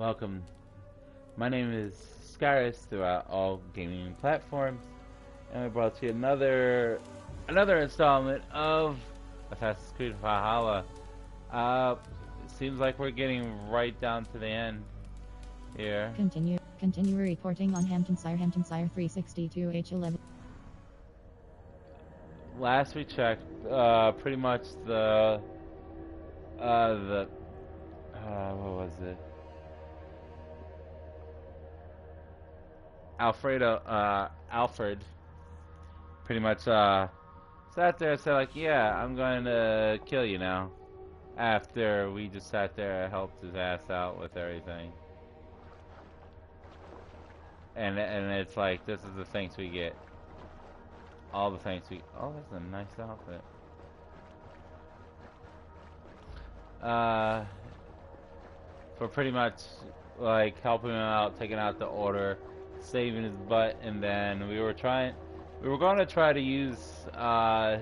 welcome. My name is Skyriess throughout all gaming platforms, and we brought to you another installment of Assassin's Creed Valhalla. It seems like we're getting right down to the end here. Continue reporting on Hamptonshire 362H11. Last we checked, pretty much what was it? Alfred pretty much sat there and said like, yeah, I'm going to kill you now. After we just sat there and helped his ass out with everything. And it's like, this is the thanks we get. All the thanks we... Oh, that's a nice outfit. For pretty much, like, helping him out, taking out the order, saving his butt, and then we were going to try to use,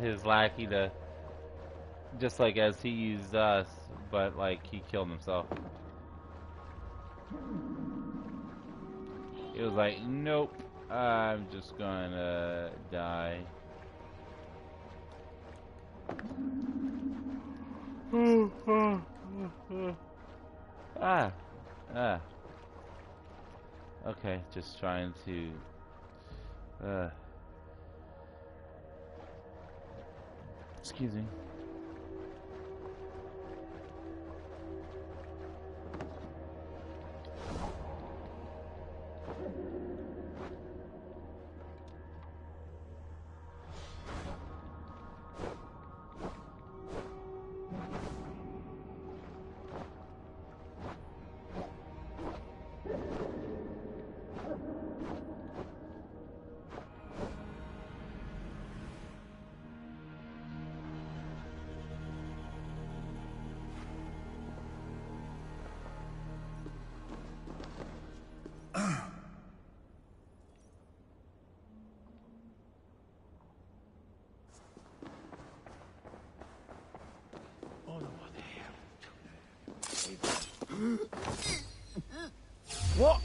his lackey to, just like as he used us, but, like, he killed himself. He was like, nope, I'm just gonna die. Okay, just trying to excuse me. What?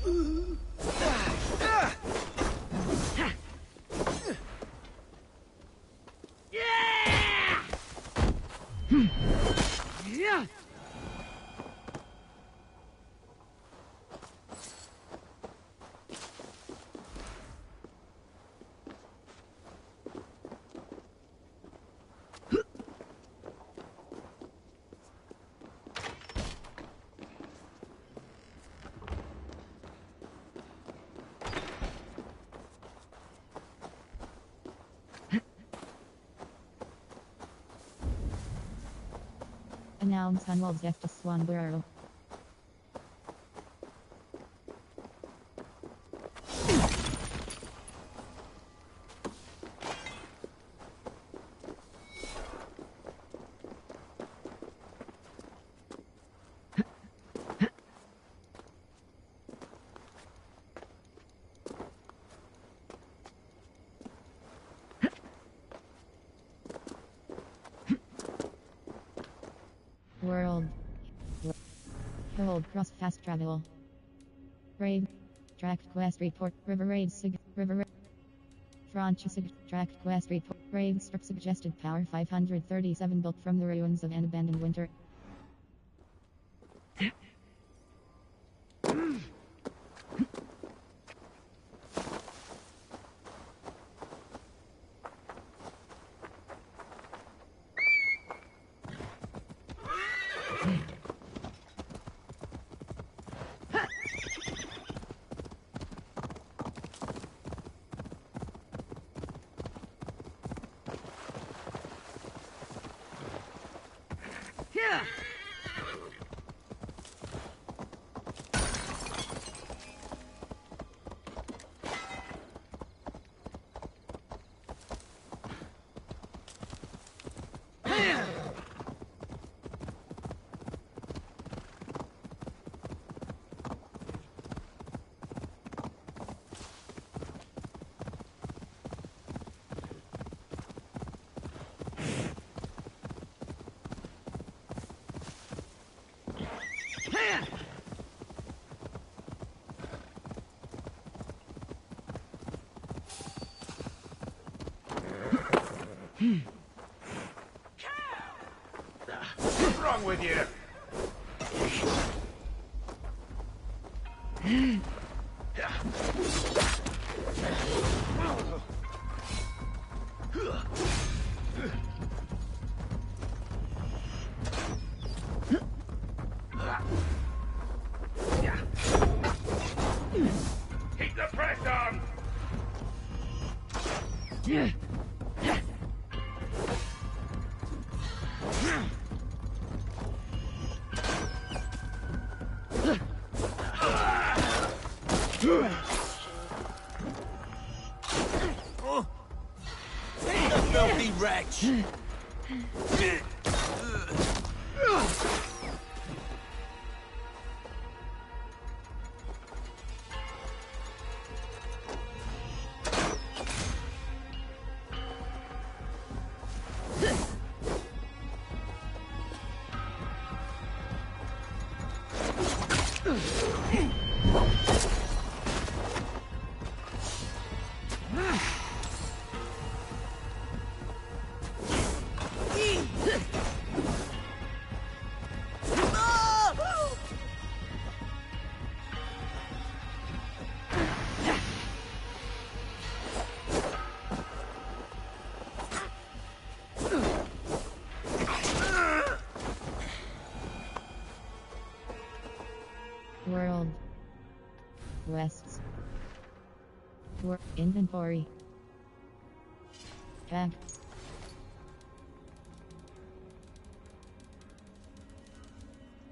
Yeah! Announce Hunwald's F to Swanborough. World. Hold cross fast travel. Raid. Tracked quest report. River raid sig. River raid. Franchise tracked quest report. Raid strip suggested power 537 built from the ruins of an abandoned winter. Yeah! What's wrong with you? Keep the press on! Take the filthy wretch! World. Quests. Inventory. Tag.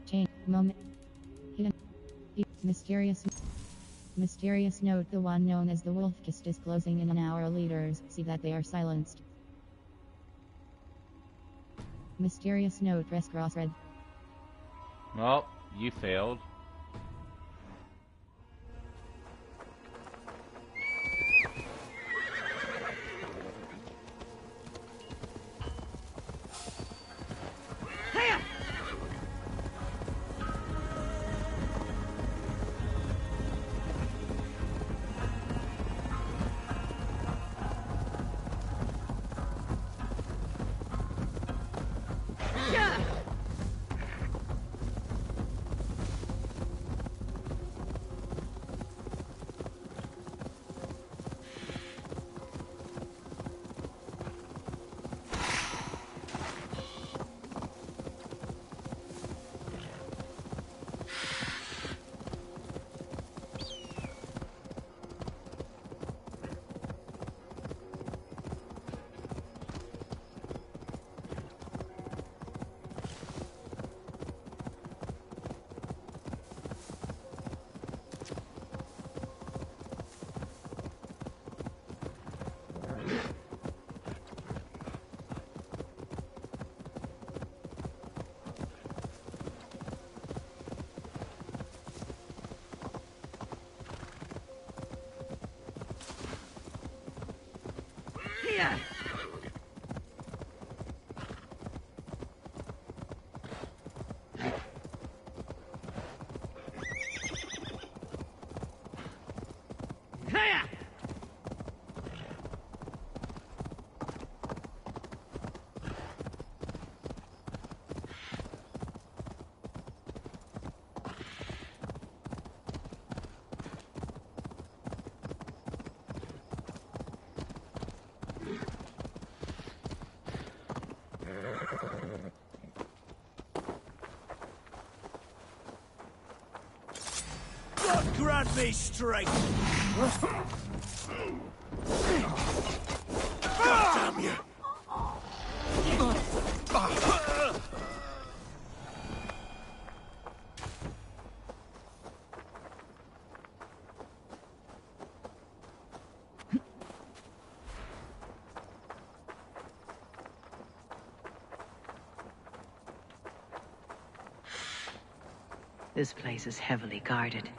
Change. Moment. Hidden. Mysterious. Mysterious note: the one known as the Wolf Kist is closing in on our leaders. See that they are silenced. Mysterious note: press cross red. Well, you failed. God grant me strength! God damn you! This place is heavily guarded.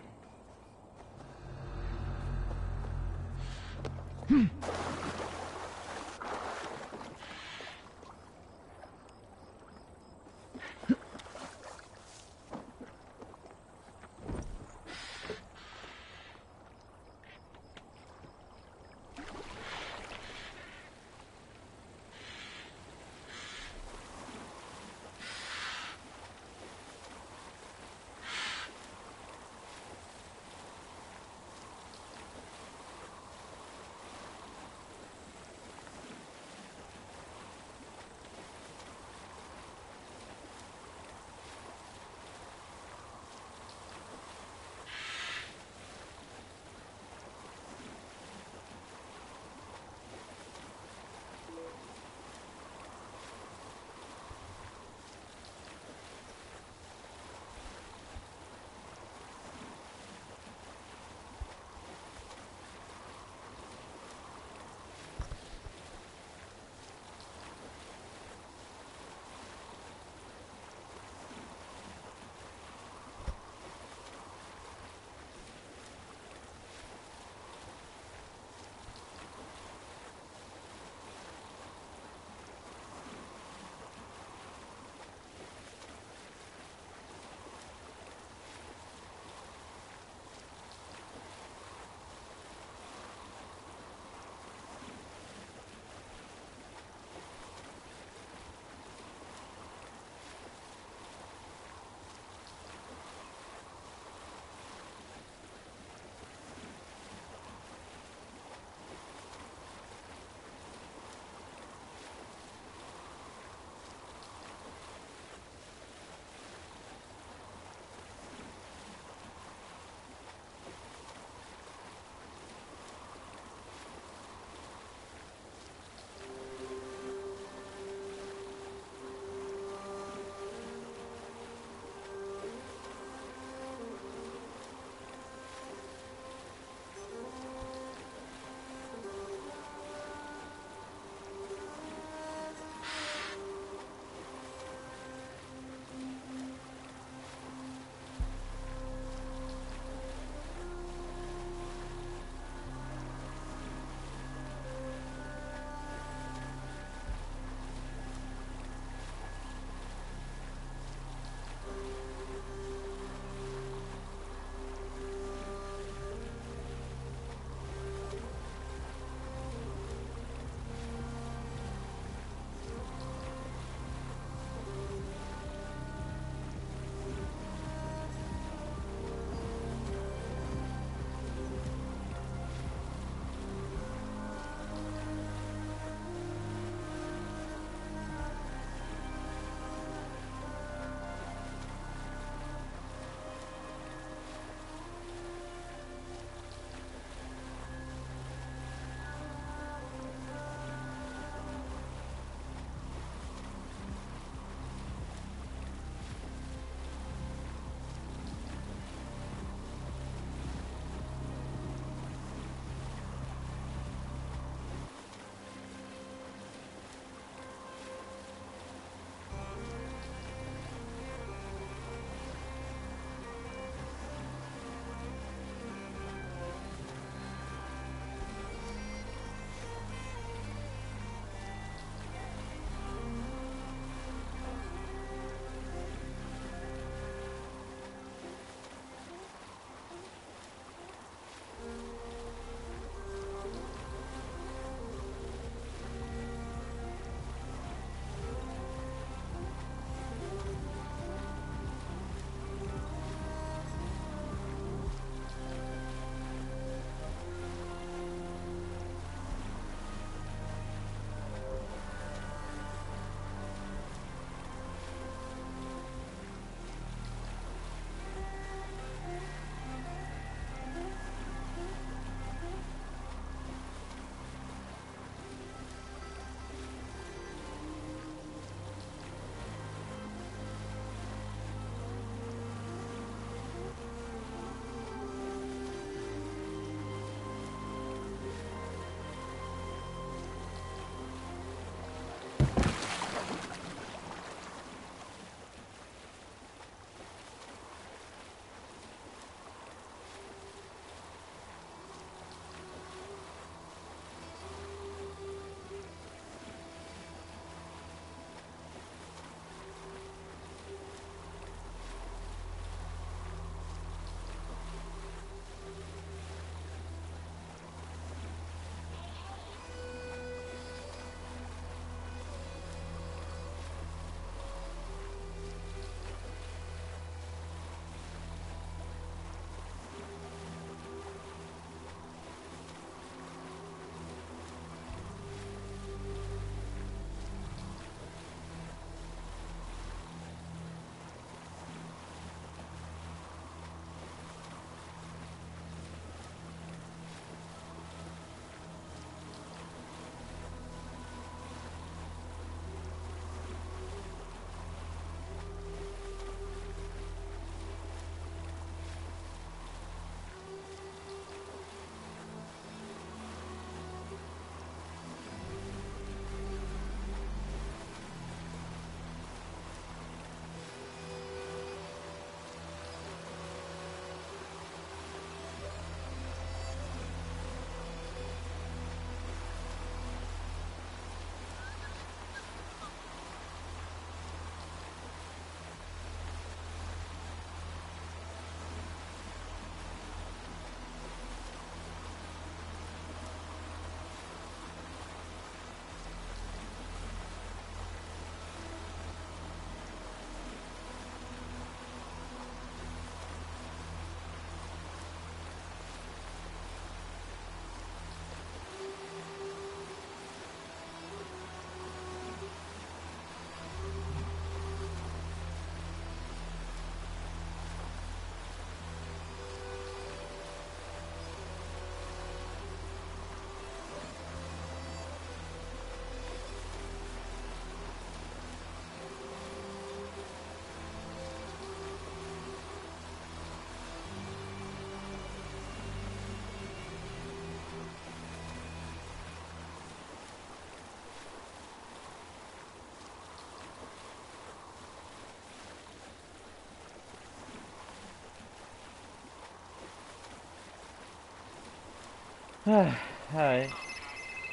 Hi.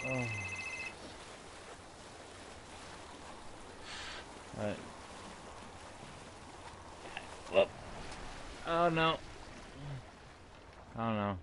Oh. Alright. Whoop. Oh no. Oh no.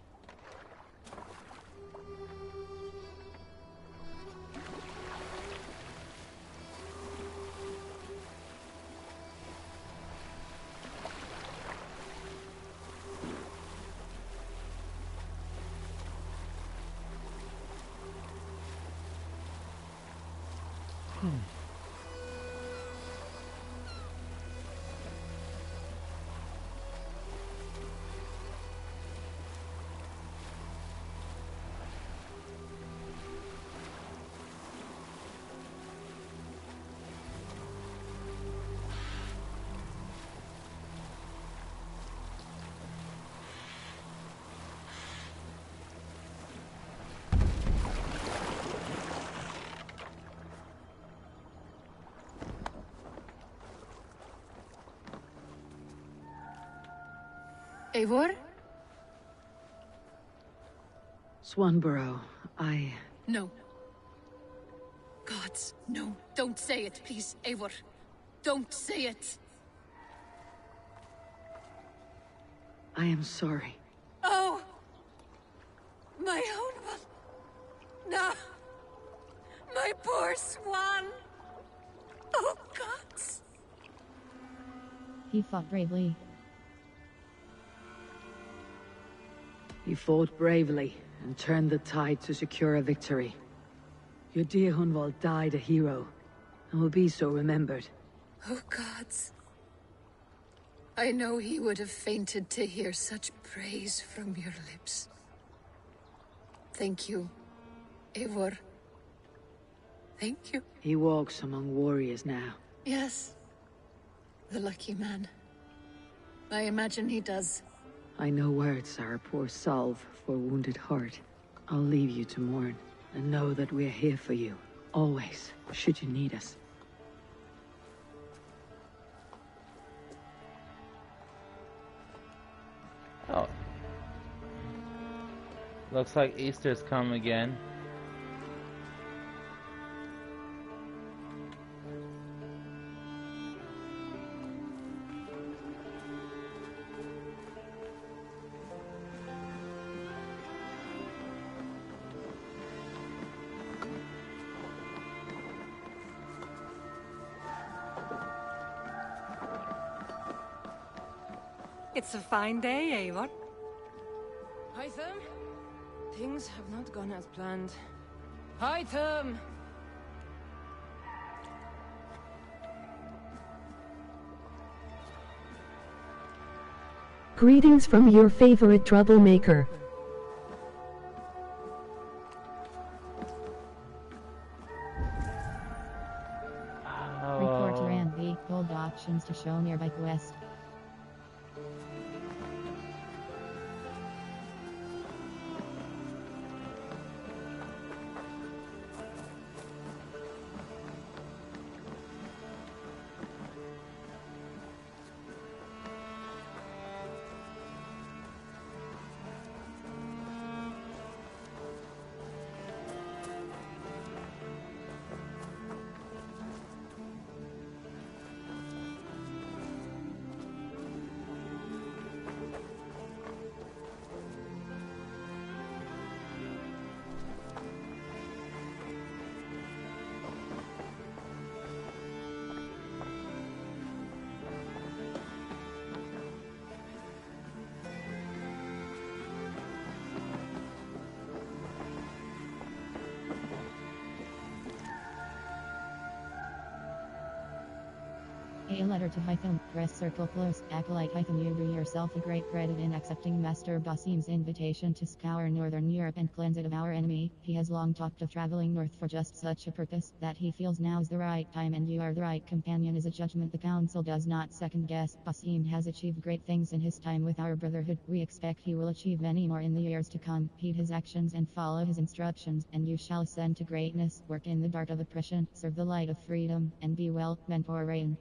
Eivor? Swanborough, No. Gods, no. Don't say it, please, Eivor. Don't say it. I am sorry. Oh! My own one. No! My poor swan! Oh, gods! He fought bravely. You fought bravely and turned the tide to secure a victory. Your dear Hunwald died a hero, and will be so remembered. Oh, gods. I know he would have fainted to hear such praise from your lips. Thank you, Eivor. Thank you. He walks among warriors now. Yes. The lucky man. I imagine he does. I know words are a poor salve for a wounded heart. I'll leave you to mourn, and know that we're here for you, always, should you need us. Oh. Looks like Easter's come again. It's a fine day, Eivor. Hytham? Things have not gone as planned. Hytham! Greetings from your favorite troublemaker. Report to Ranby. Hold options to show nearby quest. A letter to Hytham. Press circle close. Acolyte Hytham, you do yourself a great credit in accepting Master Basim's invitation to scour northern Europe and cleanse it of our enemy. He has long talked of traveling north for just such a purpose, that he feels now's the right time and you are the right companion is a judgment the council does not second guess. Basim has achieved great things in his time with our brotherhood. We expect he will achieve many more in the years to come. Heed his actions and follow his instructions, and you shall ascend to greatness. Work in the dark of oppression, serve the light of freedom, and be well, Mentor Rain.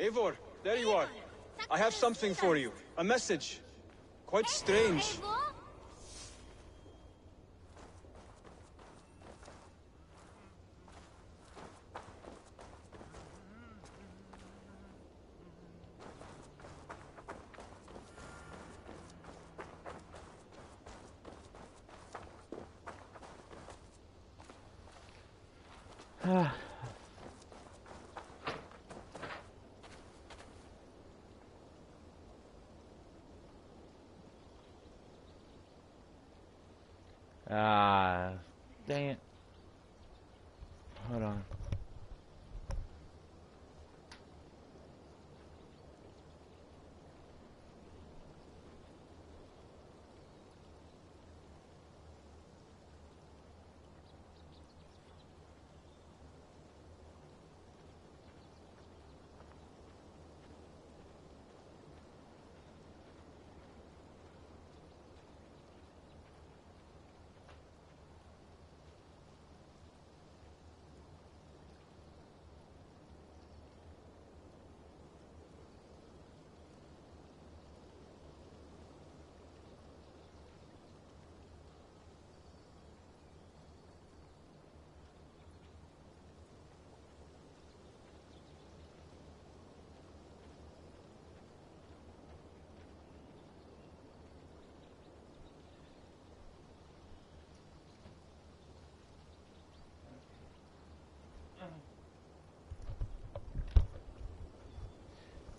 Eivor, there you are. I have something for you. A message. Quite strange. Dang it. Hold on.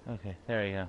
Okay, there you go.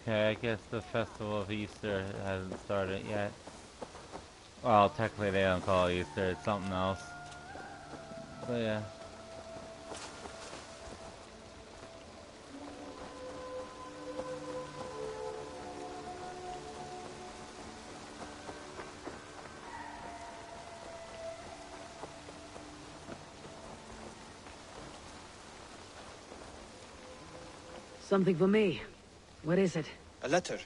Okay, I guess the Festival of Easter hasn't started yet. Well, technically they don't call it Easter, it's something else. But yeah. Something for me. What is it? A letter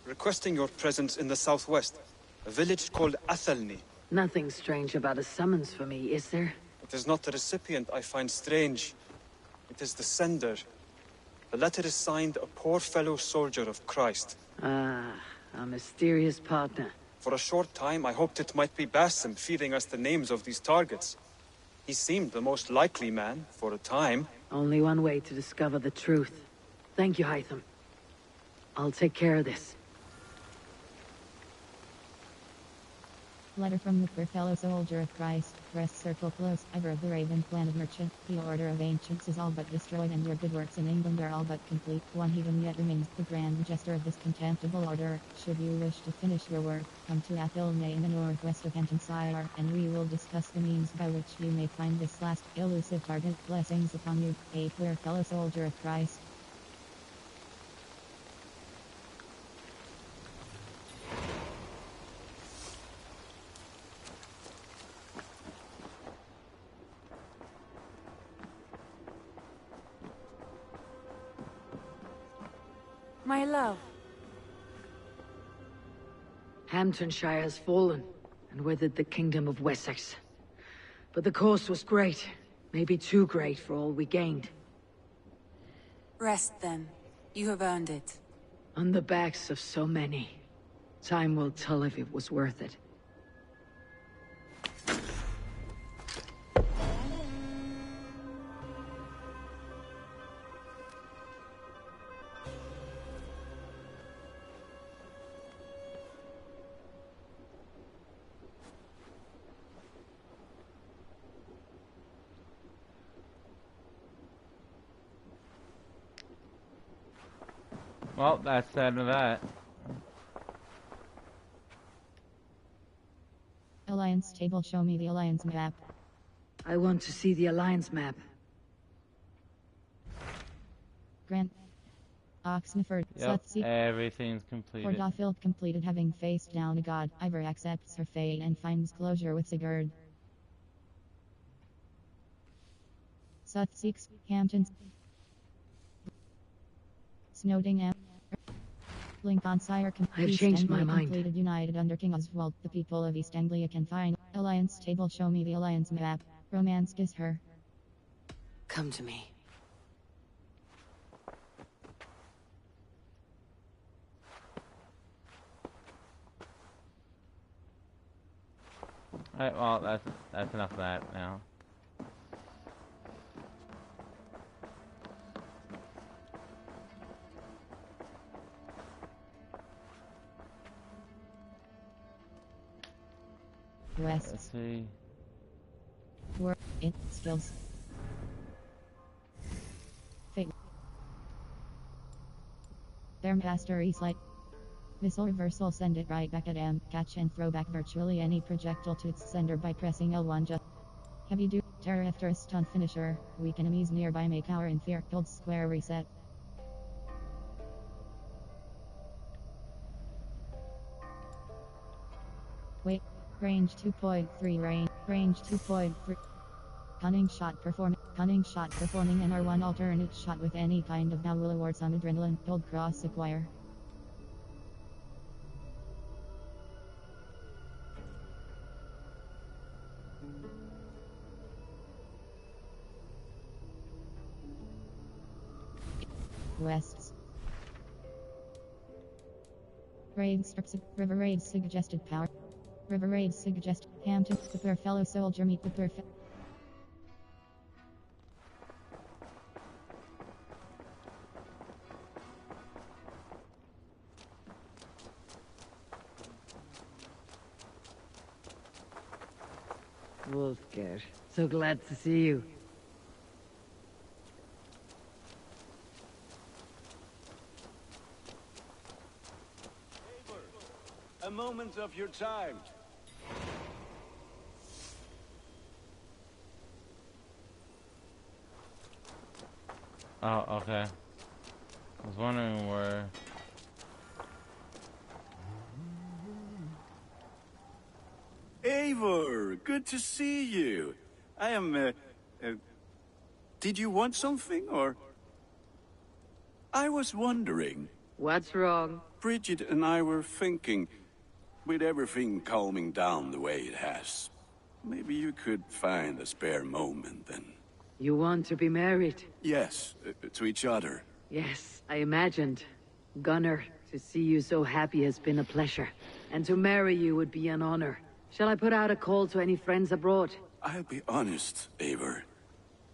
requesting your presence in the southwest. A village called Athelny. Nothing strange about a summons for me, is there? It is not the recipient I find strange. It is the sender. The letter is signed a poor fellow soldier of Christ. Ah, a mysterious partner. For a short time, I hoped it might be Basim feeding us the names of these targets. He seemed the most likely man, for a time. Only one way to discover the truth. Thank you, Hytham. I'll take care of this. Letter from the poor fellow soldier of Christ. Rest circle close. I've heard the Raven planet merchant. The order of ancients is all but destroyed, and your good works in England are all but complete. One heathen yet remains the grand jester of this contemptible order. Should you wish to finish your work, come to Athelney in the northwest of Antonshire, and we will discuss the means by which you may find this last elusive target. Blessings upon you, a poor fellow soldier of Christ. My love. Hamptonshire has fallen, and with it the kingdom of Wessex. But the cost was great. Maybe too great for all we gained. Rest then. You have earned it. On the backs of so many. Time will tell if it was worth it. Well, that's the end of that. Alliance table, show me the Alliance map. I want to see the Alliance map. Grant. Oxenford. Yep, Sutsy. everything's completed. Portafield completed, having faced down a god. Ivor accepts her fate and finds closure with Sigurd. Sutseeks. Hamptons. Snowdingham. Lincolnshire. I've changed my mind. Completed, united under King Oswald. The people of East Anglia can find Alliance table, show me the Alliance map. Romance kiss her. Come to me. Alright, well, that's enough of that now. West. Let's see. Work. In. Skills. Fate. Bearmaster Eastlight. Missile reversal, send it right back at M. Catch and throw back virtually any projectile to its sender by pressing L1. Just heavy duty terror after a stun finisher. Weak enemies nearby may cower in fear. Hold square reset. Wait. Range 2.3. Range 2.3. Cunning shot performing an R1 alternate shot with any kind of now will award some adrenaline. Gold cross acquire. Wests. Raid strips. River raid suggested power. River raid suggest Hampton. Prepare fellow soldier meet prepare. Wolfgar, so glad to see you. A moment of your time. Oh, okay. I was wondering where... Eivor, good to see you. I am, did you want something, or? I was wondering. What's wrong? Bridget and I were thinking, with everything calming down the way it has, maybe you could find a spare moment and... You want to be married? Yes, to each other. Yes, I imagined. Gunnar, to see you so happy has been a pleasure. And to marry you would be an honor. Shall I put out a call to any friends abroad? I'll be honest, Eivor.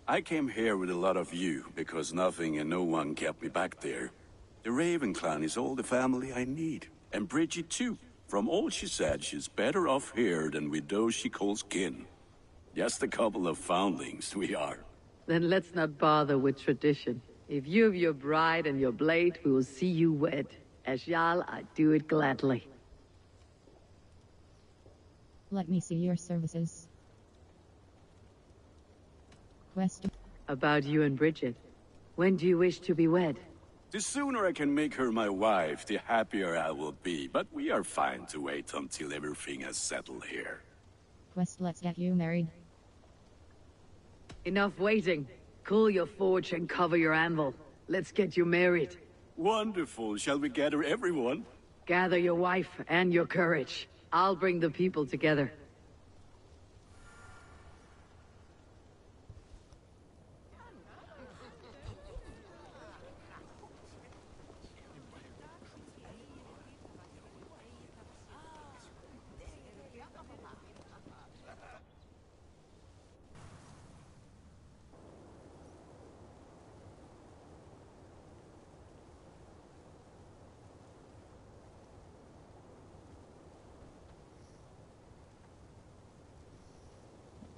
I came here with a lot of you, because nothing and no one kept me back there. The Raven clan is all the family I need. And Bridget too. From all she said, she's better off here than with those she calls kin. Just a couple of foundlings, we are. Then let's not bother with tradition. If you have your bride and your blade, we will see you wed. As Jarl, I do it gladly. Let me see your services. Quest. About you and Bridget. When do you wish to be wed? The sooner I can make her my wife, the happier I will be. But we are fine to wait until everything has settled here. Quest, let's get you married. Enough waiting. Cool your forge and cover your anvil. Let's get you married. Wonderful. Shall we gather everyone? Gather your wife and your courage. I'll bring the people together.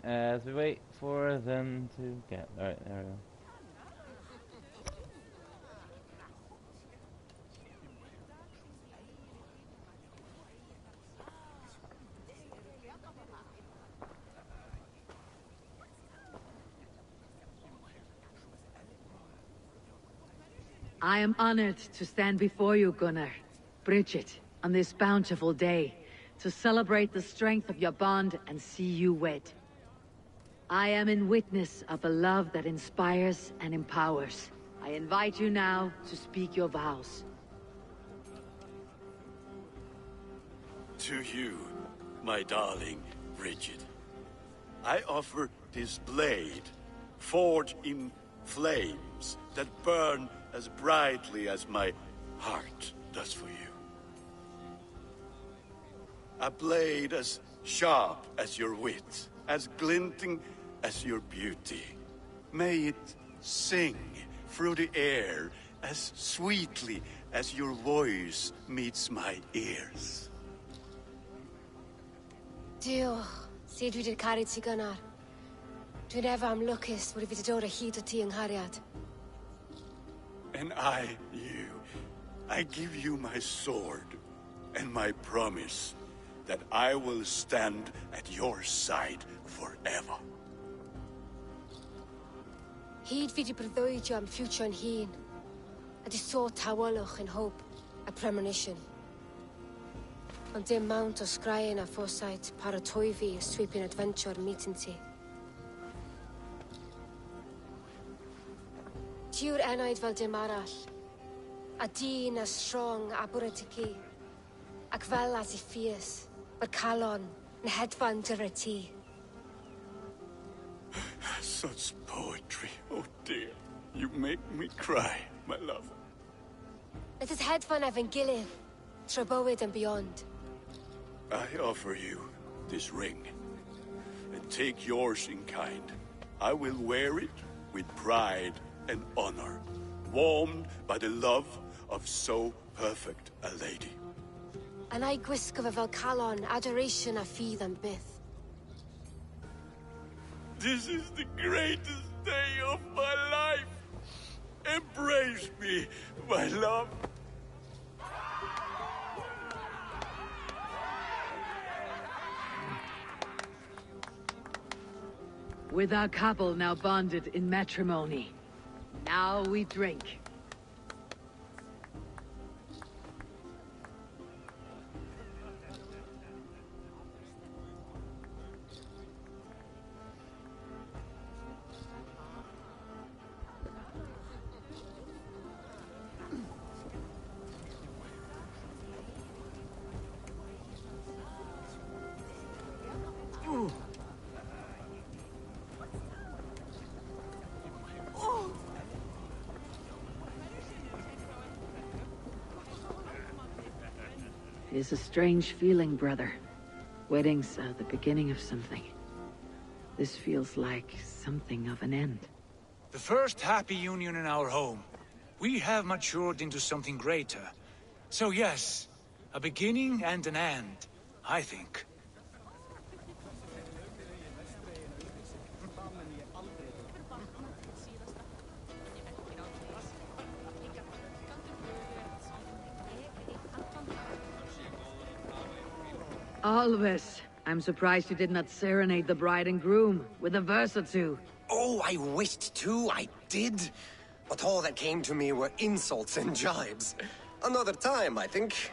As we wait for them to get... Alright, there we go. I am honored to stand before you, Gunnar, Bridget, on this bountiful day, to celebrate the strength of your bond and see you wed. I am in witness of a love that inspires and empowers. I invite you now to speak your vows. To you, my darling Bridget, I offer this blade, forged in flames that burn as brightly as my heart does for you. A blade as sharp as your wit, as glinting as your beauty. May it sing through the air as sweetly as your voice meets my ears. Diolch, sut dwi 'di caru ti gynnar. Dwi'n efo am lwcus bod fi 'di dod o hyd o ti yng nghariad. And I give you my sword and my promise that I will stand at your side forever. Hyd fi 'di breuddwydio am ffiwtio yn hun, a di sôn tawelwch yn hope a premonition. Ond dim mount o sgraen a foresight paratoi fi a sweeping adventure meeting ti. Ti yw'r enaid fel dim arall, a dyn as strong a bwyd i ci, ac fel as I fierce, mae'r calon yn hedfan dyr y ti. Such poetry, oh dear. You make me cry, my love. Let us hedfan efo'n gilydd, trwy bywyd and beyond. I offer you this ring, and take yours in kind. I will wear it with pride and honor, warmed by the love of so perfect a lady. And I gwisgo fe fel calon, adoration a ffydd am byth. This is the greatest day of my life. Embrace me, my love. With our couple now bonded in matrimony, now we drink. It is a strange feeling, brother. Weddings are the beginning of something. This feels like something of an end. The first happy union in our home. We have matured into something greater. So yes, a beginning and an end, I think. Always. I'm surprised you did not serenade the bride and groom with a verse or two. Oh, I wished to, I did. But all that came to me were insults and jibes. Another time, I think.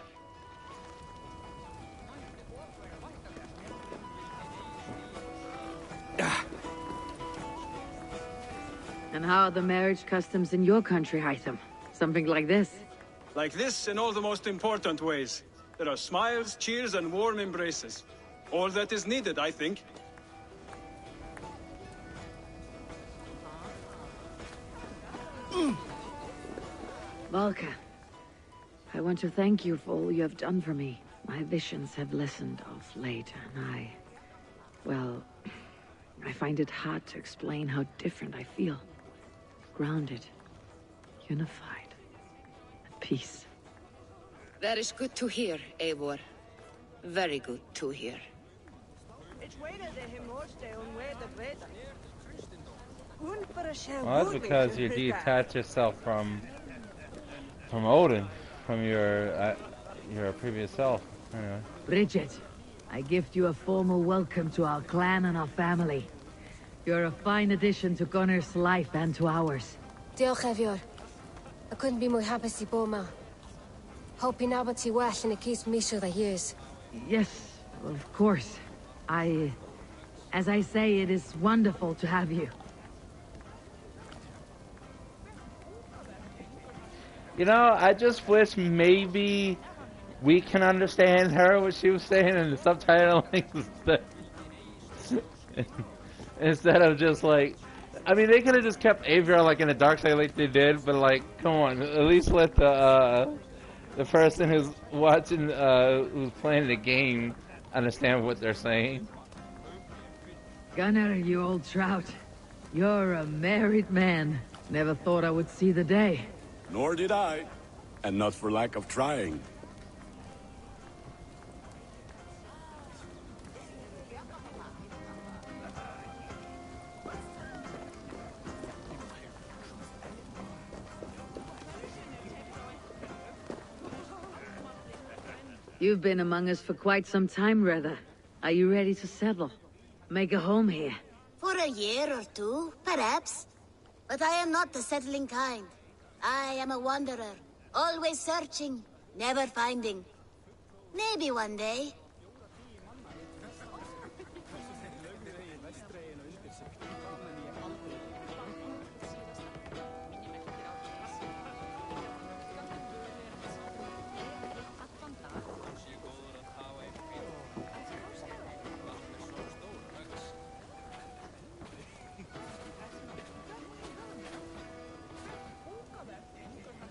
And how are the marriage customs in your country, Hytham? Something like this? Like this in all the most important ways. There are smiles, cheers, and warm embraces. All that is needed, I think. Valka, I want to thank you for all you have done for me. My visions have lessened of late, and well, I find it hard to explain how different I feel. Grounded, unified, at peace. That is good to hear, Eivor. Very good to hear. Well, that's because you detach yourself from Odin, from your previous self. Anyway. Bridget, I gift you a formal welcome to our clan and our family. You're a fine addition to Gunnar's life and to ours. Diolch, Eivor. I couldn't be more happy to Boma. Hoping now but well and it keeps me sure that years. Yes, of course. As I say, it is wonderful to have you. You know, I just wish maybe we can understand her, what she was saying in the subtitling instead of just like, I mean, they could have just kept Aviar like in the dark side like they did, but like, come on, at least let the person who's watching, who's playing the game understand what they're saying. Gunnar, you old trout. You're a married man. Never thought I would see the day. Nor did I. And not for lack of trying. You've been among us for quite some time, Rether. Are you ready to settle? Make a home here? For a year or two, perhaps. But I am not the settling kind. I am a wanderer, always searching, never finding. Maybe one day.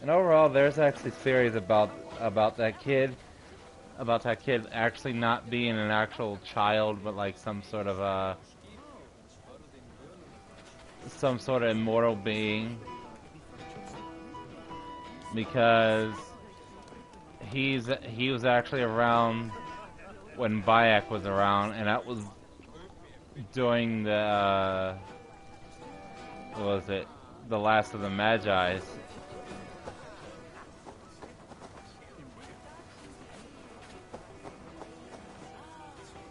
And overall, there's actually theories about that kid, actually not being an actual child, but like some sort of immortal being, because he was actually around when Bayek was around, and that was during the what was it, the last of the Magi's.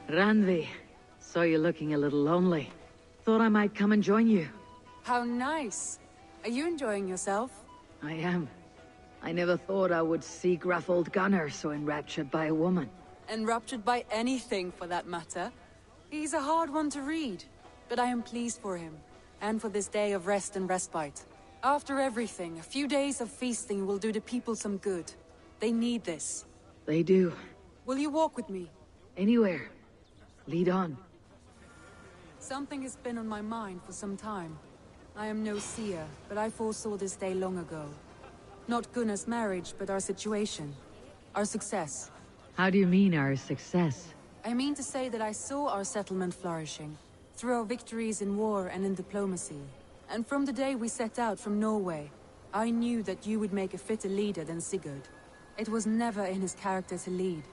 Randvi, saw you looking a little lonely. Thought I might come and join you. How nice. Are you enjoying yourself? I am. I never thought I would see gruff old Gunnar so enraptured by a woman. Enraptured by anything, for that matter. He's a hard one to read, but I am pleased for him, and for this day of rest and respite. After everything, a few days of feasting will do the people some good. They need this. They do. Will you walk with me? Anywhere. Lead on. Something has been on my mind for some time. I am no seer, but I foresaw this day long ago. Not Gunnar's marriage, but our situation. Our success. How do you mean, our success? I mean to say that I saw our settlement flourishing, through our victories in war and in diplomacy. And from the day we set out from Norway, I knew that you would make a fitter leader than Sigurd. It was never in his character to lead.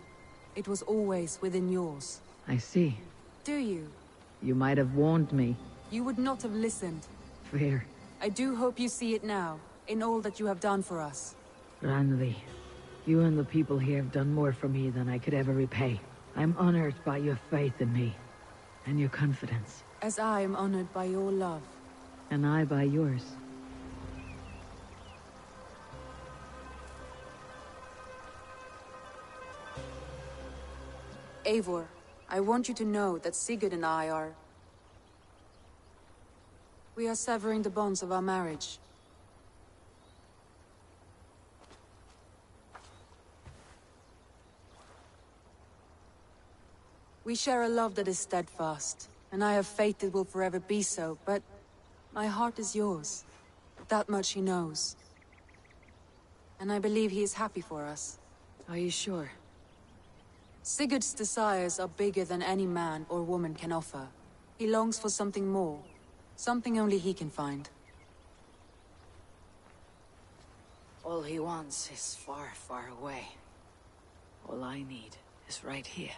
It was always within yours. I see. Do you? You might have warned me. You would not have listened. Fair. I do hope you see it now, in all that you have done for us. Randvi, you and the people here have done more for me than I could ever repay. I'm honored by your faith in me, and your confidence. As I am honored by your love. And I by yours. Eivor, I want you to know that Sigurd and I are... We are severing the bonds of our marriage. We share a love that is steadfast, and I have faith it will forever be so, but my heart is yours. That much he knows. And I believe he is happy for us. Are you sure? Sigurd's desires are bigger than any man or woman can offer. He longs for something more. Something only he can find. All he wants is far, far away. All I need is right here.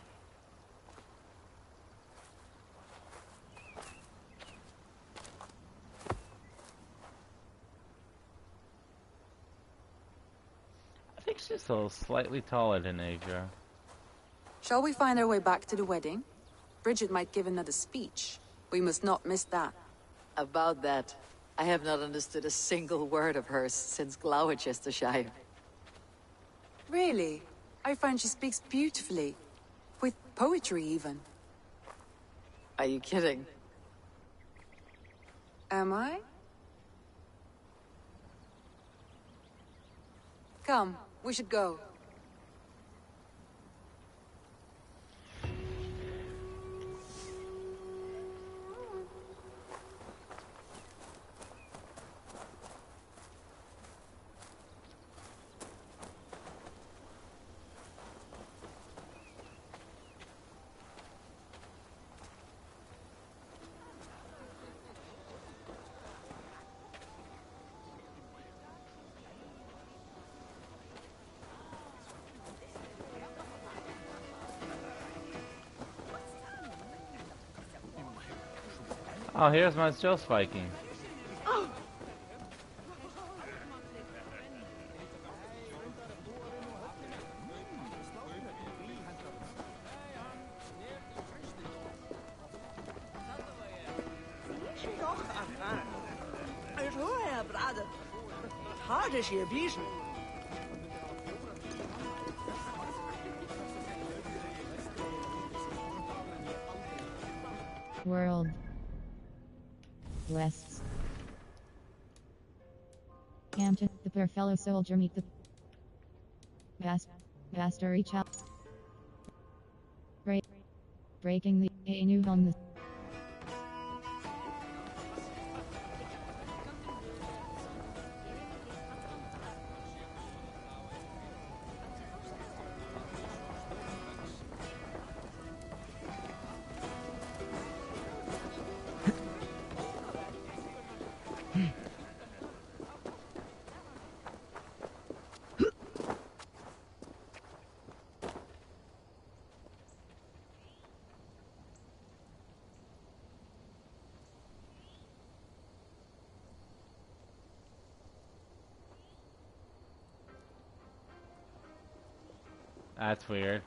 I think she's a slightly taller than Asia. Shall we find our way back to the wedding? Bridget might give another speech. We must not miss that. About that, I have not understood a single word of hers since Gloucestershire. Really? I find she speaks beautifully. With poetry, even. Are you kidding? Am I? Come, we should go. Oh, here's my still spiking. World. West. Hampton, the poor fellow soldier meet the Bastard reach out. Breaking the new on the That's weird.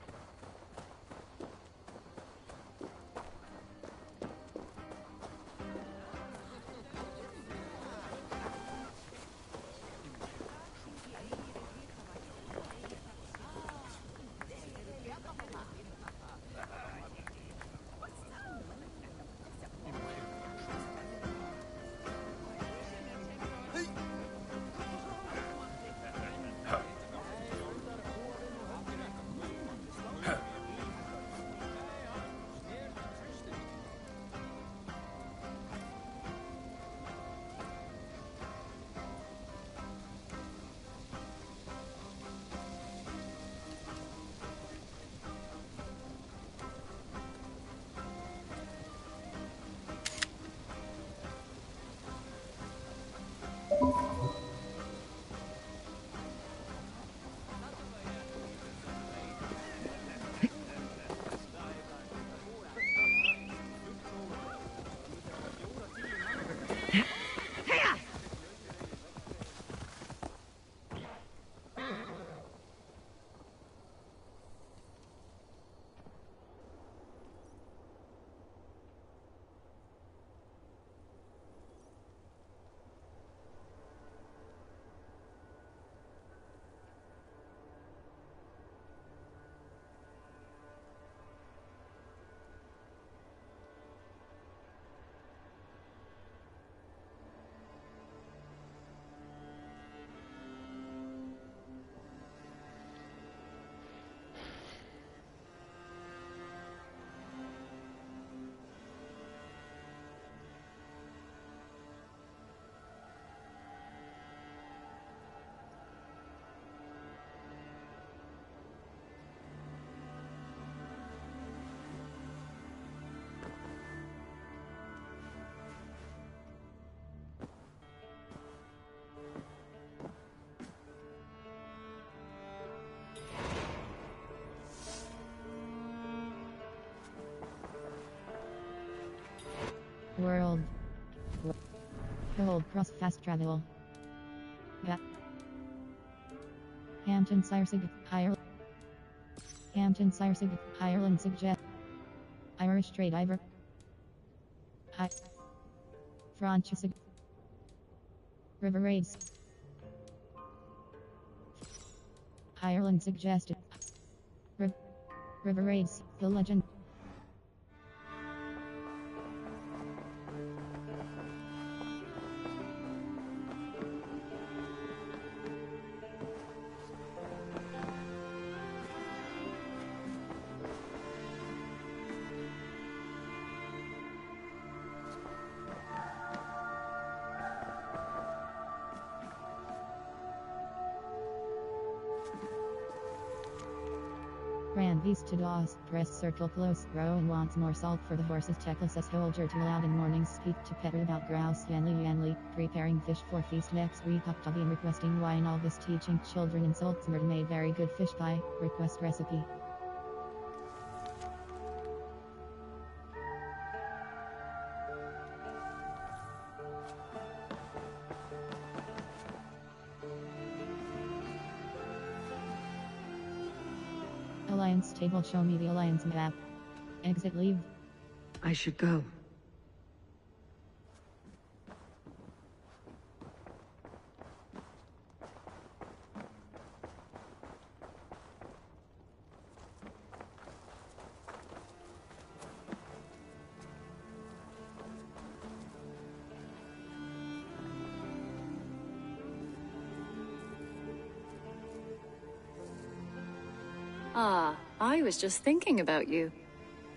World. Gold cross fast travel. Hampton Siresig, Ireland. Hampton Siresig, Ireland suggest. Irish trade Ivor. Franchisig. River raids. Ireland suggested. River raids, the legend. Ran east to Dawes, press circle close, Rowan wants more salt for the horses. Tekla says Holger to loud in morning. Speak to Petter about grouse. Yanli, preparing fish for feast next week. Octavian requesting wine. August teaching children insults. Murd made very good fish pie. Request recipe. Alliance table, show me the Alliance map. Exit, leave. I should go. Ah, I was just thinking about you.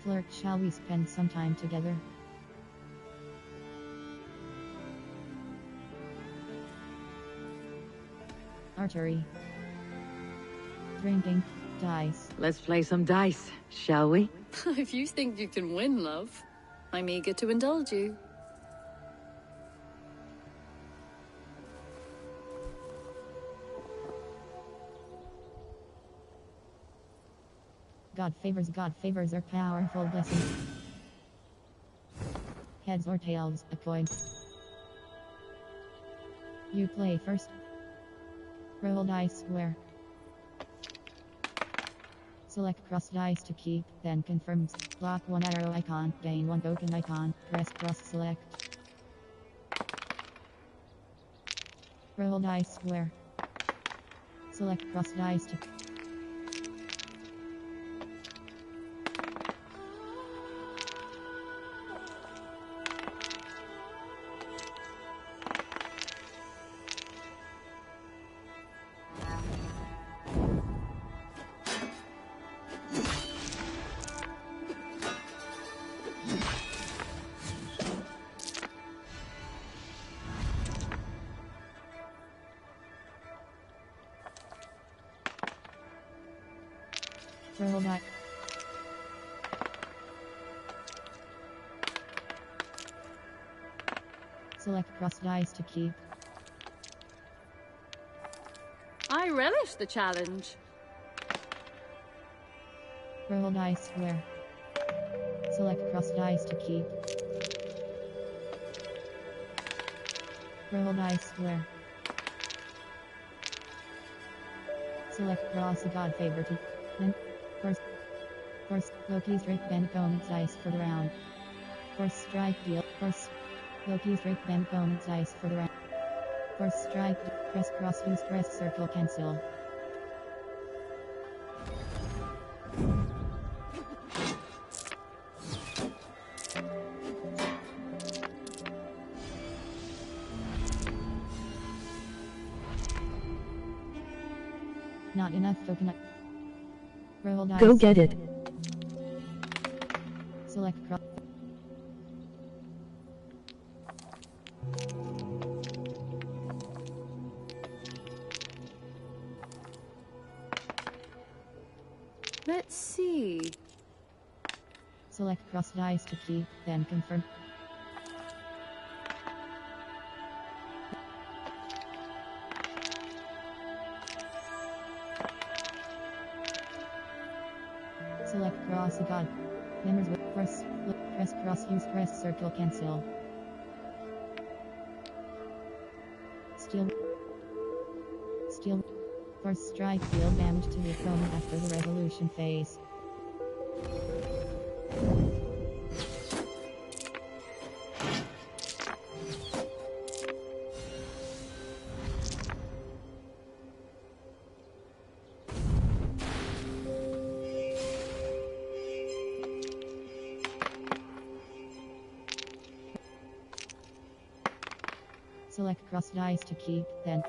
Flirt, shall we spend some time together? Archery. Drinking. Dice. Let's play some dice, shall we? If you think you can win, love, I'm eager to indulge you. God favors are powerful blessings. Heads or tails, a coin. You play first. Roll dice square. Select cross dice to keep, then confirms. Block one arrow icon, gain one token icon, press cross select. Roll dice square. Select cross dice to roll die. Select cross dice to keep. I relish the challenge. Roll dice square. Select cross dice to keep. Roll dice square. Select cross a god favor to. Then, Force, Loki's Rick Ben opponent's dice for the round. Force strike deal. Force, Loki's Rick Ben opponent's dice for the round. Force strike, press cross, use press circle, cancel. Not enough coconut. Roll dice. Go get it. Select cross. Let's see. Select cross dice to keep, then confirm. Select cross a god. Members with press cross, use press circle, cancel. Steel. First strike, deal damage to the opponent after the resolution phase. Select cross dice to keep, then.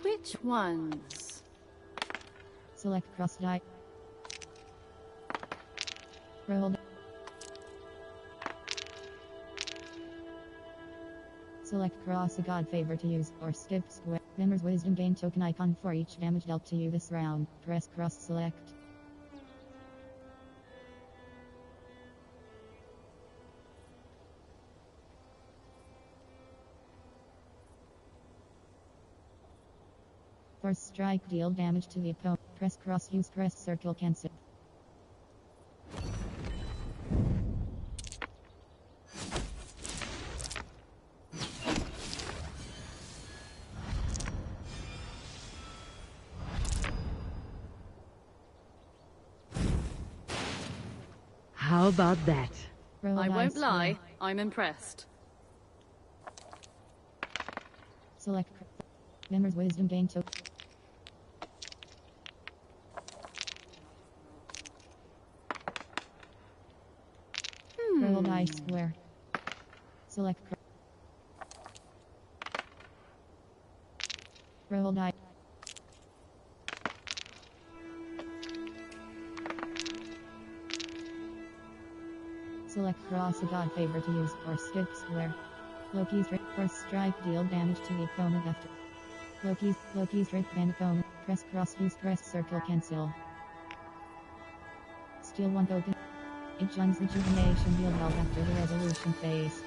Which ones? Select cross die. Roll. Select cross a god favor to use, or skip square. Member's wisdom gain token icon for each damage dealt to you this round. Press cross select. First strike deal damage to the opponent. Press cross use press circle cancel. How about that? Roll I won't dice lie, roll. I'm impressed. Select Member's wisdom gain token. Roll dice square. Select roll die. Select cross a god favor to use, or skip square. Loki's first strike deal damage to the opponent after. Loki's rip ban opponent. Press cross use press circle cancel. Steal one token. It joins rejuvenation deal health after the resolution phase.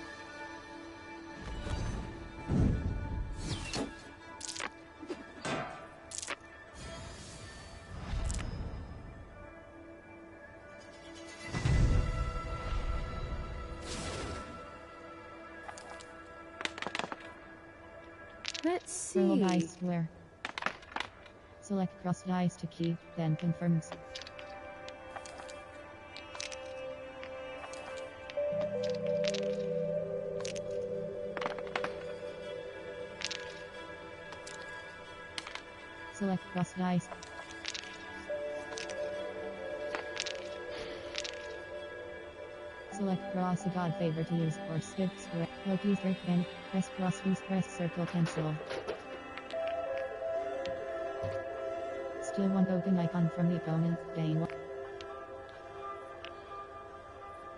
Let's see. Roll dice square. Select cross dice to keep, then confirms. Select cross dice. Select cross a god favor to use, or skip square. Loki's rip ban. Press cross use press circle cancel. Steal one token icon from the opponent, gain one.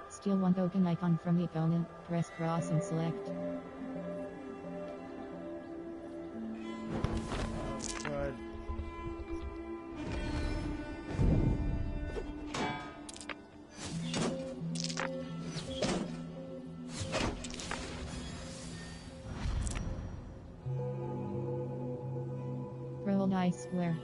Steal one token icon from the opponent, press cross and select. Crud. Roll dice square.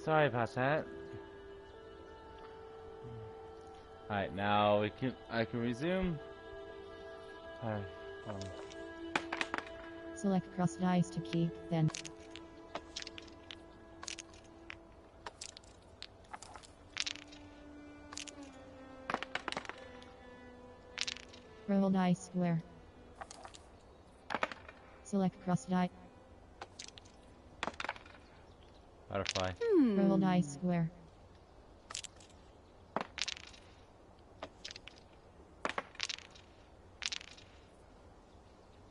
Sorry about that. Alright, now I can resume. Alright, Select cross dice to keep, then. Roll dice square. Select cross die. butterfly. Roll dice square.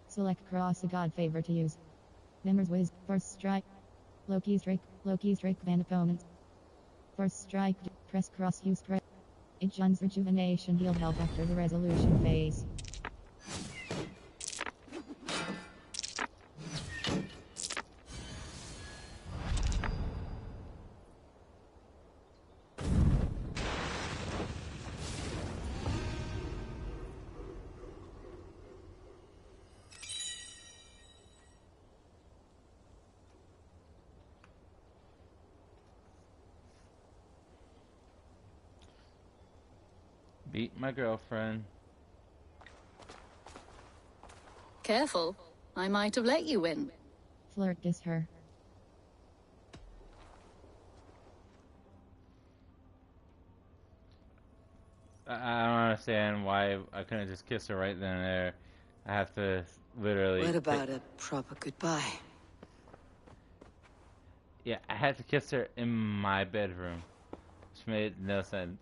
Select cross a god favor to use. Members whiz. First strike. Loki's Drake ban opponents. First strike. Press cross use press. It John's rejuvenation heal health after the resolution phase. Beat my girlfriend. Careful. I might have let you win. Flirt is her. I don't understand why I couldn't just kiss her right then and there. I have to literally... What about a proper goodbye? Yeah, I had to kiss her in my bedroom. Which made no sense.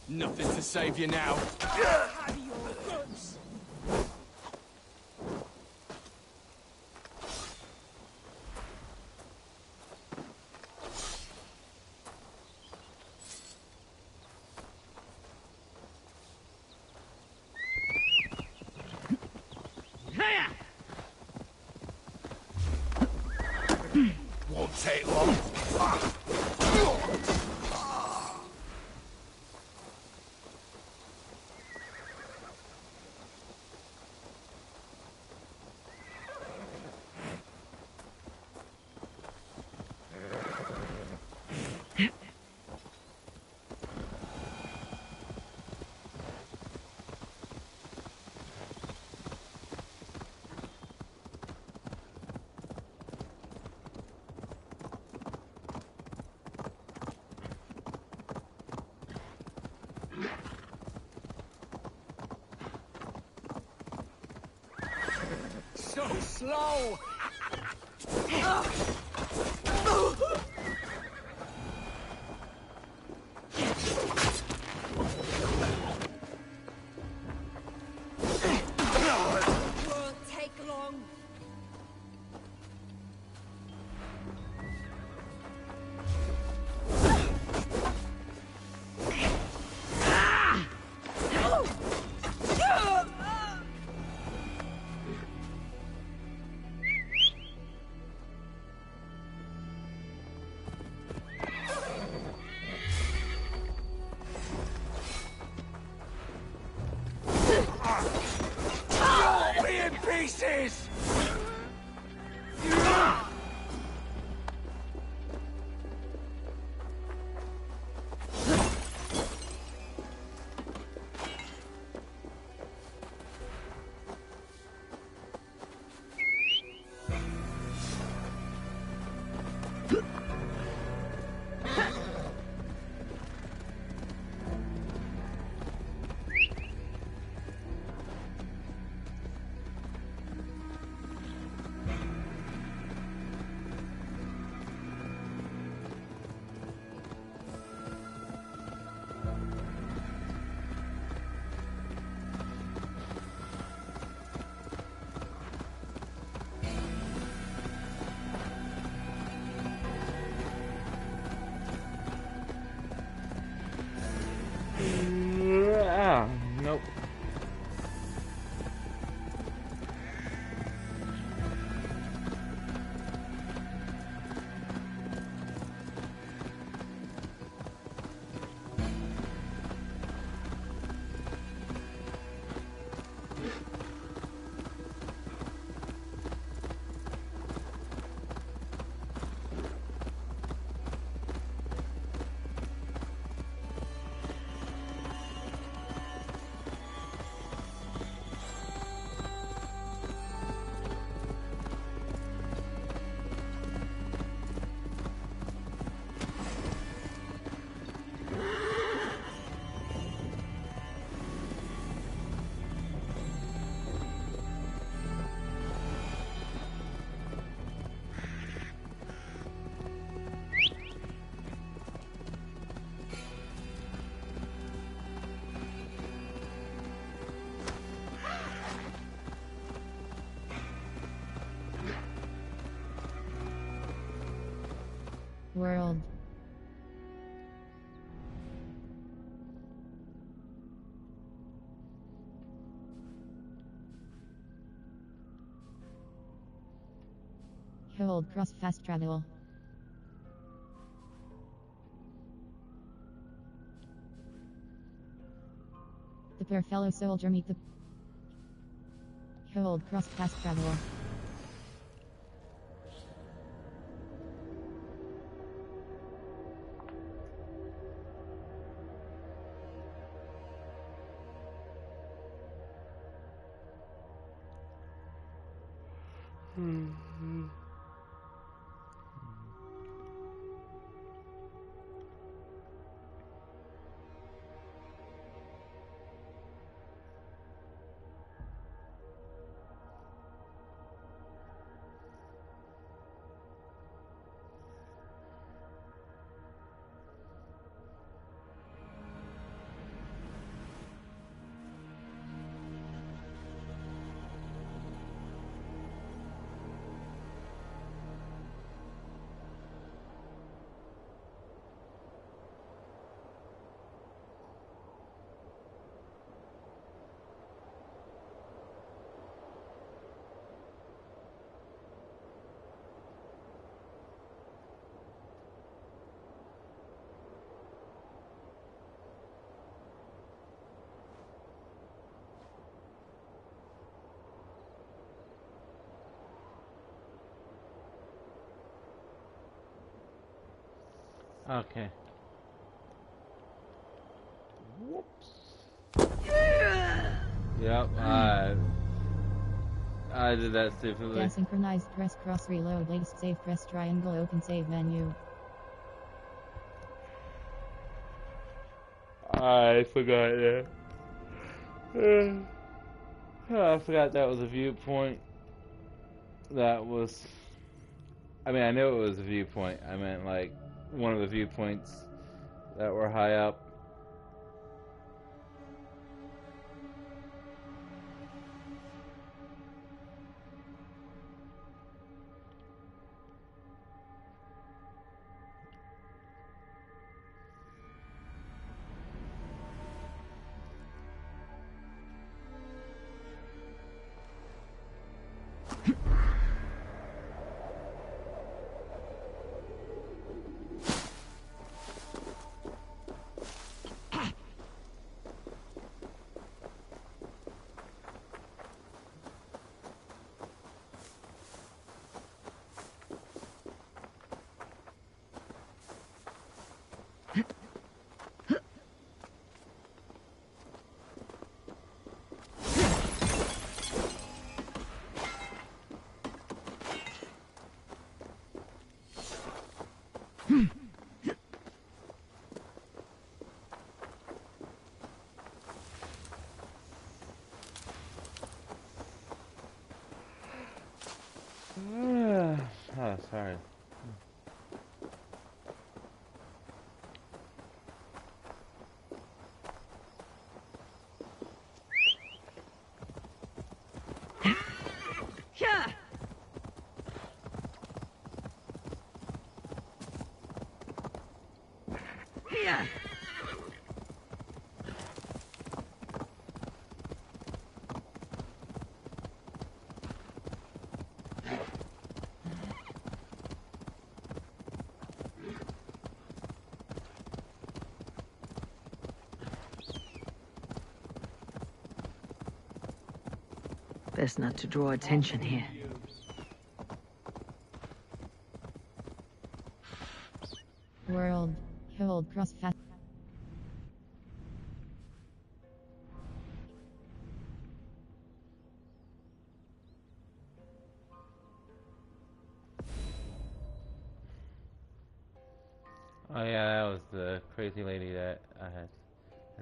Nothing to save you now. Won't take long. so slow! Won't take long. Be in pieces! Nope. World. Hold cross fast travel. The poor fellow soldier meet the Hold cross fast travel. Okay. Yep, I did that stupidly. Desynchronized, press cross reload, latest save, press triangle, open save menu. I forgot that. I forgot that was a viewpoint. that was. I mean, I knew it was a viewpoint. I meant like one of the viewpoints that were high up. Oh, sorry. Yeah. Yeah. Best not to draw attention here. World. Hold cross fast. Oh yeah, that was the crazy lady that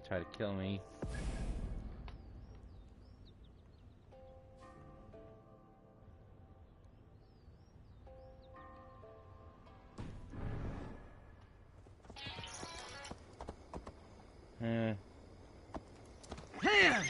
tried to kill me. Eh. Oh yeah.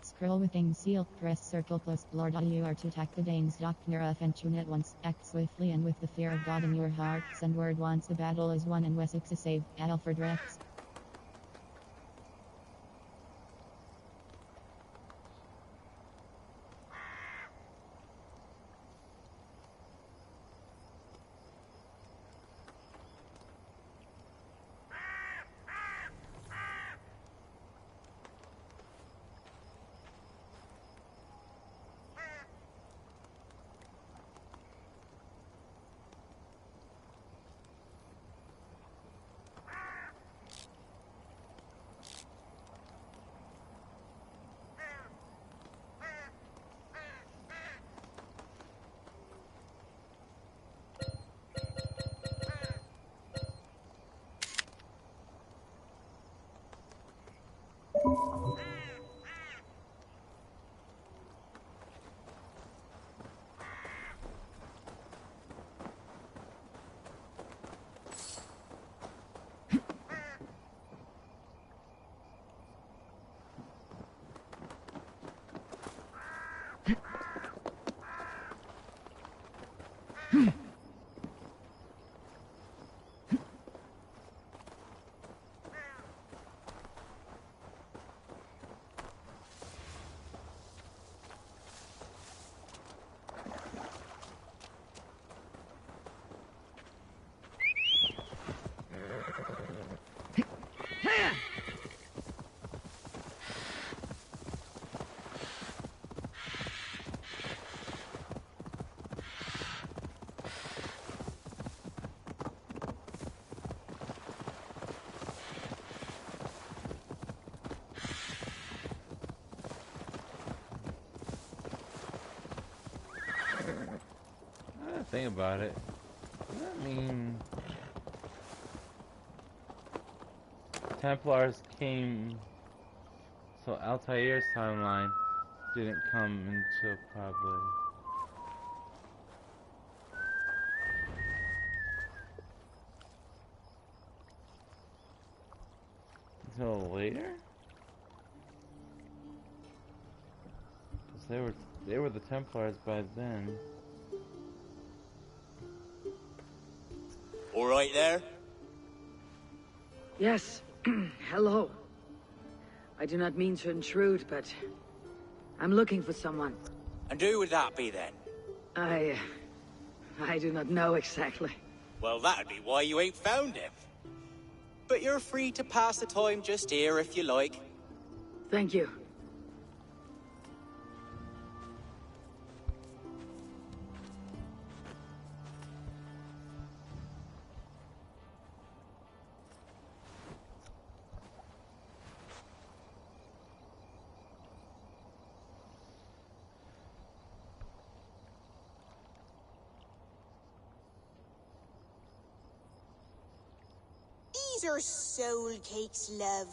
Scroll within seal. Press circle plus Lord you are to attack the Danes. Docnera Fenchun at once. Act swiftly and with the fear of God in your heart. Send word once the battle is won and Wessex is saved. Alfred Rex. think about it. I mean, Templars came, so Altair's timeline didn't come until probably until later. Because they were the Templars by then. All right there? Yes. Hello. I do not mean to intrude, but I'm looking for someone. And who would that be then? I do not know exactly. Well, that'd be why you ain't found him. But you're free to pass the time just here if you like. Thank you. These are soul cakes, love.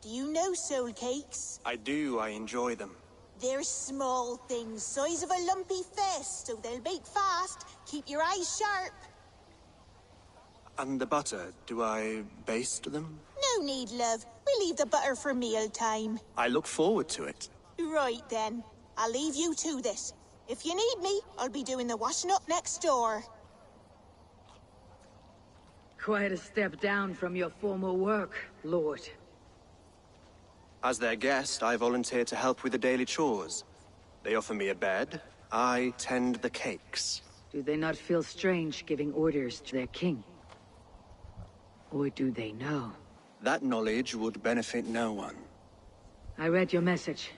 Do you know soul cakes? I do. I enjoy them. They're small things, size of a lumpy fist, so they'll bake fast. Keep your eyes sharp. And the butter, do I baste them? No need, love. We'll leave the butter for meal time. I look forward to it. Right then. I'll leave you to this. If you need me, I'll be doing the washing up next door. Quite a step down from your former work, Lord. As their guest, I volunteered to help with the daily chores. They offer me a bed. I tend the cakes. Do they not feel strange giving orders to their king? Or do they know? That knowledge would benefit no one. I read your message.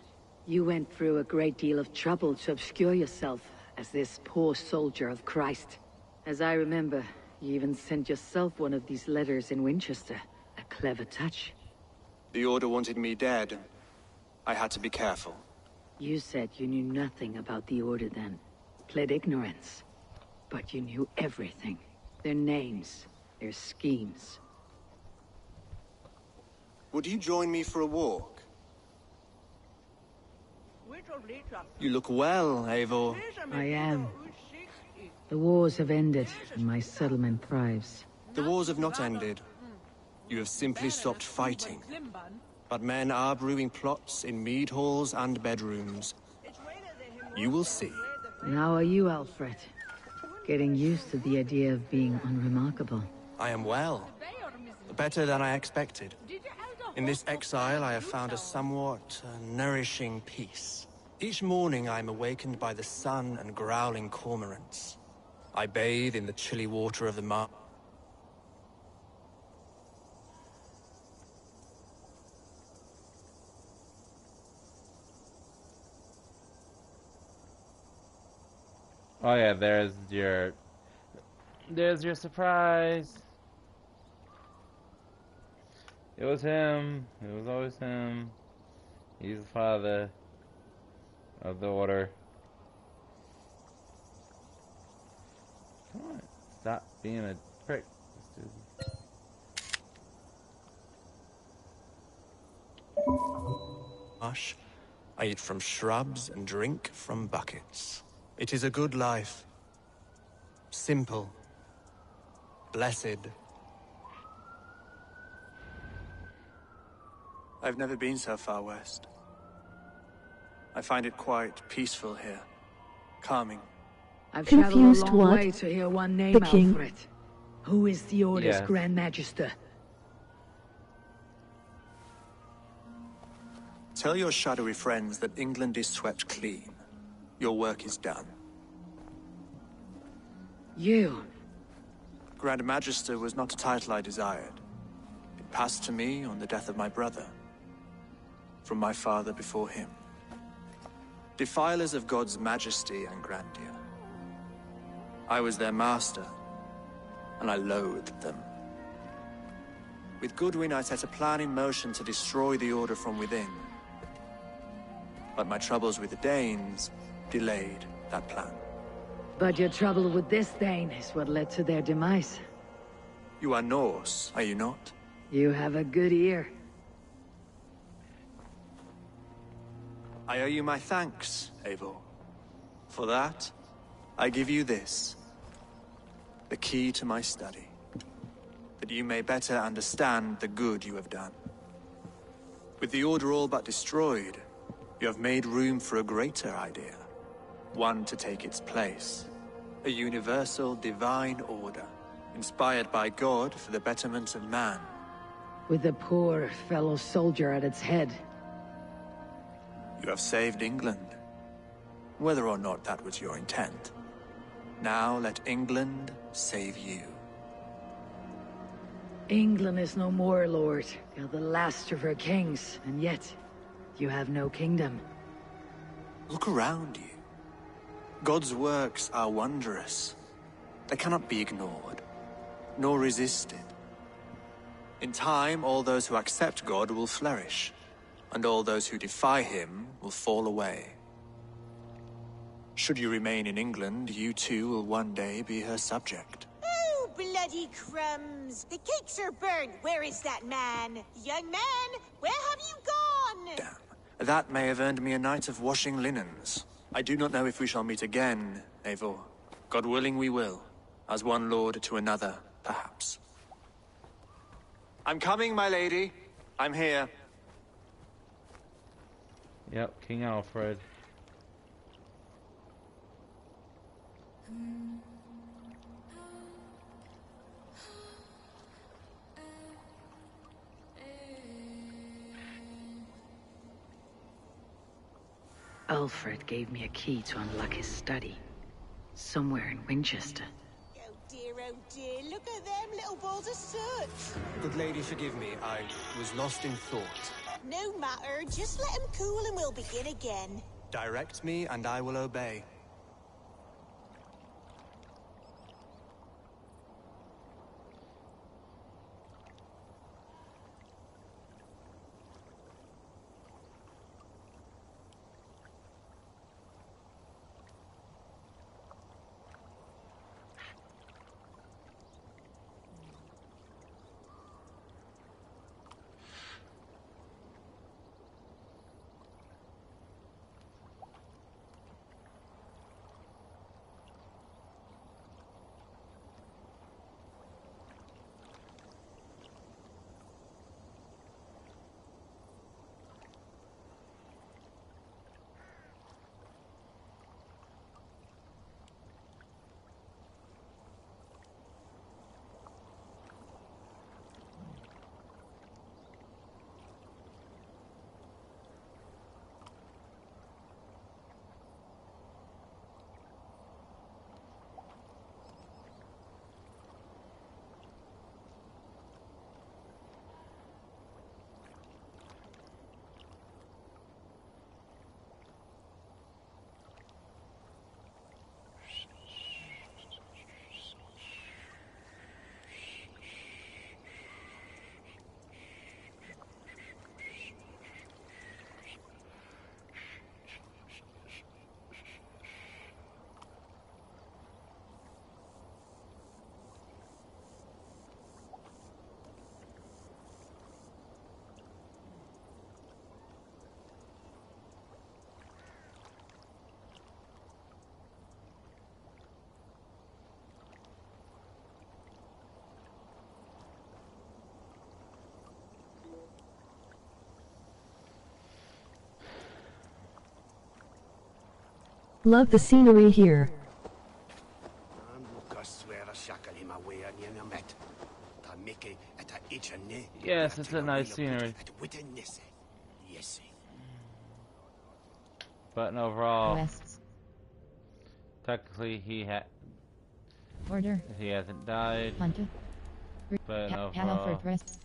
You went through a great deal of trouble to obscure yourself as this poor soldier of Christ. As I remember, you even sent yourself one of these letters in Winchester. A clever touch. The Order wanted me dead. I had to be careful. You said you knew nothing about the Order then. Pled ignorance. But you knew everything. Their names, their schemes. Would you join me for a walk? You look well, Eivor. I am. The wars have ended, and my settlement thrives. The wars have not ended. You have simply stopped fighting. But men are brewing plots in mead halls and bedrooms. You will see. And how are you, Alfred? Getting used to the idea of being unremarkable. I am well. Better than I expected. In this exile, I have found a somewhat nourishing peace. Each morning, I am awakened by the sun and growling cormorants. I bathe in the chilly water of the mar. Oh yeah, there's your surprise. It was him. It was always him. He's the father of the Order. Come on, stop being a prick. Marsh. I eat from shrubs and drink from buckets. It is a good life. Simple. Blessed. I've never been so far west. I find it quite peaceful here. Calming. I've traveled a long way to hear one name, The king. Alfred. Who is the Order's Yes. Grand Magister? Tell your shadowy friends that England is swept clean. Your work is done. You. Grand Magister was not a title I desired. It passed to me on the death of my brother. From my father before him. Defilers of God's majesty and grandeur. I was their master, and I loathed them. With Goodwin, I set a plan in motion to destroy the Order from within. But my troubles with the Danes delayed that plan. But your trouble with this Thane is what led to their demise. You are Norse, are you not? You have a good ear. I owe you my thanks, Eivor. For that, I give you this. The key to my study. That you may better understand the good you have done. With the Order all but destroyed, you have made room for a greater idea. One to take its place. A universal divine order, inspired by God for the betterment of man. With a poor fellow soldier at its head. You have saved England. Whether or not that was your intent. Now let England save you. England is no more, Lord. You're the last of her kings, and yet, you have no kingdom. Look around you. God's works are wondrous. They cannot be ignored, nor resisted. In time, all those who accept God will flourish, and all those who defy him will fall away. Should you remain in England, you too will one day be her subject. Oh, bloody crumbs! The cakes are burned. Where is that man? Young man, where have you gone? Damn. That may have earned me a night of washing linens. I do not know if we shall meet again, Eivor. God willing we will. As one lord to another, perhaps. I'm coming, my lady. I'm here. Yep, King Alfred. Alfred gave me a key to unlock his study. Somewhere in Winchester. Oh dear, look at them little balls of soot. Good lady, forgive me. I was lost in thought. No matter, just let him cool and we'll begin again. Direct me, and I will obey. Love the scenery here. Yes, it's a nice scenery. But overall, Quests. technically he Order. hasn't died. Hunter. But overall, Alfred Rest.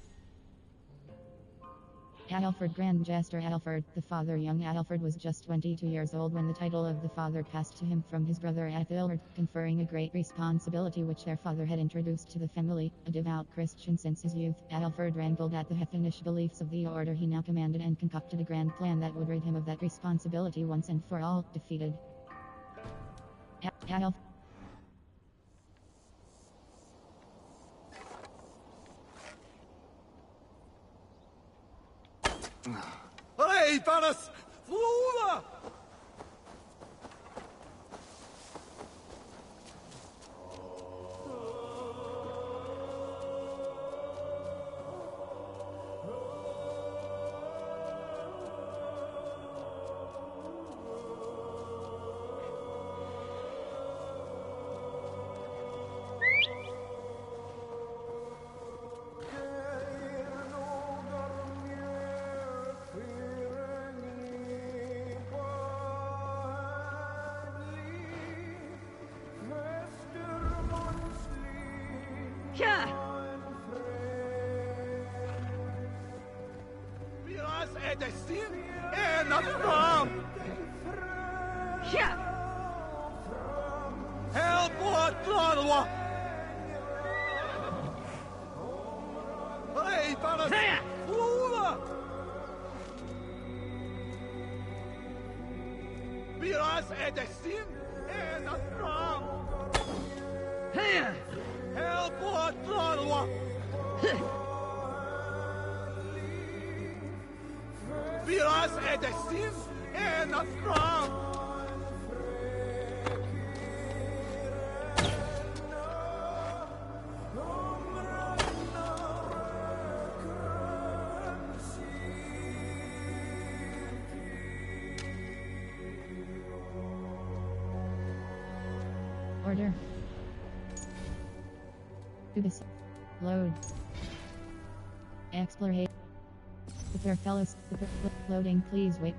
Alfred Grand Jester Alfred, the father. Young Alfred was just 22 years old when the title of the father passed to him from his brother Aethilred, conferring a great responsibility which their father had introduced to the family. A devout Christian since his youth, Alfred wrangled at the heathenish beliefs of the order he now commanded and concocted a grand plan that would rid him of that responsibility once and for all. Defeated. Hey, Paris! Flora! Miras är destin enat fram! Help what Lodwa! Hey, Paris! Flora! Miras är destin enat fram! Help what Lodwa! Miras är destin enat fram! Order. Do this. Load. Explorate. Prepare fellows. Loading, please wait.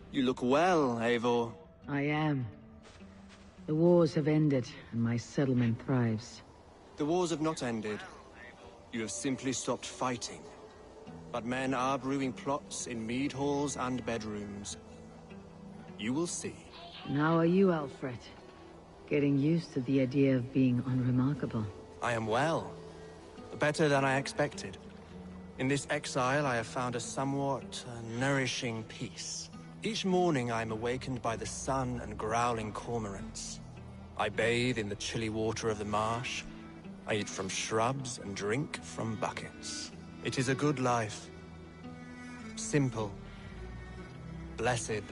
You look well, Eivor. I am. The wars have ended, and my settlement thrives. The wars have not ended. You have simply stopped fighting. But men are brewing plots in mead halls and bedrooms. You will see. And how are you, Alfred? Getting used to the idea of being unremarkable. I am well. Better than I expected. In this exile, I have found a somewhat nourishing peace. Each morning I am awakened by the sun and growling cormorants. I bathe in the chilly water of the marsh. I eat from shrubs and drink from buckets. It is a good life. Simple. Blessed.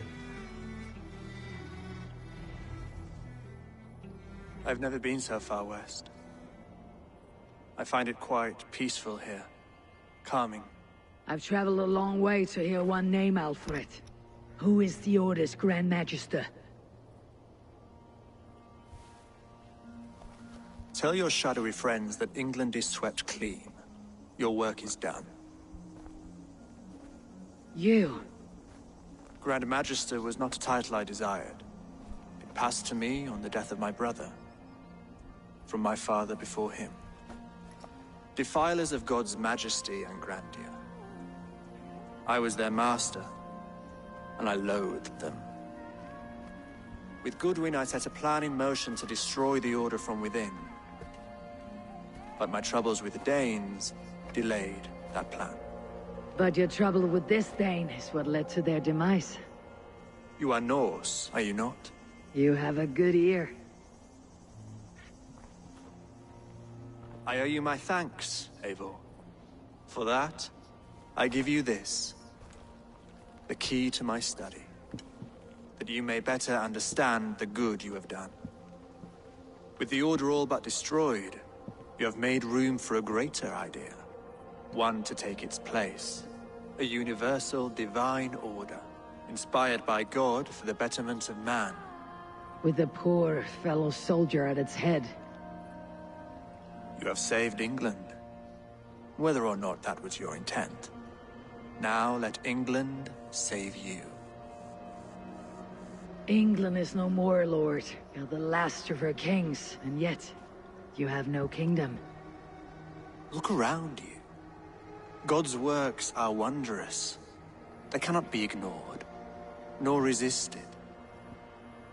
I've never been so far west. I find it quite peaceful here. Calming. I've traveled a long way to hear one name, Alfred. Who is the Order's Grand Magister? Tell your shadowy friends that England is swept clean. Your work is done. You? Grand Magister was not a title I desired. It passed to me on the death of my brother. From my father before him. Defilers of God's majesty and grandeur. I was their master, and I loathed them. With Goodwin, I set a plan in motion to destroy the Order from within. But my troubles with the Danes delayed that plan. But your trouble with this Dane is what led to their demise. You are Norse, are you not? You have a good ear. I owe you my thanks, Eivor. For that, I give you this. The key to my study. That you may better understand the good you have done. With the Order all but destroyed, you have made room for a greater idea. One to take its place. A universal divine order, inspired by God for the betterment of man. With a poor fellow soldier at its head. You have saved England. Whether or not that was your intent. Now let England save you. England is no more, Lord. You're the last of her kings, and yet you have no kingdom. Look around you. God's works are wondrous. They cannot be ignored, nor resisted.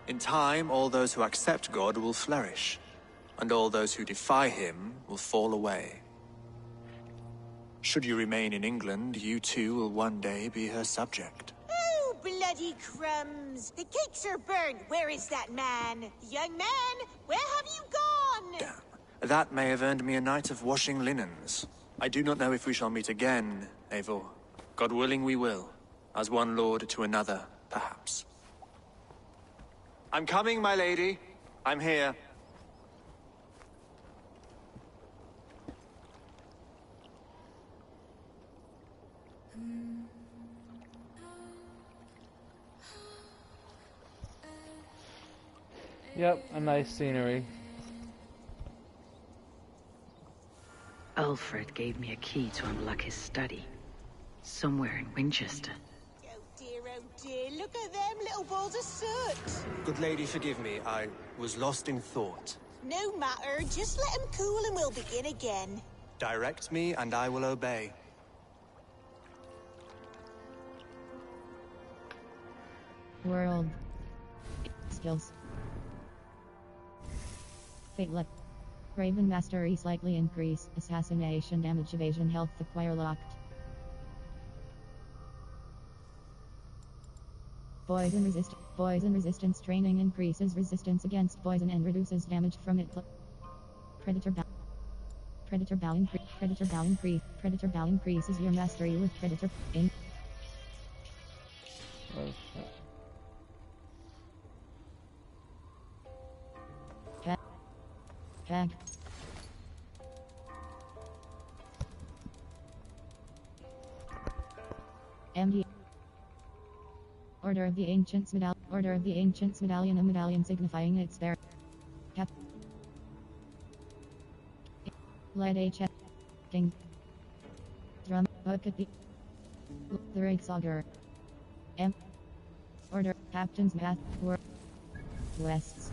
In time, all those who accept God will flourish, and all those who defy him will fall away. Should you remain in England, you too will one day be her subject. Oh, bloody crumbs! The cakes are burned. Where is that man? Young man, where have you gone? Damn. That may have earned me a night of washing linens. I do not know if we shall meet again, Eivor. God willing we will. As one lord to another, perhaps. I'm coming, my lady. I'm here. Yep, a nice scenery. Alfred gave me a key to unlock his study. Somewhere in Winchester. Oh dear, look at them little balls of soot. Good lady, forgive me. I was lost in thought. No matter, just let them cool and we'll begin again. Direct me, and I will obey. World. Skills. Fate luck. Raven Mastery slightly increase. Assassination damage evasion health acquire locked. Poison resistance training increases resistance against poison and reduces damage from it. Predator bow increases your mastery with predator in. Tag. MD. Order of the Ancients Medallion, a medallion signifying it's there. Cap. Light H. King. Drum. Bucket the Reichsauger. M. Order. Captain's Math. Wests.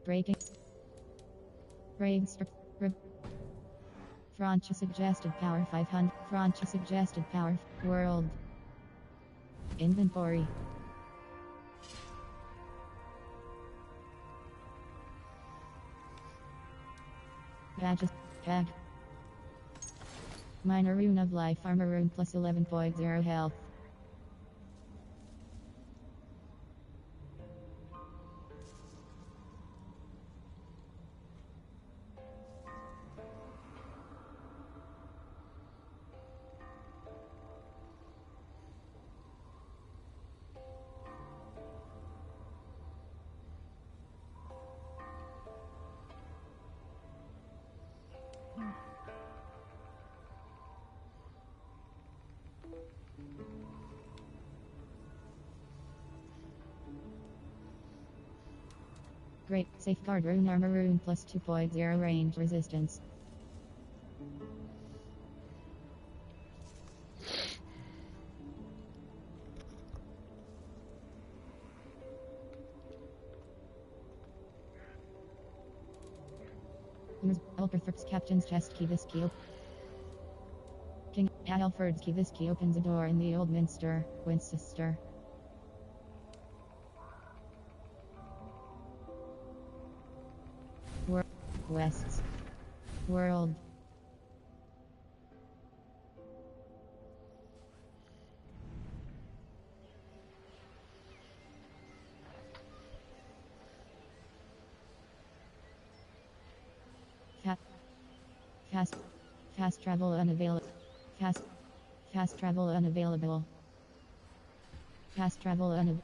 Breaking. Brainstorm. Francia suggested power 500. Francia suggested power. World. Inventory. Badges. Tag. Minor rune of life. Armor rune plus 11.0 health. Great. Safeguard rune armor rune plus 2.0 range resistance. Alperthorpe's captain's chest key. This key. King Alfred's key. This key opens a door in the Old Minster, Winchester. Wests. World. Fast travel unavailable. Fast travel unavailable. Fast travel unavailable.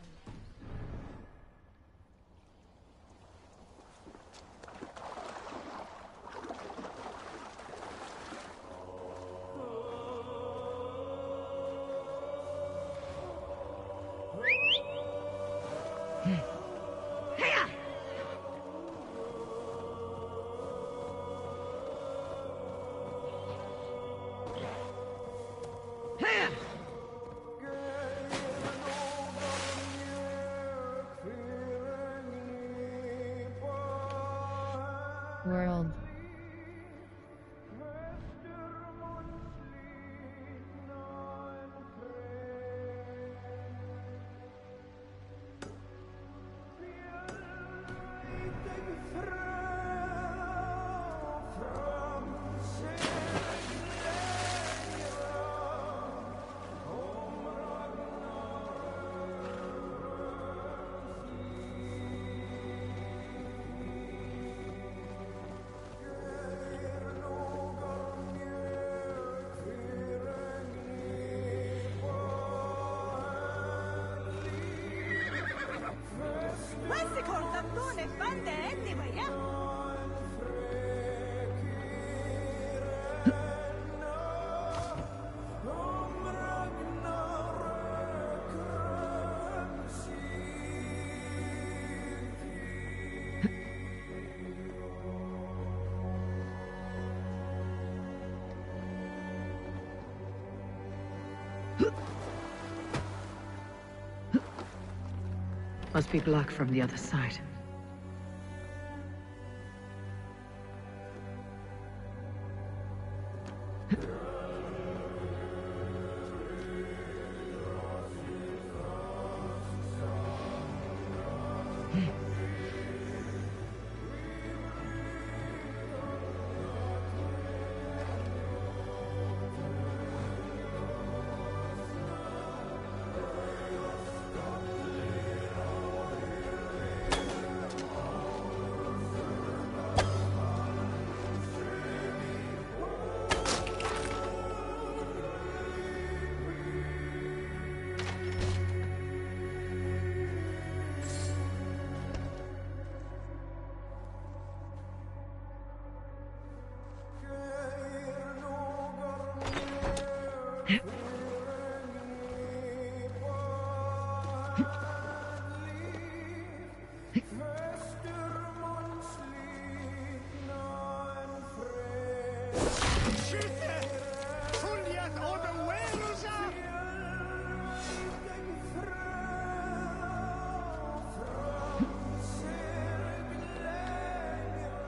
World. Must be blocked from the other side.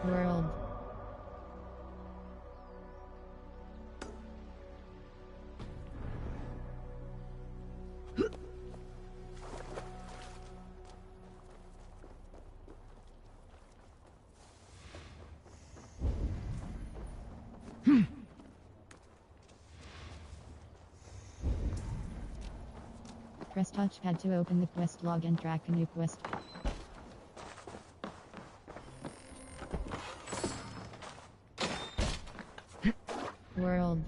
World. Press touchpad to open the quest log and track a new quest. World.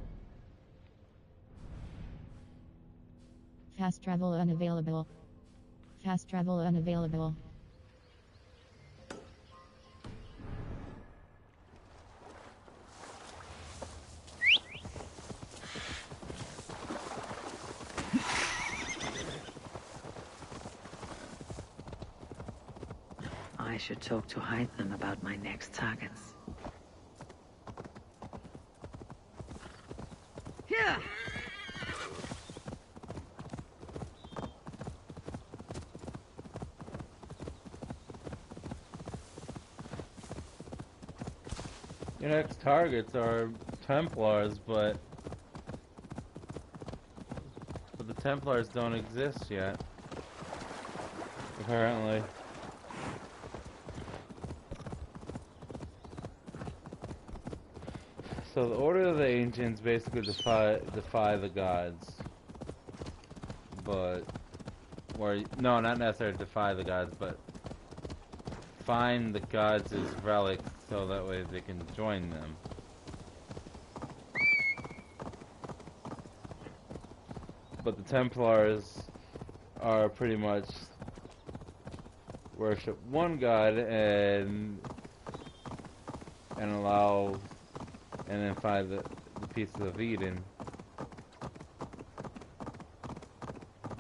Fast travel unavailable. Fast travel unavailable. I should talk to Hytham about my next targets. Here! Your next targets are Templars, but the Templars don't exist yet. Apparently. So the Order of the Ancients basically defy the gods, but no, not necessarily defy the gods, but find the gods' relics so that way they can join them. But the Templars are pretty much worship one god and allow. And then find the pieces of Eden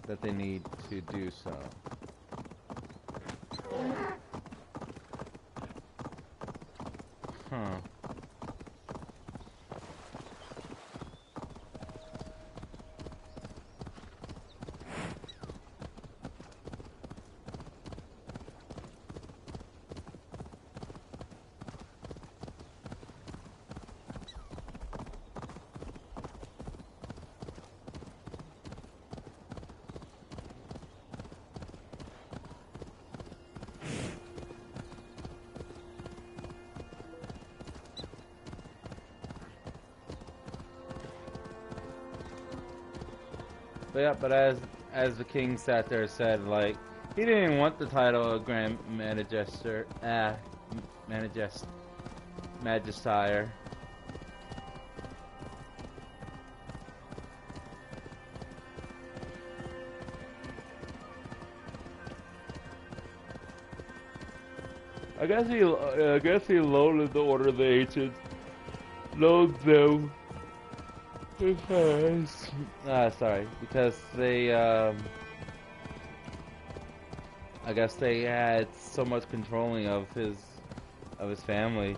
that they need to do so. Huh. But yeah, but as the king sat there said, like, he didn't even want the title of Grand Magister, Magistire. I guess he loaded the Order of the Ancients. Load them. Because because they I guess they had so much controlling of his family.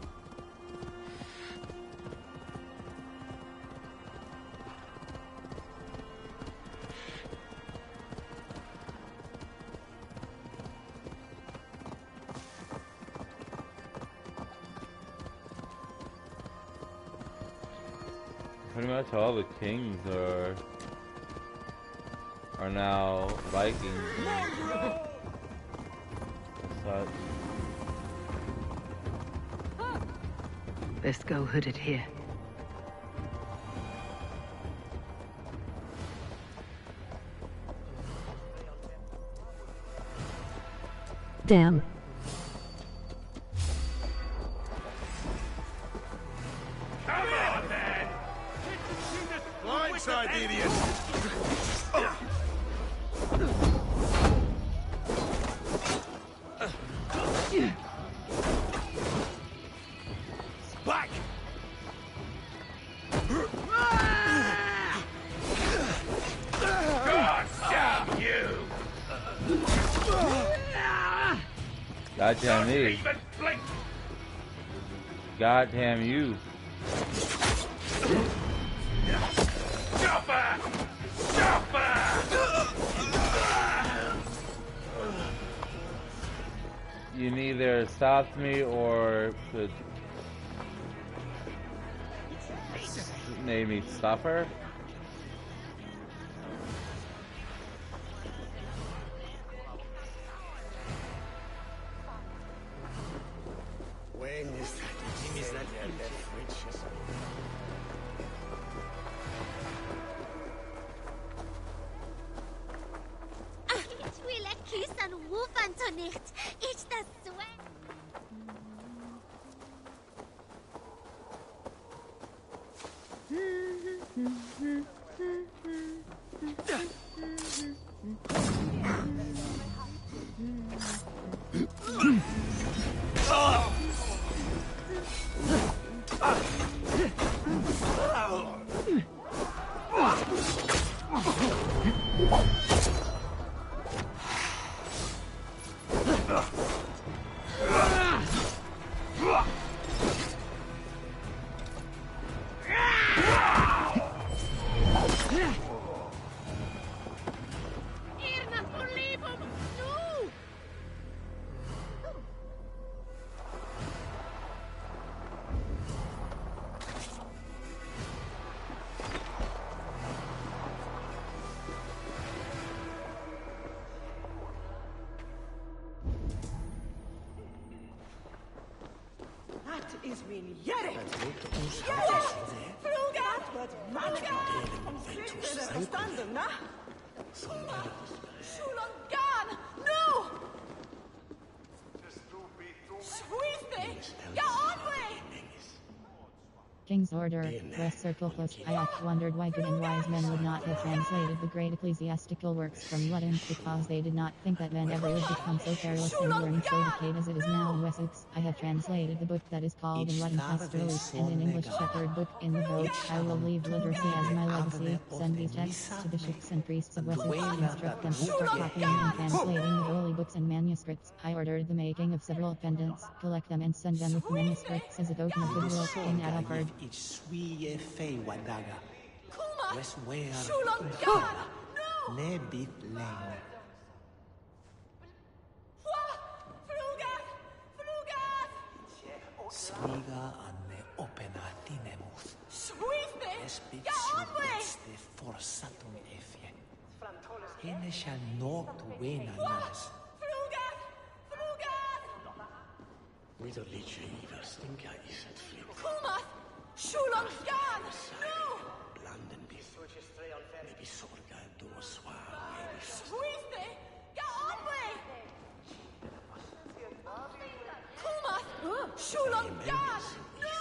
Pretty much all the kings are now Vikings. Such. Best go hooded here. Damn. Come on, man! Blindside, idiot! Back! God damn you! Goddamn me. Goddamn you. Chopper! Chopper! You neither stopped me or could made me suffer. When is that fridge? Ich will a kiss and woof and nicht. It's the sweat. That is min Jerry! Jerry! Frugan! Frugan! Om flyttade på standen, na? Shulangan! No! Sweetney! Ja, onway! King's Order, West Circle Plus. I wondered why good and wise men would not have translated the great ecclesiastical works from Latin, because they did not think that men ever would become so careless and learned so decayed as it is now in Wessex. I have translated the book that is called in Latin Pastorally, and in English Shepherd Book. In the vote, I will leave literacy as my legacy. Send these texts to bishops and priests of Wessex, instruct them to start copying and translating the holy books and manuscripts. I ordered the making of several pendants, collect them and send them with the manuscripts as a token of goodwill. King Adalford. It's sweet fey wadaga. Wes where Shulangan! No! ne bit lane. Frugan! Frugan! Swiga anne opena tinemus. Sweetney! Es bit Ja, onway! de forsatum efie. Hene shall not win anas. Frugan! Frugan! With a liche iver stinka iset flim. Kumat! Shulangan! No! Blanden bith. Maybe sorga do Fuiste! Get on with! Kumath! Shulam Gad! No!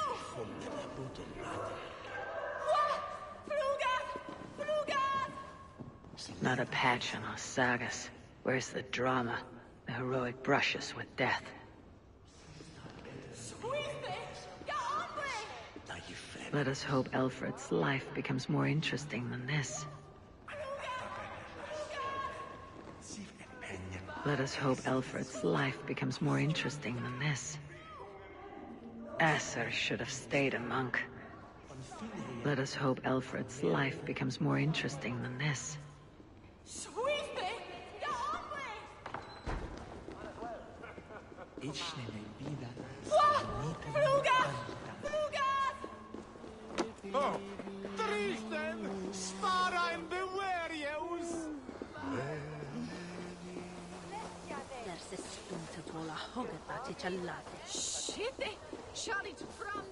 What? Frugath! Frugath! Not a patch on our sagas. Where's the drama? The heroic brushes with death. Let us hope Alfred's life becomes more interesting than this. Let us hope Alfred's life becomes more interesting than this. Asser should have stayed a monk. Let us hope Alfred's life becomes more interesting than this. Oh, Tristen! Spara in bewarius! Shit! Charlie from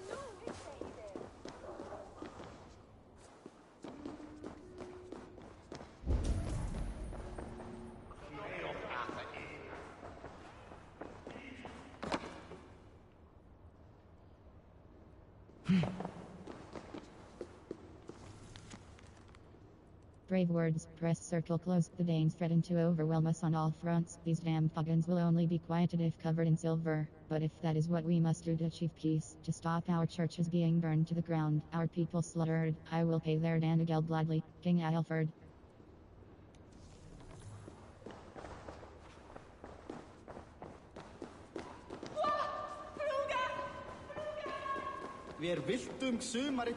Brave words, press circle close. The Danes threaten to overwhelm us on all fronts. These damned pagans will only be quieted if covered in silver. But if that is what we must do to achieve peace, to stop our churches being burned to the ground, our people slaughtered, I will pay their Danagel gladly. King Aelfred. Wer viltum sumarit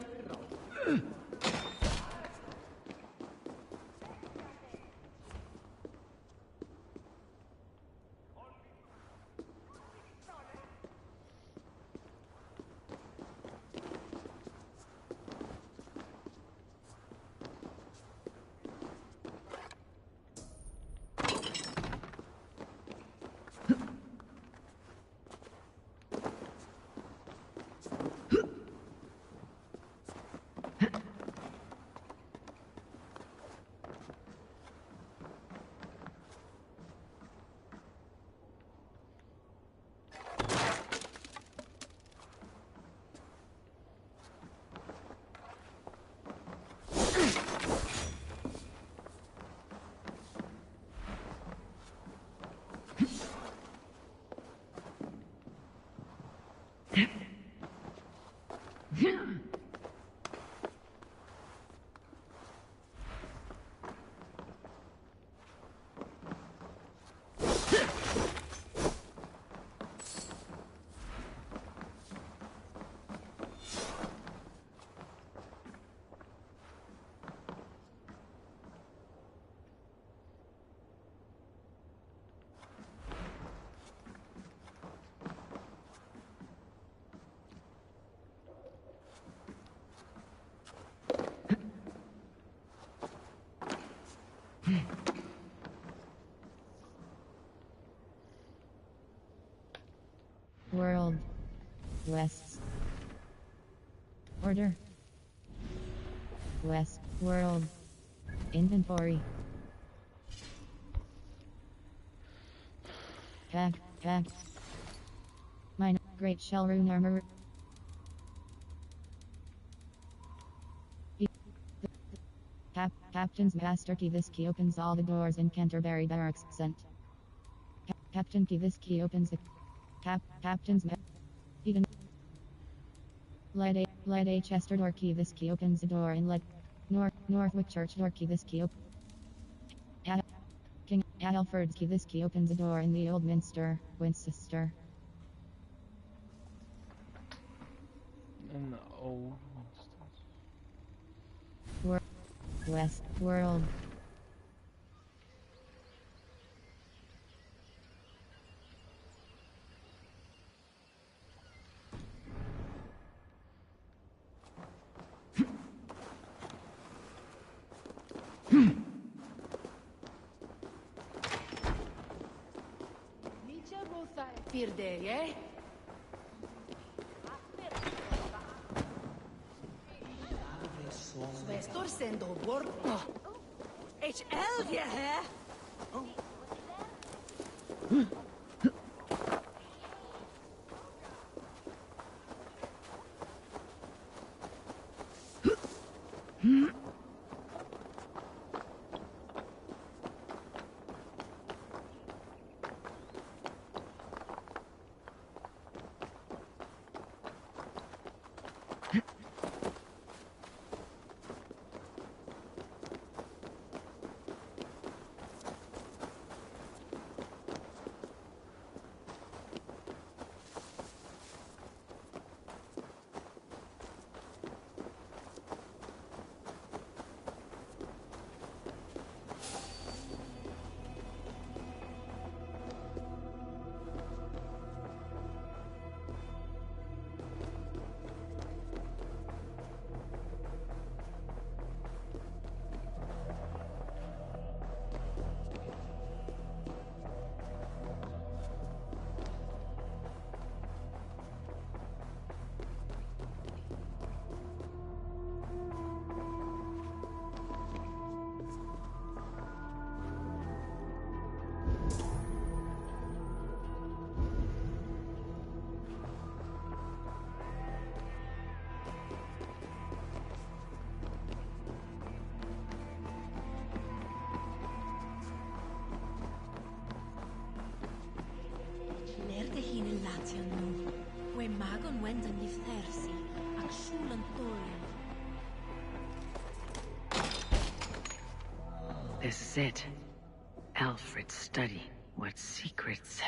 World. West. Order. West. World. Inventory. Pack. Mine. Great Shell Rune Armor. Captain's Master Key. This key opens all the doors in Canterbury Barracks. Sent. Captain Key. This key opens the... Captain's Eden. Lead a Chester door key. This key opens the door in Northwick Church door key. This key King Aelfred's key. This key opens the door in the Old Minster, Winchester. In the Old West World. It's Elvia here! Lerge hin in Latian nu. We magon wendan lifthersi, ac shulan tolen. This is it. Alfred's study. What secrets?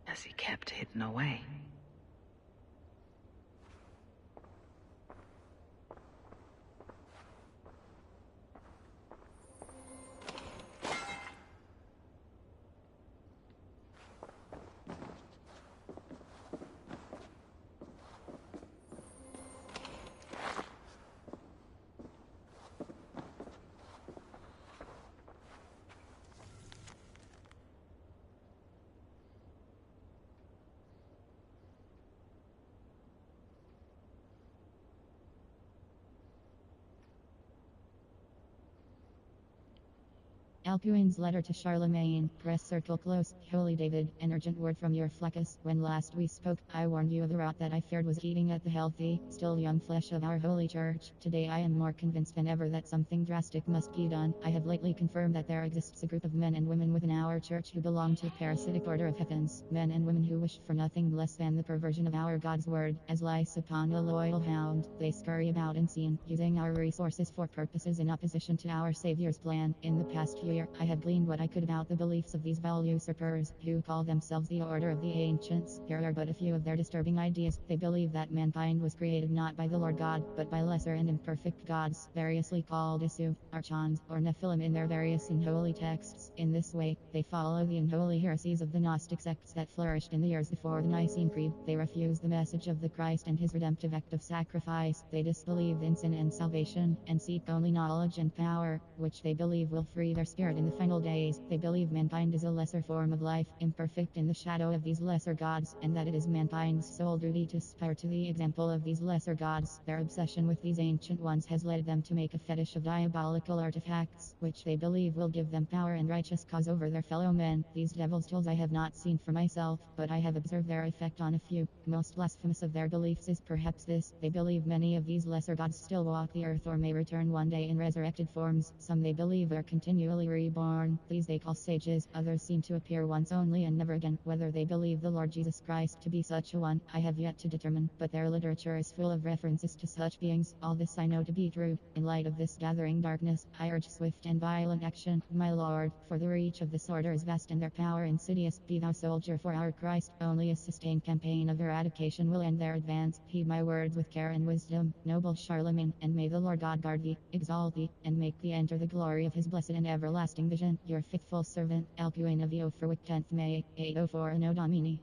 As he kept hidden away. Alcuin's letter to Charlemagne. Press circle close. Holy David, an urgent word from your Fleckus. When last we spoke, I warned you of the rot that I feared was eating at the healthy, still young flesh of our holy church. Today I am more convinced than ever that something drastic must be done. I have lately confirmed that there exists a group of men and women within our church who belong to the parasitic order of heathens. Men and women who wish for nothing less than the perversion of our God's word. As lice upon a loyal hound, they scurry about unseen, using our resources for purposes in opposition to our Savior's plan. In the past year, I have gleaned what I could about the beliefs of these vile usurpers, who call themselves the Order of the Ancients. Here are but a few of their disturbing ideas. They believe that mankind was created not by the Lord God, but by lesser and imperfect gods, variously called Isu, Archons, or Nephilim in their various unholy texts. In this way, they follow the unholy heresies of the Gnostic sects that flourished in the years before the Nicene Creed. They refuse the message of the Christ and his redemptive act of sacrifice. They disbelieve in sin and salvation, and seek only knowledge and power, which they believe will free their spirit in the final days. They believe mankind is a lesser form of life, imperfect in the shadow of these lesser gods, and that it is mankind's sole duty to aspire to the example of these lesser gods. Their obsession with these ancient ones has led them to make a fetish of diabolical artifacts, which they believe will give them power and righteous cause over their fellow men. These devil's tools I have not seen for myself, but I have observed their effect on a few. Most blasphemous of their beliefs is perhaps this: they believe many of these lesser gods still walk the earth or may return one day in resurrected forms. Some they believe are continually reborn. These they call sages. Others seem to appear once only and never again. Whether they believe the Lord Jesus Christ to be such a one, I have yet to determine, but their literature is full of references to such beings. All this I know to be true. In light of this gathering darkness, I urge swift and violent action, my Lord, for the reach of this order is vast and their power insidious. Be thou soldier for our Christ. Only a sustained campaign of eradication will end their advance. Heed my words with care and wisdom, noble Charlemagne, and may the Lord God guard thee, exalt thee, and make thee enter the glory of his blessed and everlasting vision. Your faithful servant, Alcuin of the Ophirwick, 10th May, 804 Anno Domini.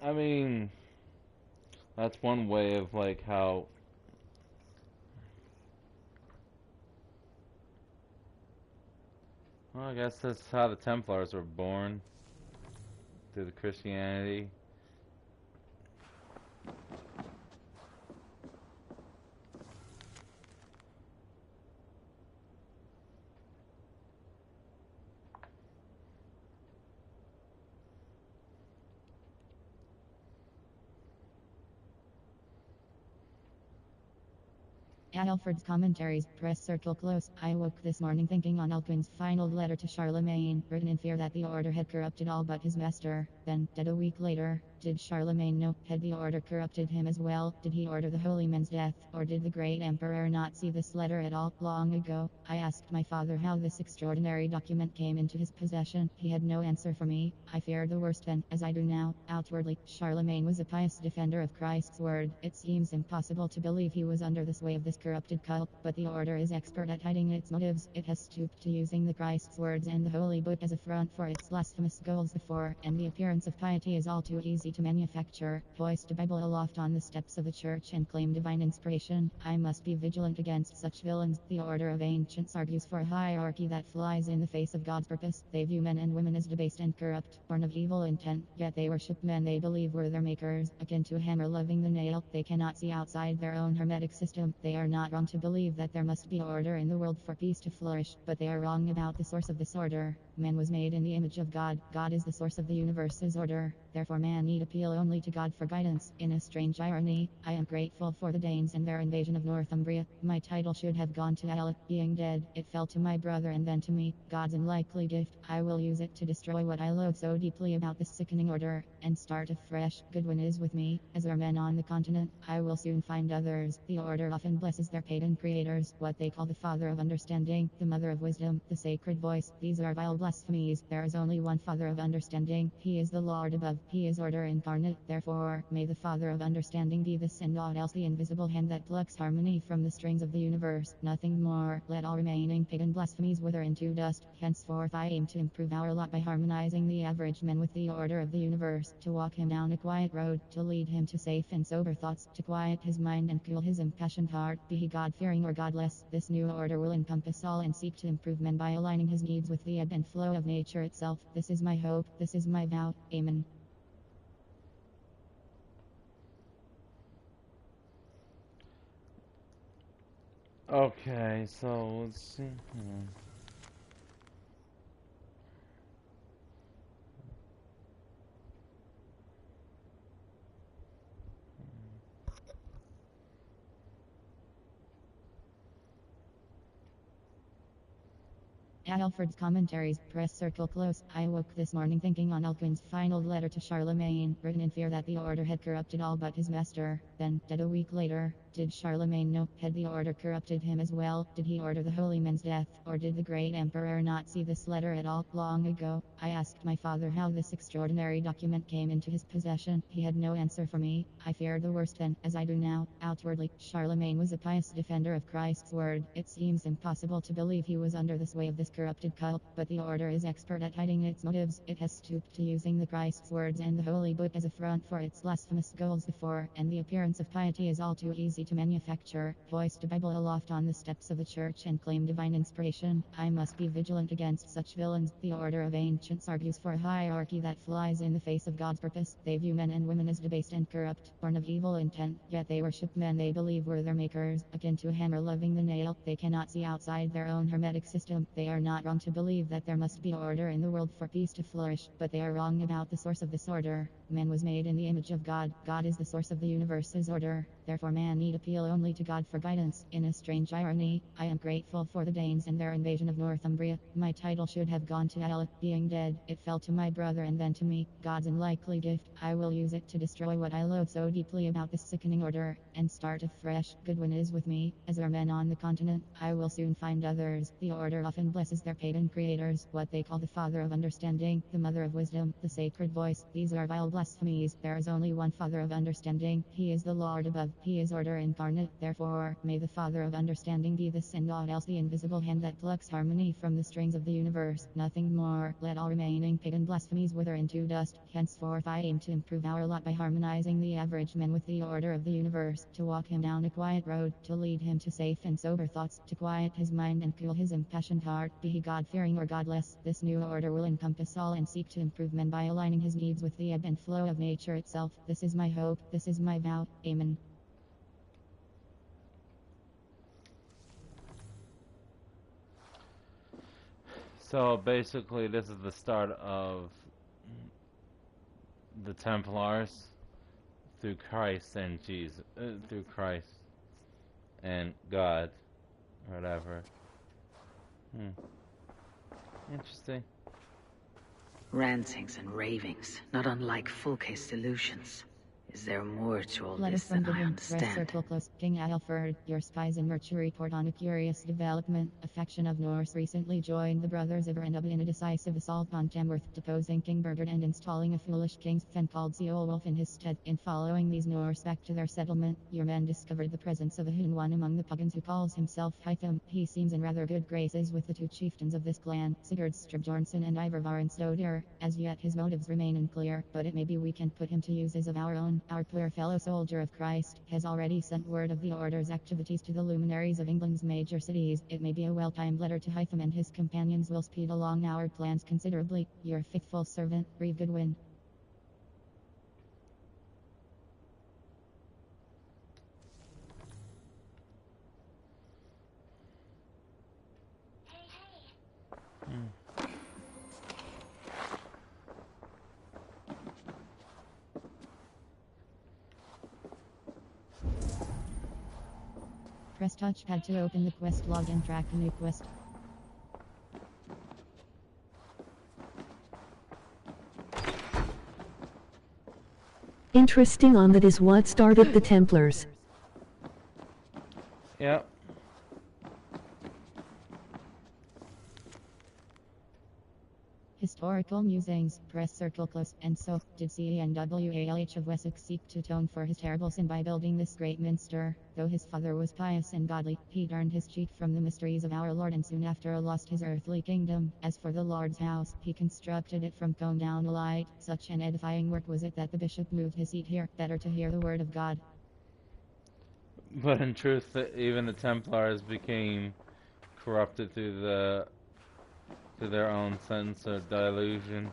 I mean, that's one way of like how. Well, I guess that's how the Templars were born, through the Christianity. Alfred's commentaries. Press circle close. I woke this morning thinking on Alcuin's final letter to Charlemagne, written in fear that the order had corrupted all but his master. Then, dead a week later, did Charlemagne know? Had the order corrupted him as well? Did he order the holy man's death? Or did the great emperor not see this letter at all? Long ago, I asked my father how this extraordinary document came into his possession. He had no answer for me. I feared the worst then, as I do now. Outwardly, Charlemagne was a pious defender of Christ's word. It seems impossible to believe he was under the sway of this corrupted cult, but the order is expert at hiding its motives. It has stooped to using the Christ's words and the holy book as a front for its blasphemous goals before, and the appearance of piety is all too easy to manufacture. Hoist a Bible aloft on the steps of a church and claim divine inspiration. I must be vigilant against such villains. The order of ancients argues for a hierarchy that flies in the face of God's purpose. They view men and women as debased and corrupt, born of evil intent, yet they worship men they believe were their makers. Akin to a hammer loving the nail, they cannot see outside their own hermetic system. They are not wrong to believe that there must be order in the world for peace to flourish, but they are wrong about the source of this order. Man was made in the image of God. God is the source of the universe universe's order. Therefore man need appeal only to God for guidance. In a strange irony, I am grateful for the Danes and their invasion of Northumbria. My title should have gone to Alec. Being dead, it fell to my brother and then to me. God's unlikely gift. I will use it to destroy what I loathe so deeply about this sickening order, and start afresh. Goodwin is with me, as are men on the continent. I will soon find others. The order often blesses their pagan creators, what they call the father of understanding, the mother of wisdom, the sacred voice. These are vile blasphemies. There is only one father of understanding. He is the Lord above. He is order incarnate. Therefore, may the father of understanding be this and not else the invisible hand that plucks harmony from the strings of the universe. Nothing more. Let all remaining pagan blasphemies wither into dust. Henceforth I aim to improve our lot by harmonizing the average man with the order of the universe, to walk him down a quiet road, to lead him to safe and sober thoughts, to quiet his mind and cool his impassioned heart, be he God-fearing or godless. This new order will encompass all and seek to improve men by aligning his needs with the ebb and flow of nature itself. This is my hope, this is my vow. Amen. Okay, so let's see. Alfred's commentaries, press circle close. I woke this morning thinking on Alcuin's final letter to Charlemagne, written in fear that the order had corrupted all but his master. Then, dead a week later, did Charlemagne know? Had the order corrupted him as well? Did he order the holy man's death? Or did the great emperor not see this letter at all? Long ago, I asked my father how this extraordinary document came into his possession. He had no answer for me. I feared the worst then, as I do now. Outwardly, Charlemagne was a pious defender of Christ's word. It seems impossible to believe he was under the sway of this corrupted cult, but the order is expert at hiding its motives. It has stooped to using the Christ's words and the holy book as a front for its blasphemous goals before, and the appearance of piety is all too easy to manufacture. Hoist a Bible aloft on the steps of a church and claim divine inspiration. I must be vigilant against such villains. The order of ancients argues for a hierarchy that flies in the face of God's purpose. They view men and women as debased and corrupt, born of evil intent, yet they worship men they believe were their makers. Akin to a hammer loving the nail, they cannot see outside their own hermetic system. They are not wrong to believe that there must be order in the world for peace to flourish, but they are wrong about the source of this order. Man was made in the image of God. God is the source of the universe's order. Therefore man need appeal only to God for guidance. In a strange irony, I am grateful for the Danes and their invasion of Northumbria. My title should have gone to Alec. Being dead, it fell to my brother and then to me. God's unlikely gift. I will use it to destroy what I loathe so deeply about this sickening order, and start afresh. Goodwin is with me, as are men on the continent. I will soon find others. The order often blesses their pagan creators, what they call the father of understanding, the mother of wisdom, the sacred voice. These are vile blasphemies. There is only one father of understanding. He is the Lord above. He is order incarnate. Therefore, may the father of understanding be this and not else the invisible hand that plucks harmony from the strings of the universe. Nothing more. Let all remaining pagan blasphemies wither into dust. Henceforth I aim to improve our lot by harmonizing the average man with the order of the universe, to walk him down a quiet road, to lead him to safe and sober thoughts, to quiet his mind and cool his impassioned heart, be he God-fearing or godless. This new order will encompass all and seek to improve men by aligning his needs with the ebb and flow of nature itself. This is my hope, this is my vow. Amen. So basically this is the start of the Templars through Christ and Jesus, through Christ and God, or whatever. Interesting. Rantings and ravings, not unlike folk-haste illusions. Is there more to all Letter this from than I Goodwin. Press understand? circle close. King Alfred, your spies in Merch report on a curious development. A faction of Norse recently joined the brothers Ivar and Ubba in a decisive assault on Tamworth, deposing King Burgard and installing a foolish King Sven called Ceolwulf in his stead. In following these Norse back to their settlement, your men discovered the presence of a Hun among the pagans who calls himself Hytham. He seems in rather good graces with the two chieftains of this clan, Sigurd Stribbjornsson and Ivar Varenstodir. As yet his motives remain unclear, but it may be we can put him to use as of our own. Our poor fellow soldier of Christ has already sent word of the order's activities to the luminaries of England's major cities. It may be a well-timed letter to Hytham, and his companions will speed along our plans considerably. Your faithful servant, Reeve Goodwin. Press touchpad to open the quest log and track a new quest. Interesting on that is what started the Templars. Yep. Historical musings, press circle close, and so did CNWALH of Wessex seek to atone for his terrible sin by building this great minster. Though his father was pious and godly, he earned his cheek from the mysteries of our Lord and soon after lost his earthly kingdom. As for the Lord's house, he constructed it from comb down light. Such an edifying work was it that the bishop moved his seat here, better to hear the word of God. But in truth, even the Templars became corrupted through their own sense of delusion.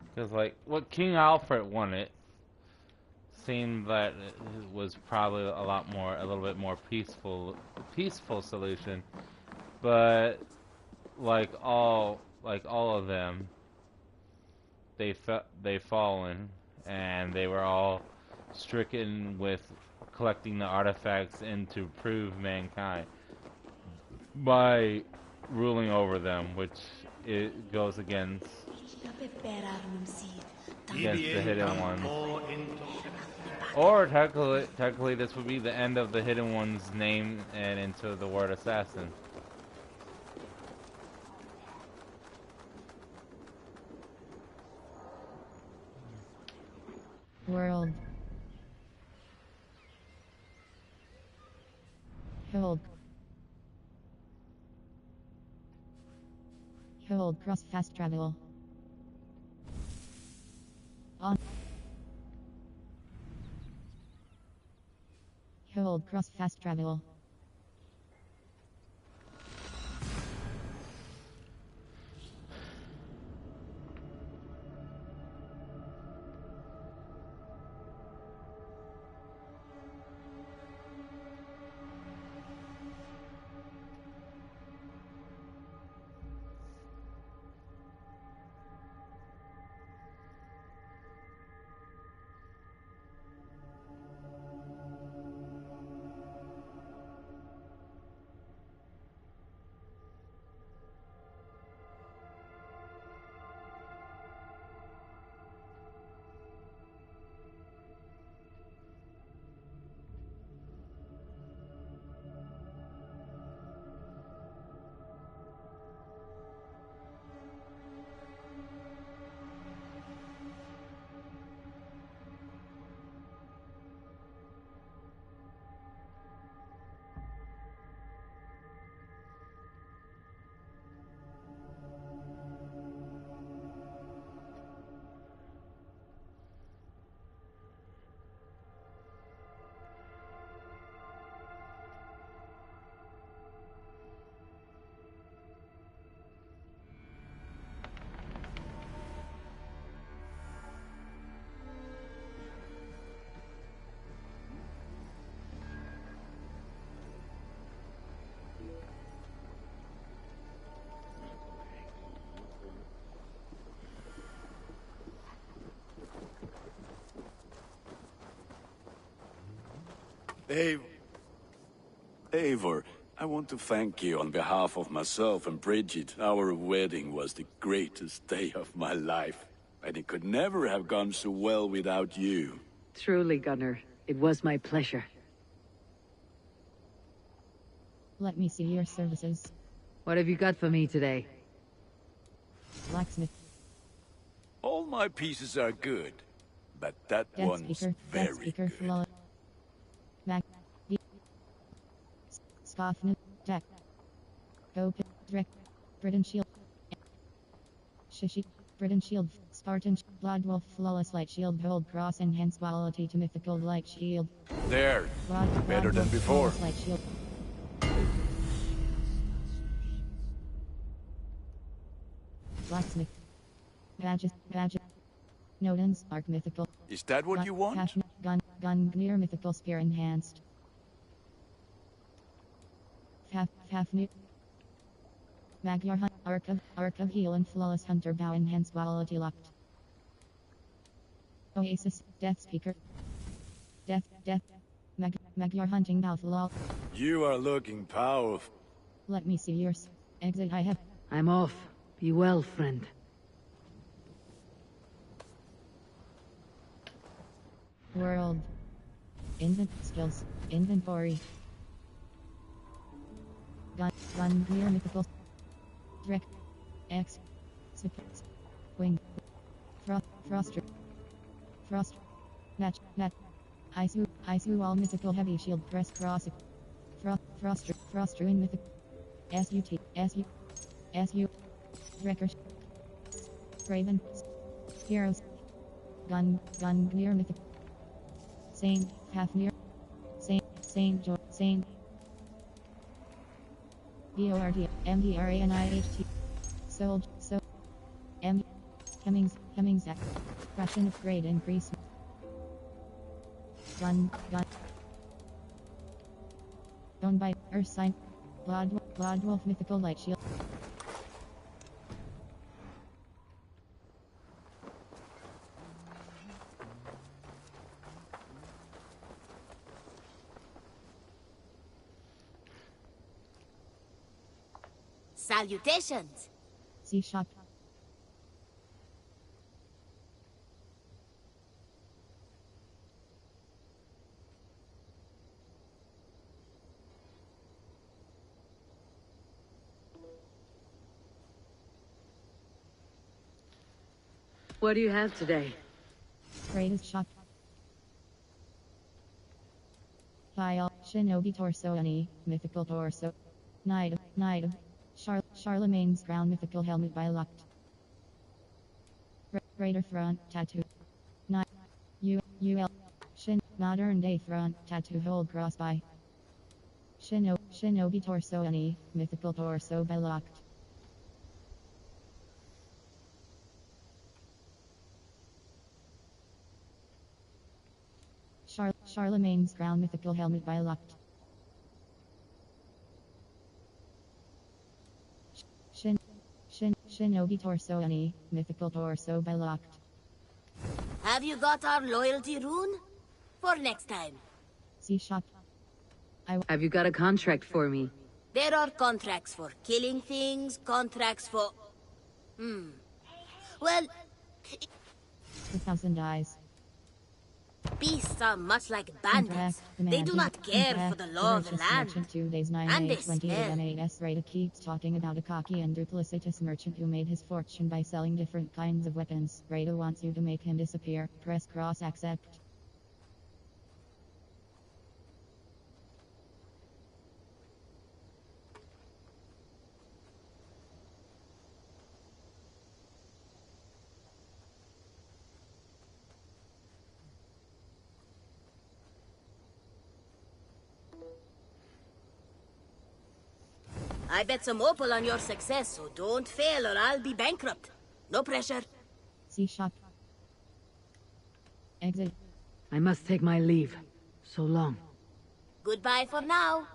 Because, like, what King Alfred wanted seemed that it was probably a little bit more peaceful solution. But like all of them, they fallen, and they were all stricken with collecting the artifacts and to prove mankind by ruling over them, which it goes against the Hidden Ones. Or technically this would be the end of the Hidden One's name and into the word assassin. World. Hold cross fast travel. On. Hold cross fast travel. Eivor, I want to thank you on behalf of myself and Bridget. Our wedding was the greatest day of my life, and it could never have gone so well without you. Truly, Gunnar, it was my pleasure. Let me see your services. What have you got for me today? Blacksmith. All my pieces are good, but that one's very good. Flawless. Back. Scoffnu. Deck. Go. Drek. Britain Shield. Shishi. Britain Shield. Spartan. Bloodwolf. Flawless Light Shield. Gold Cross. Enhanced quality to Mythical Light Shield. There. Better than before. Light Shield. Blacksmith. Badges. Nodens. Arc Mythical. Is that what you want? Passion. Gungnir Mythical Spear Enhanced. Fafnir. Magyar Hunt. Arc of Heal and Flawless Hunter Bow Enhanced Quality Locked. Oasis. Death Speaker. Death. Meg, you're hunting Valhalla. You are looking powerful. Let me see yours. Exit I have. I'm off. Be well, friend. World. Skills. Inventory. Gun clear mythical. Drek. X. Wing. Froster. Frost. Match. Isu all mythical heavy shield press cross. Froster in mythical. SU. Drekkers. Raven. Heroes. Gun clear mythical. Saint, half near. Saint, BORD, MDRANIHT. Sold, Hemmings, Russian upgrade increase. Gun. Owned by Earth Sign. Blood Wolf mythical light shield. Salutations! See shop. What do you have today? Greatest shop. File, Shinobi Torso Any, Mythical Torso. Knight. Charlemagne's crown mythical helmet by Locked. Raider front tattoo. Knight. UL. Modern day front tattoo hold cross by. Shinobi Torso Any, mythical torso by Locked. Charlemagne's crown mythical helmet by Locked. Shinobi Torso Any, mythical torso by Locked. Have you got our loyalty rune? For next time. See shop. Have you got a contract for me? There are contracts for killing things, contracts for... Well... 2,000 eyes. Beasts are much like bandits. They do not care for the law of the land. 2 days 9 And they 28 smell. MAS Rada keeps talking about a cocky and duplicitous merchant who made his fortune by selling different kinds of weapons. Rada wants you to make him disappear. Press cross accept. I bet some opal on your success, so don't fail or I'll be bankrupt. No pressure. See shop. Exit. I must take my leave. So long. Goodbye for now.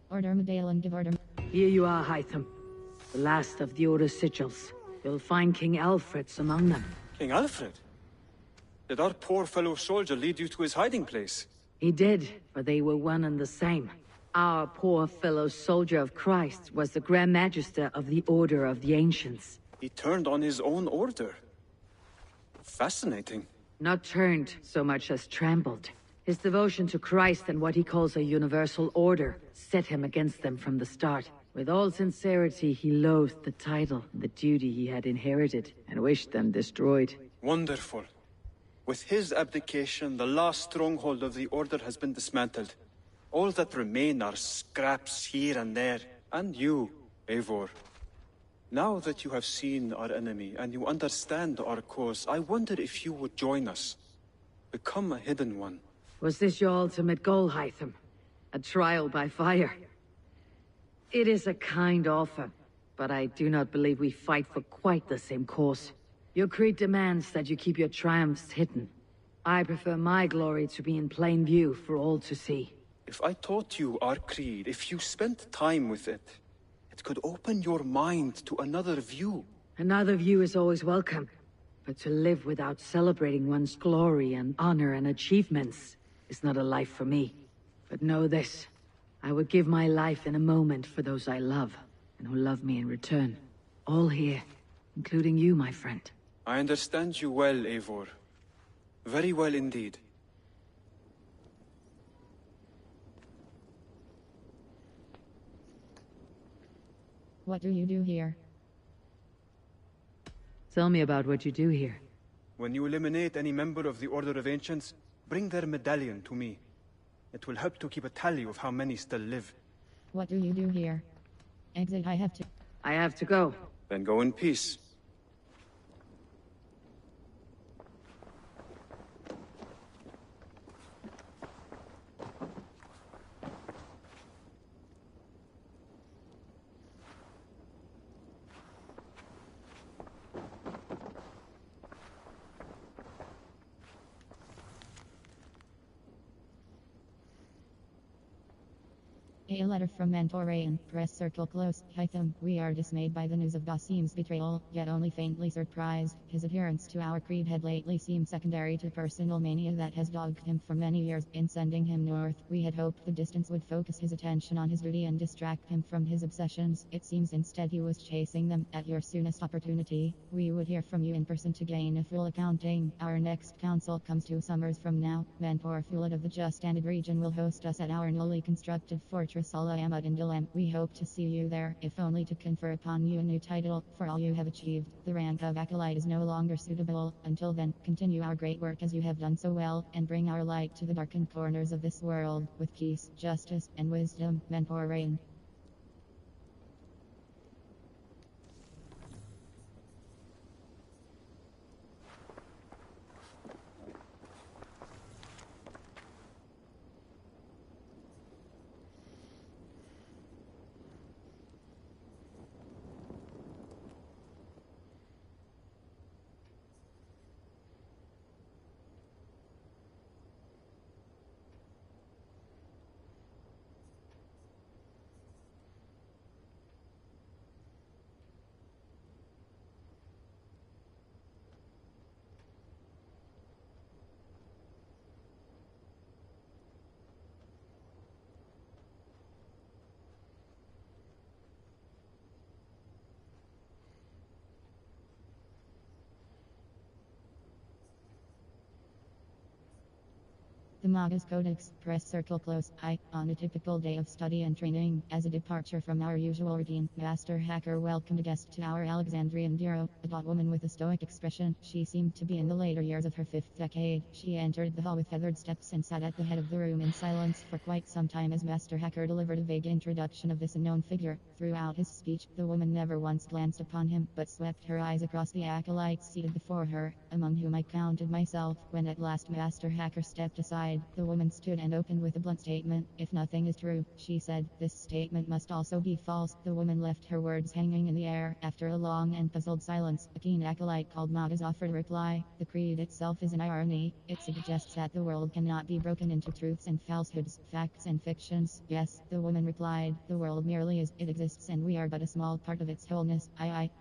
Order Medale and give order. Here you are, Hytham. The last of the Order Sigils. You'll find King Alfred's among them. King Alfred? Did our poor fellow soldier lead you to his hiding place? He did, for they were one and the same. Our poor fellow soldier of Christ was the Grand Magister of the Order of the Ancients. He turned on his own order. Fascinating. Not turned so much as trampled. His devotion to Christ and what he calls a universal order set him against them from the start. With all sincerity, he loathed the title and the duty he had inherited, and wished them destroyed. Wonderful. With his abdication, the last stronghold of the Order has been dismantled. All that remain are scraps here and there. And you, Eivor. Now that you have seen our enemy and you understand our cause, I wonder if you would join us. Become a Hidden One. Was this your ultimate goal, Hytham? A trial by fire. It is a kind offer, but I do not believe we fight for quite the same cause. Your creed demands that you keep your triumphs hidden. I prefer my glory to be in plain view for all to see. If I taught you our creed, if you spent time with it, it could open your mind to another view. Another view is always welcome, but to live without celebrating one's glory and honor and achievements is not a life for me. But know this, I would give my life in a moment for those I love, and who love me in return. All here, including you, my friend. I understand you well, Eivor. Very well indeed. What do you do here? Tell me about what you do here. When you eliminate any member of the Order of Ancients, bring their medallion to me. It will help to keep a tally of how many still live. What do you do here? Exit, I have to go. Then go in peace. A letter from Mentor Rain. Press circle close. Hytham. We are dismayed by the news of Basim's betrayal, yet only faintly surprised. His adherence to our creed had lately seemed secondary to personal mania that has dogged him for many years. In sending him north, we had hoped the distance would focus his attention on his duty and distract him from his obsessions. It seems instead he was chasing them. At your soonest opportunity, we would hear from you in person to gain a full accounting. Our next council comes 2 summers from now. Mentor Fulet of the Just-Ended region will host us at our newly constructed fortress Al-Amad in Dilam. We hope to see you there, if only to confer upon you a new title. For all you have achieved, the rank of Acolyte is no longer suitable. Until then, continue our great work as you have done so well, and bring our light to the darkened corners of this world, with peace, justice, and wisdom. Mentor Rain. The Magus Codex. Press circle close. On a typical day of study and training, as a departure from our usual routine, Master Hacker welcomed a guest to our Alexandrian bureau, a tall woman with a stoic expression. She seemed to be in the later years of her 5th decade. She entered the hall with feathered steps and sat at the head of the room in silence for quite some time as Master Hacker delivered a vague introduction of this unknown figure. Throughout his speech, the woman never once glanced upon him, but swept her eyes across the acolytes seated before her, among whom I counted myself. When at last Master Hacker stepped aside, the woman stood and opened with a blunt statement. If nothing is true, she said, this statement must also be false. The woman left her words hanging in the air. After a long and puzzled silence, a keen acolyte called Magas offered a reply. The creed itself is an irony. It suggests that the world cannot be broken into truths and falsehoods, facts and fictions. Yes, the woman replied, the world merely is, it exists and we are but a small part of its wholeness.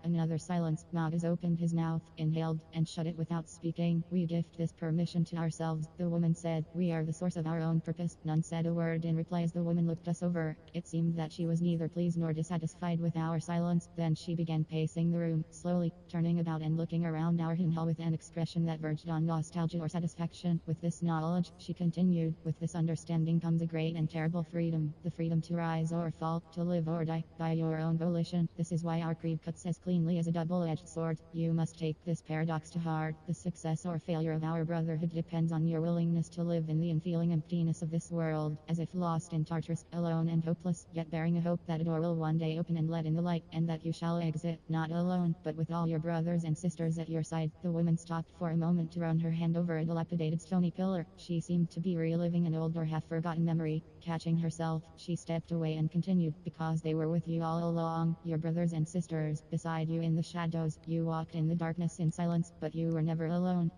Another silence. Magas opened his mouth, inhaled, and shut it without speaking. We gift this permission to ourselves, the woman said. We are the source of our own purpose. None said a word in reply as the woman looked us over. It seemed that she was neither pleased nor dissatisfied with our silence. Then she began pacing the room, slowly, turning about and looking around our hall with an expression that verged on nostalgia or satisfaction. With this knowledge, she continued, with this understanding comes a great and terrible freedom. The freedom to rise or fall, to live or die, by your own volition. This is why our creed cuts as cleanly as a double-edged sword. You must take this paradox to heart. The success or failure of our brotherhood depends on your willingness to live in the unfeeling emptiness of this world, as if lost in Tartarus, alone and hopeless, yet bearing a hope that a door will one day open and let in the light, and that you shall exit, not alone, but with all your brothers and sisters at your side. The woman stopped for a moment to run her hand over a dilapidated stony pillar. She seemed to be reliving an old or half-forgotten memory. Catching herself, she stepped away and continued, because they were with you all along, your brothers and sisters, beside you in the shadows. You walked in the darkness in silence, but you were never alone.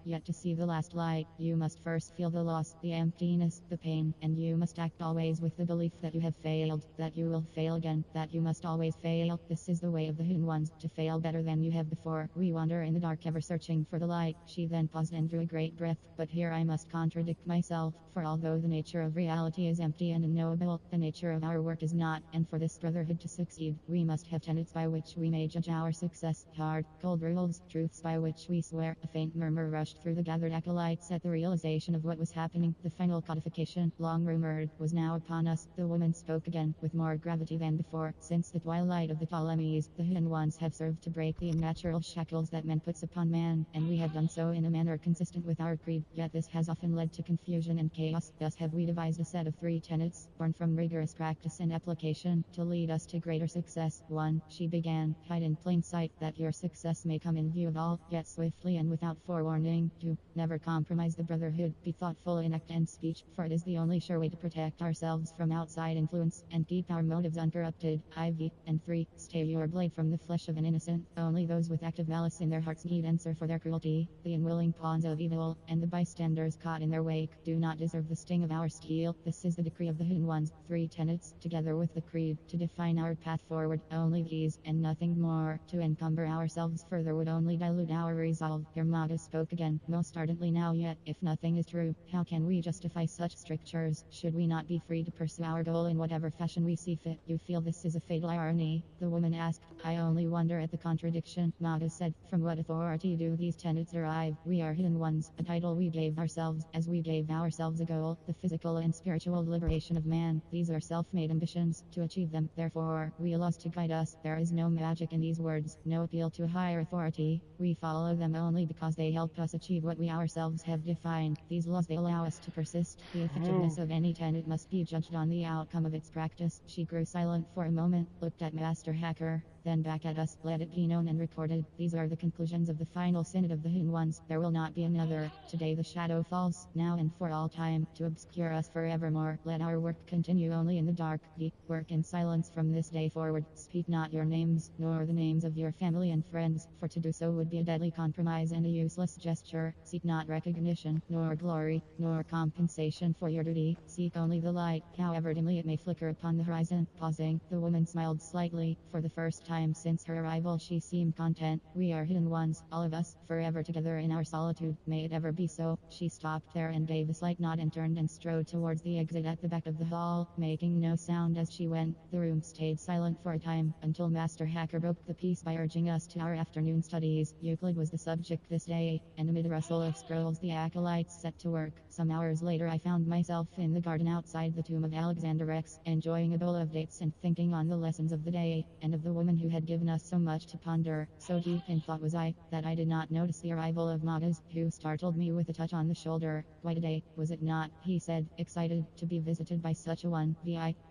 Yet to see the last light, you must first feel the loss, the emptiness, the pain, and you must act always with the belief that you have failed, that you will fail again, that you must always fail. This is the way of the Hoon ones, to fail better than you have before. We wander in the dark, ever searching for the light. She then paused and drew a great breath, but here I must contradict myself, for although the nature of reality is empty and unknowable, the nature of our work is not, and for this brotherhood to succeed, we must have tenets by which we may judge our success, hard, cold rules, truths by which we swear. A faint murmur rushed through the gathered acolytes at the realization of what was happening. The final codification, long rumored, was now upon us. The woman spoke again, with more gravity than before. Since the twilight of the Ptolemies, the Hoon ones have served to break the unnatural shackles that man puts upon man, and we have done so in a manner consistent with our creed. Yet this has often led to confusion and chaos. Thus have we devised a set of 3 tenets, born from rigorous practice and application, to lead us to greater success. 1. She began, hide in plain sight, that your success may come in view of all, yet swiftly and without forewarning. 2. Never compromise the brotherhood. Be thoughtful in act and speech, for it is the only sure way to protect ourselves from outside influence, and keep our motives uncorrupted. And 3. Stay your blade from the flesh of an innocent. Only those with active malice in their hearts need answer for their cruelty. The unwilling pawns of evil, and the bystanders caught in their wake, do not deserve the sting of our steel. This is the decree of the Hoon ones. 3 tenets, together with the creed, to define our path forward. Only these, and nothing more. To encumber ourselves further would only dilute our resolve. Your Maga spoke again, most ardently now. Yet, if nothing is true, how can we justify such strictures? Should we not be free to pursue our goal in whatever fashion we see fit? You feel this is a fatal irony? The woman asked. I only wonder at the contradiction. Maga said, from what authority do these tenets derive? We are hidden ones, a title we gave ourselves, as we gave ourselves a goal, the physical and spiritual liberation of man. These are self-made ambitions. To achieve them, therefore, we laws to guide us. There is no magic in these words, no appeal to a higher authority. We follow them only because they help us achieve what we ourselves have defined. These laws, they allow us to persist. The effectiveness of any tenet must be judged on the outcome of its practice. She grew silent for a moment, looked at Master Hacker, then back at us. Let it be known and recorded. These are the conclusions of the final synod of the Hoon ones. There will not be another. Today the shadow falls, now and for all time, to obscure us forevermore. Let our work continue only in the dark. Work in silence from this day forward. Speak not your names, nor the names of your family and friends, for to do so would be a deadly compromise and a useless gesture. Seek not recognition, nor glory, nor compensation for your duty. Seek only the light, however dimly it may flicker upon the horizon. Pausing, the woman smiled slightly. For the first time since her arrival she seemed content. We are hidden ones, all of us, forever together in our solitude. May it ever be so. She stopped there and gave a slight nod and turned and strode towards the exit at the back of the hall, making no sound as she went. The room stayed silent for a time, until Master Hacker broke the peace by urging us to our afternoon studies. Euclid was the subject this day, and amid a rustle of scrolls the acolytes set to work. Some hours later I found myself in the garden outside the tomb of Alexander X, enjoying a bowl of dates and thinking on the lessons of the day, and of the woman who had given us so much to ponder. So deep in thought was I, that I did not notice the arrival of Magas, who startled me with a touch on the shoulder. Quite a day, was it not? He said, excited to be visited by such a one.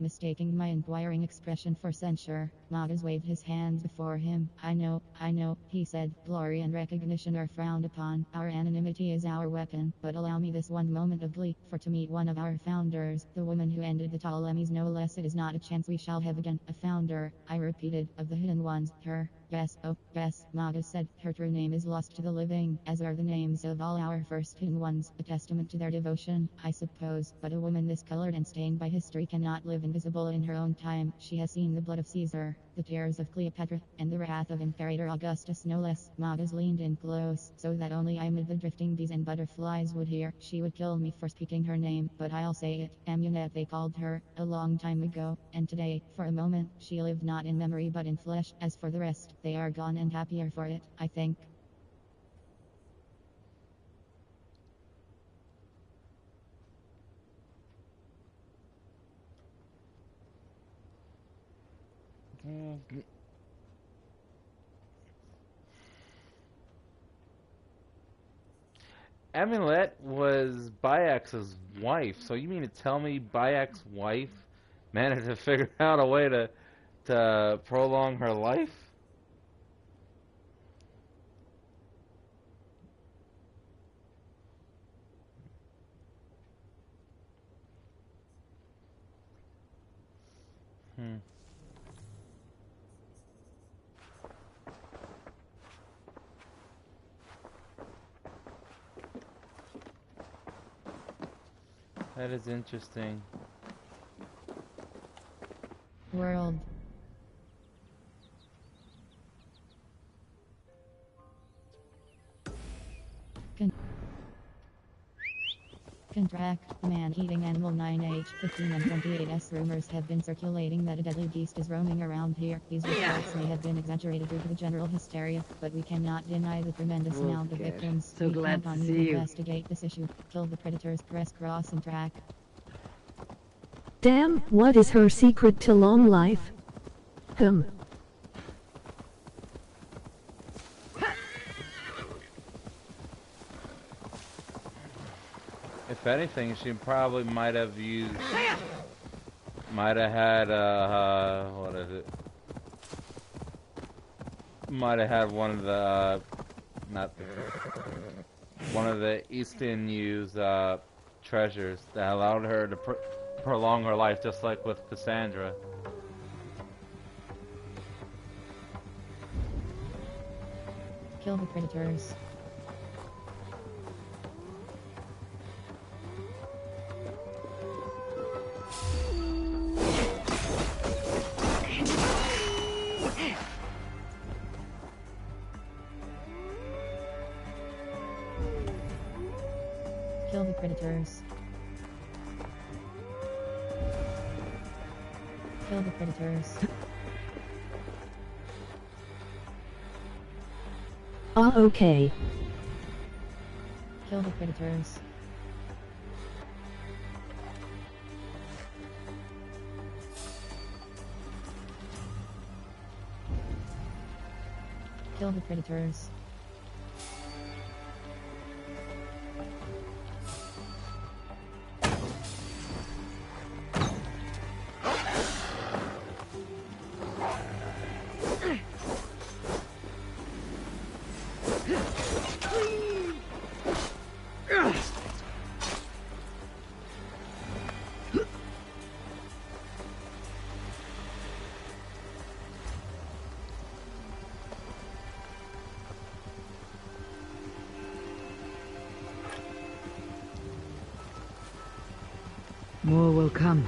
Mistaking my inquiring expression for censure. Magas waved his hands before him. I know, he said, glory and recognition are frowned upon. Our anonymity is our weapon, but allow me this one moment of glee, for to meet one of our founders, the woman who ended the Ptolemies no less. It is not a chance we shall have again. A founder, I repeated, of the hidden ones. Her. Yes, oh, yes, Maga said. Her true name is lost to the living, as are the names of all our first hidden ones, a testament to their devotion, I suppose. But a woman this colored and stained by history cannot live invisible in her own time. She has seen the blood of Caesar, the tears of Cleopatra, and the wrath of Imperator Augustus no less. Magas leaned in close, so that only I amid the drifting bees and butterflies would hear. She would kill me for speaking her name, but I'll say it. Amunet they called her, a long time ago, and today, for a moment, she lived not in memory but in flesh. As for the rest, they are gone and happier for it, I think. Amulet was Bayak's wife, so you mean to tell me Bayak's wife managed to figure out a way to prolong her life? That is interesting. World. Contract, man-eating animal 9H15 and 28S. Rumors have been circulating that a deadly beast is roaming around here. These reports may have been exaggerated due to the general hysteria, but we cannot deny the tremendous amount of victims. So we glad count to on see you to you. investigate this issue. Kill the predators, press cross and track. Damn, what is her secret to long life? If anything, she probably might have had, what is it? Might have had one of the, one of the Eastern U's, treasures that allowed her to prolong her life, just like with Cassandra. Kill the predators. Kill the predators. Kill the predators. Okay. Kill the predators. Kill the predators. More will come.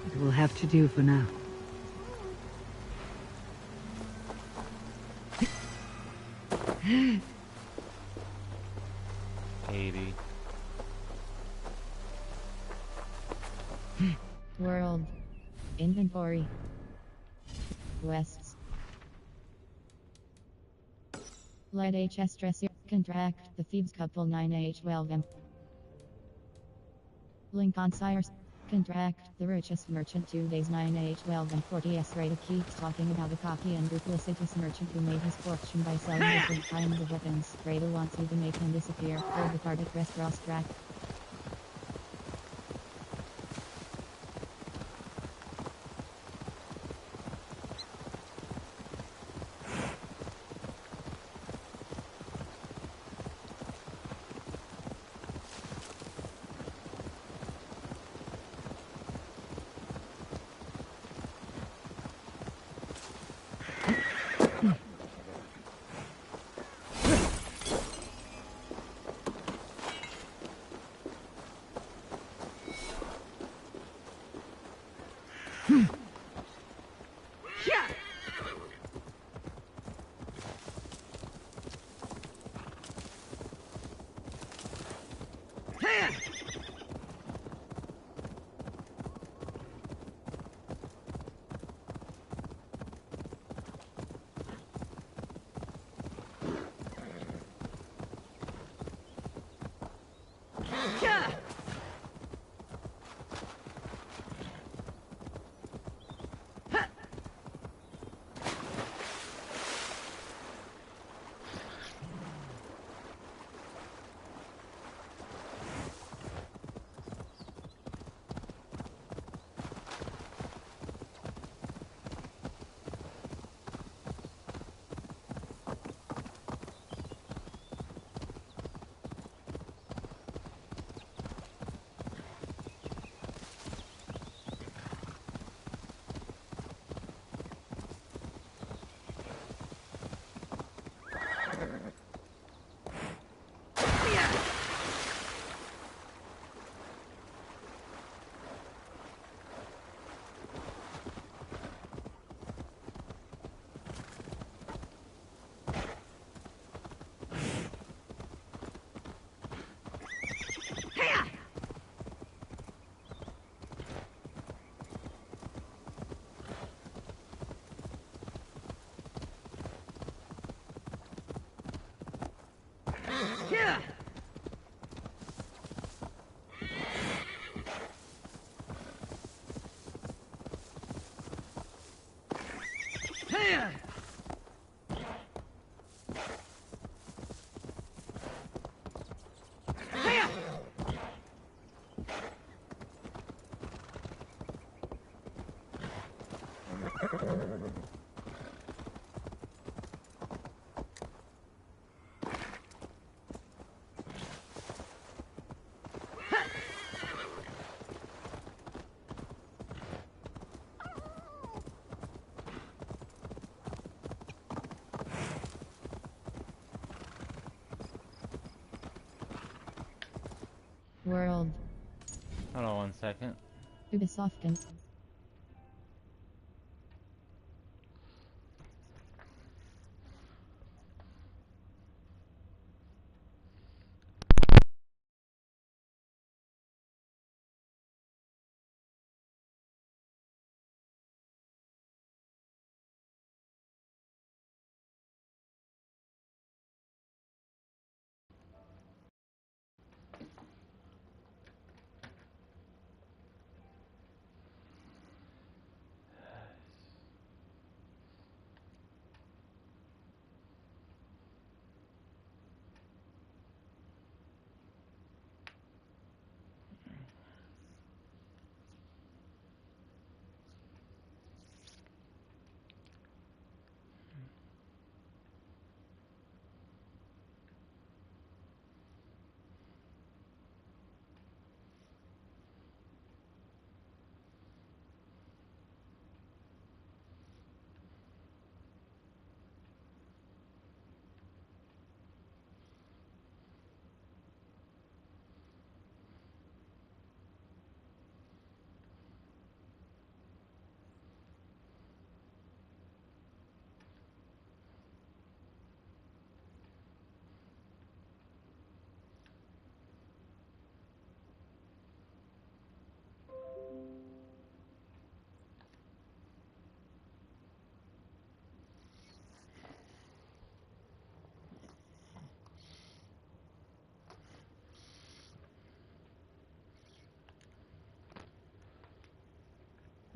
It will have to do for now. World. Inventory. Quests. Light HS Dresser. Contract. The Thieves Couple 9H Welcome. Lincoln Sires. Contract. The Richest Merchant 2 days 9H Welcome 40S Rada keeps talking about a cocky and duplicitous merchant who made his fortune by selling different kinds of weapons. Rada wants you to make him disappear. Hold the target, press cross track. World. Hold on 1 second. Ubisoft.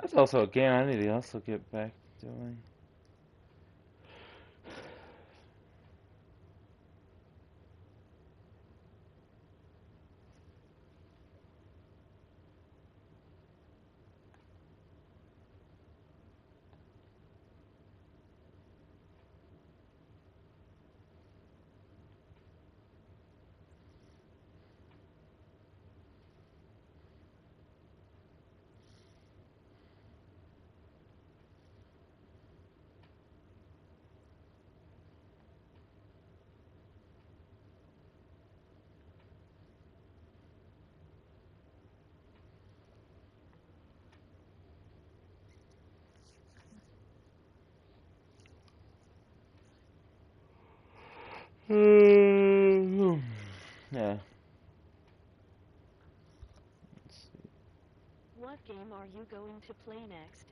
That's also a game I need to also get back to doing. Yeah. What game are you going to play next?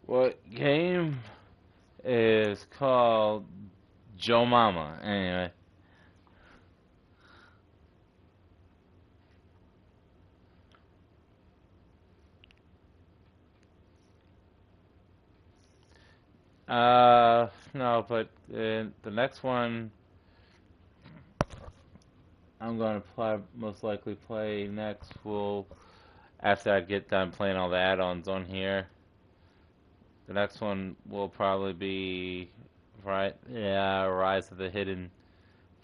What game is called Joe Mama? Anyway. No, but the next one I'm going to most likely play next will, after I get done playing all the add-ons on here, the next one will probably be, Rise of the Hidden,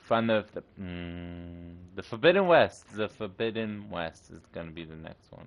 the Forbidden West. The Forbidden West is going to be the next one.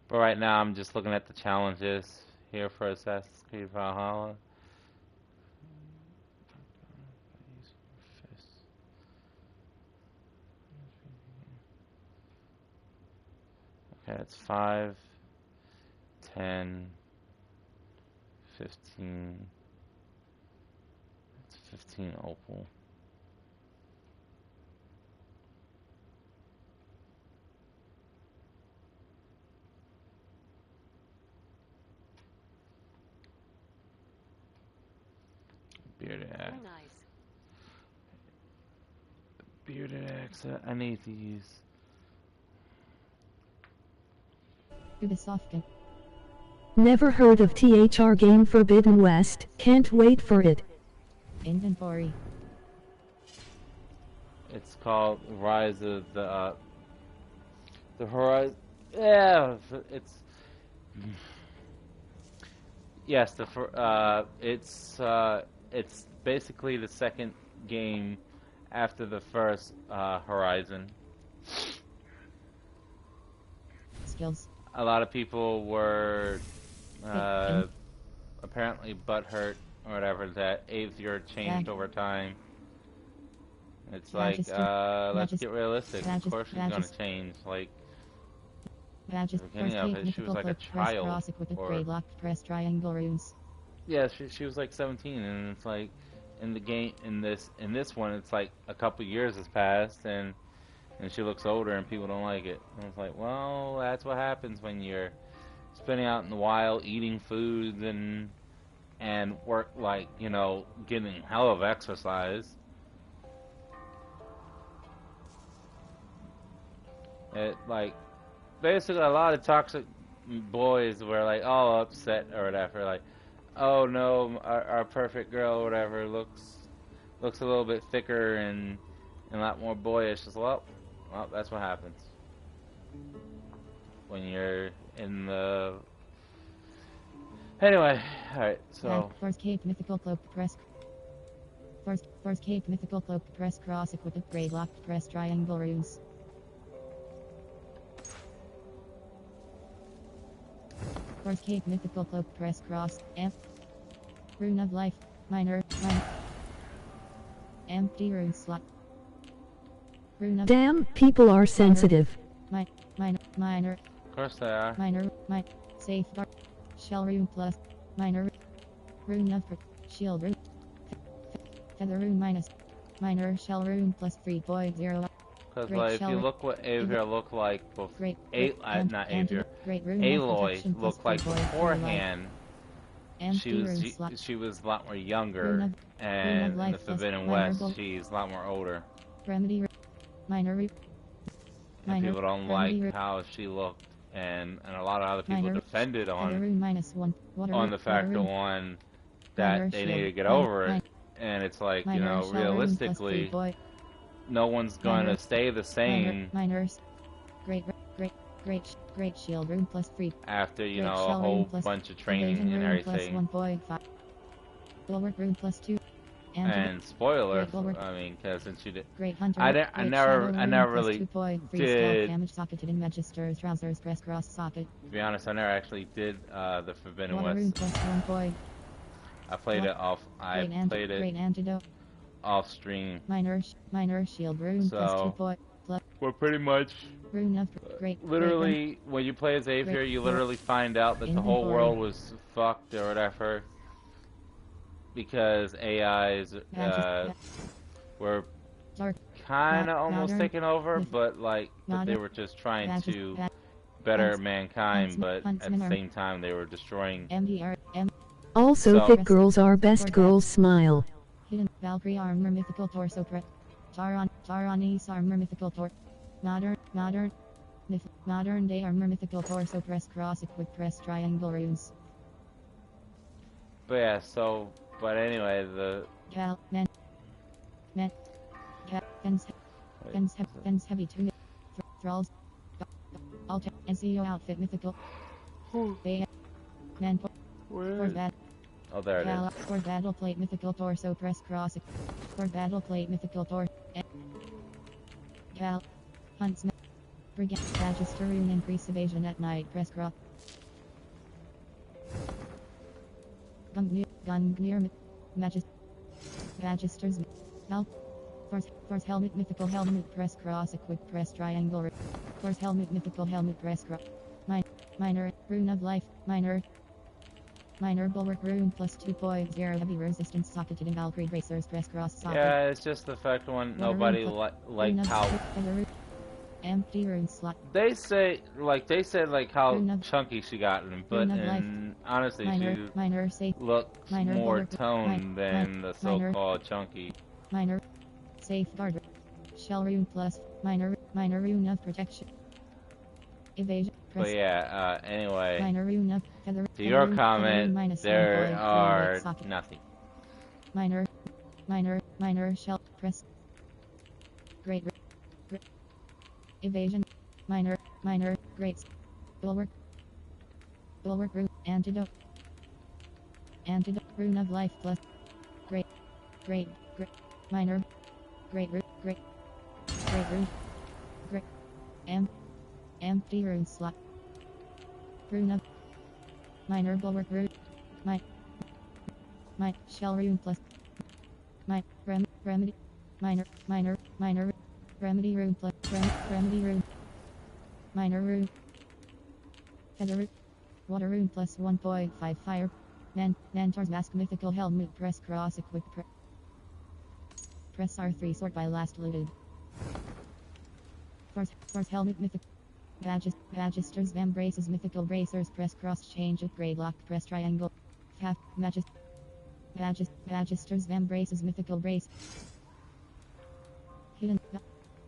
But right now, I'm just looking at the challenges here for Assassin's Creed Valhalla. Okay, it's 5, 10, 15. It's 15 opal. Bearded axe. Very nice. Bearded axe. I need these. Ubisoft. Never heard of THR game Forbidden West. Can't wait for it. Inventory. It's called Rise of the Horizon. Yeah, it's yes. It's basically the second game after the first Horizon. Skills. A lot of people were apparently butthurt or whatever that Aether changed over time. It's like, let's get realistic. Of course she's gonna change. Like, at the beginning of it, she was like a child. Or, press triangle runes. yeah, she was like 17, and it's like in the game, in this one, it's like a couple years has passed, and she looks older, and people don't like it. And it's like, well, that's what happens when you're spending out in the wild, eating foods and work, like, you know, getting hell of exercise. It, like, basically a lot of toxic boys were like all upset or whatever, like, oh no, our perfect girl or whatever looks a little bit thicker and a lot more boyish. Just, well, that's what happens when you're in the. Anyway, all right. So First Cape Mythical Cloak press. First Cape Mythical Cloak press cross equipped upgrade locked press triangle runes. First Cape Mythical Cloak press cross F. Rune of Life minor. Empty rune slot. Rune of Damn, people are sensitive. Minor. Of course they are. Minor. Safeguard. Shell rune plus. Minor. Rune of shield rune. Feather rune minus. Minor shell rune plus 3.0. Because, like, if you look what Aether looked like before, not Aether, Aloy looked like beforehand, she was a lot more younger, and in the Forbidden West, she's a lot more older. Remedy, minor, and people don't like how she looked, and a lot of other people defended on the fact that they need to get over it, and it's like, you know, realistically, no one's going to stay the same great shield rune plus 3 after, you know, a whole bunch of training and everything. Bulwark rune plus 2. And spoiler, I mean, because since you did, Great Hunter, I never really did. Damage socketed in registers, trousers, press cross socket. To be honest, I never actually did the Forbidden Water West. plus 1 point. I played it off. I played it. Great antidote. Off stream. Minor shield rune plus 2 point. We're pretty much. Rune of great. Literally, when you play as Aether, you literally find out that the whole world was fucked or whatever. Because AIs were kind of almost taken over, but like they were just trying to better mankind, but at the same time they were destroying. Also, thick girls are best girls. Smile. Hidden Valkyrie armor mythical torso prep. Taranese armor mythical tor. Modern day armor mythical torso press cross equipped press triangle runes. But yeah, so. But anyway, the Guns heavy tunic thralls alter NCO outfit mythical man for bat. Oh, there it is. For battle plate mythical torso press cross for battle plate mythical tor Gal huntsman Brigand. Magister rune increase evasion at night. Press cross. Gungnir. Magisters. Help. Force helmet mythical helmet press cross equip press triangle. Force helmet mythical helmet press cross. Minor rune of life. Minor bulwark rune plus 2.0 heavy resistance socketed in Valkyrie bracers press cross socket. Yeah, it's just the fact when nobody liked how empty rune slot. They said like how chunky she got, but honestly she looks more toned than the so-called chunky. Minor safeguard shell rune plus minor rune of protection evasion. But yeah, anyway, minor rune of feather. To your comment, there are nothing. Minor shell press. Great evasion. Minor great bulwark rune antidote rune of life plus great minor great rune great empty rune slot rune of minor bulwark rune my shell rune plus my remedy minor remedy rune plus remedy rune minor rune feather rune water rune plus 1.5 fire mentor's mask mythical helmet press cross equip press R3 sort by last looted force helmet mythic magisters embraces mythical bracers press cross change upgrade lock press triangle magisters embraces mythical brace hidden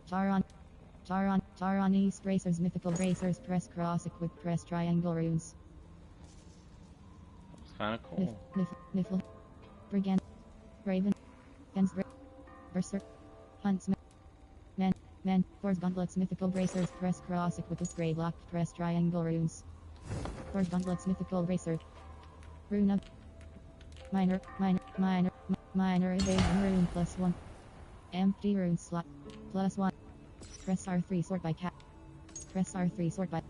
Taron East bracers mythical bracers press cross equip press triangle runes. It's kind of cool. Nifl Brigand Raven Gens Berserk Huntsman Men Force gauntlets mythical bracers press cross equip upgrade lock press triangle runes. Force gauntlets mythical bracer rune of minor evasion rune plus 1 empty rune slot plus 1 press R3 sort by cat press R3 sort by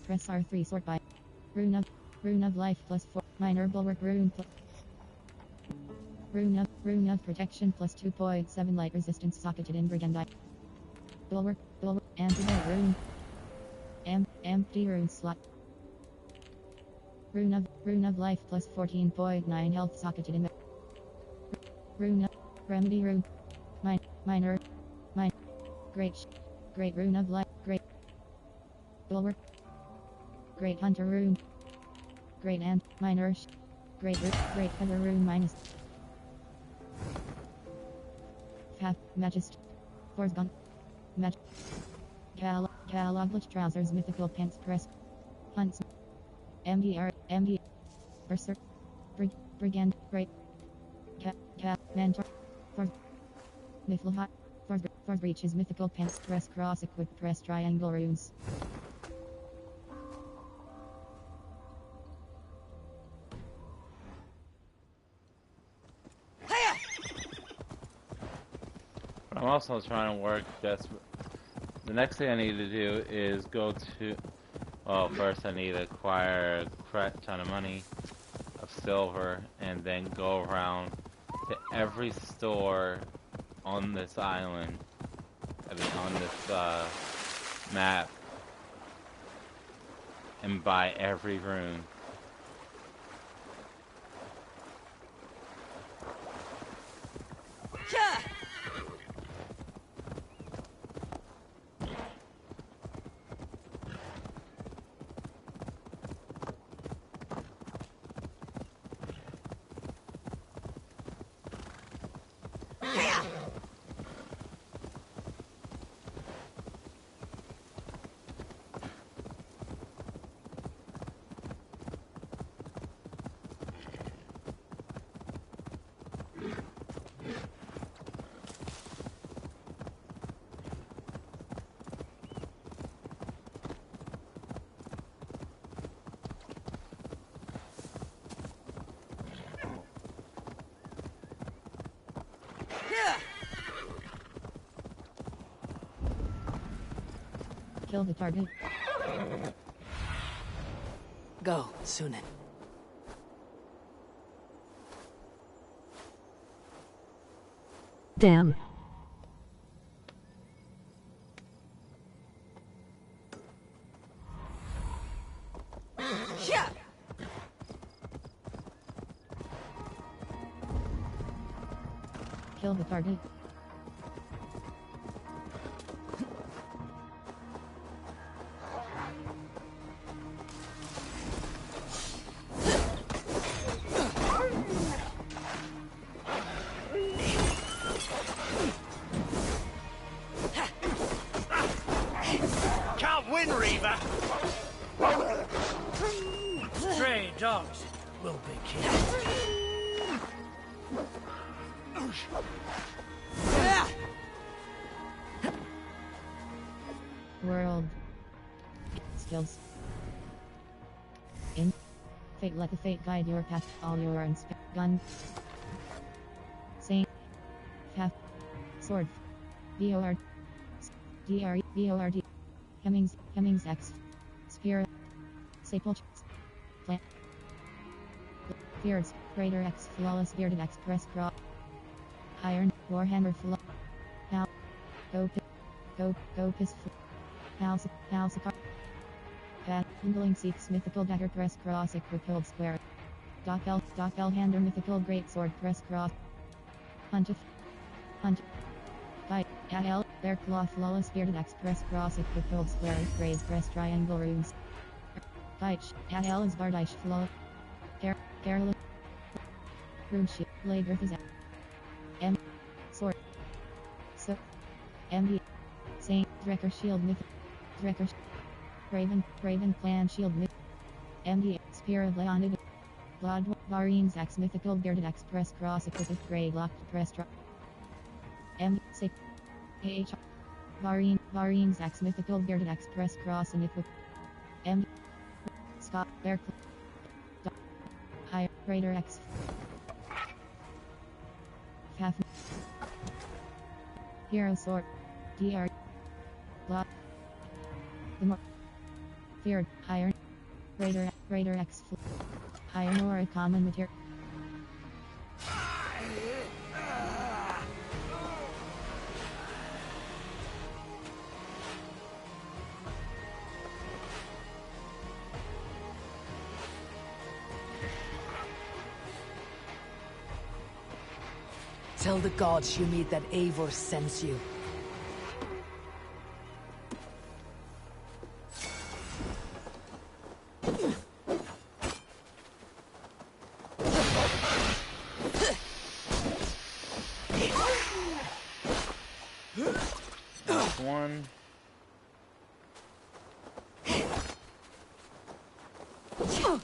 press R3 sort by rune of life plus 4 minor bulwark rune plus rune of protection plus 2.7 light resistance socketed in brigandite bulwark antidote rune empty rune slot rune of life plus 14.9 health socketed in the rune of remedy rune minor great rune of life great bulwark great hunter rune great and minor great feather rune minus magist force gun Galoglich trousers mythical pants press hunts MD berserk brigand great mentor force Niflhot force breaches mythical pants press cross equip press triangle runes. I'm also trying to work. The next thing I need to do is go to. Well, first I need to acquire a crap ton of money of silver, and then go around to every store on this island, on this map, and buy every rune. Kill the target. Go, Sunan. Damn. Yeah. Kill the target. Can't win, Reaver! Stray dogs will be killed. World. Skills. In. Fate, let the fate guide your path. All your gun. Saint. Path. Sword. Bord. Bord. Hemmings X. Spear. Sepulchre. Plant. Beards. Raider X. Flawless Bearded Express Cross. Iron. Warhammer. Now. Go piss. House. Kindling Seeks Mythical Dagger Press Cross Equipped Square. Doc Elhander Mythical Great Sword Press Cross. Hunt. Kite. Al. Bear Claw Flawless Bearded Express Cross Equipped Square. Grade Press Triangle Runes. Kite. Al is Bardish Flaw. Carolyn. Rune Shield. Blade Earth is M. Sword. So. MD. Saint. Drekker Shield Mythic. Drekker. Raven Clan Shield Myth. MD. Spear of Leonid. Blood. Varines X Mythical Bearded Express Cross Equipped Grey Locked Press Drop. M. Sick. AH. Varines X Mythical Bearded Express Cross and Equipped. M. Scott. Bear. High. Raider X. Faf. Hero Sword. DR. Blood. The more. Feared. Iron. Raider X. Iron ore a common material. Tell the gods you meet that Eivor sends you. One. Two.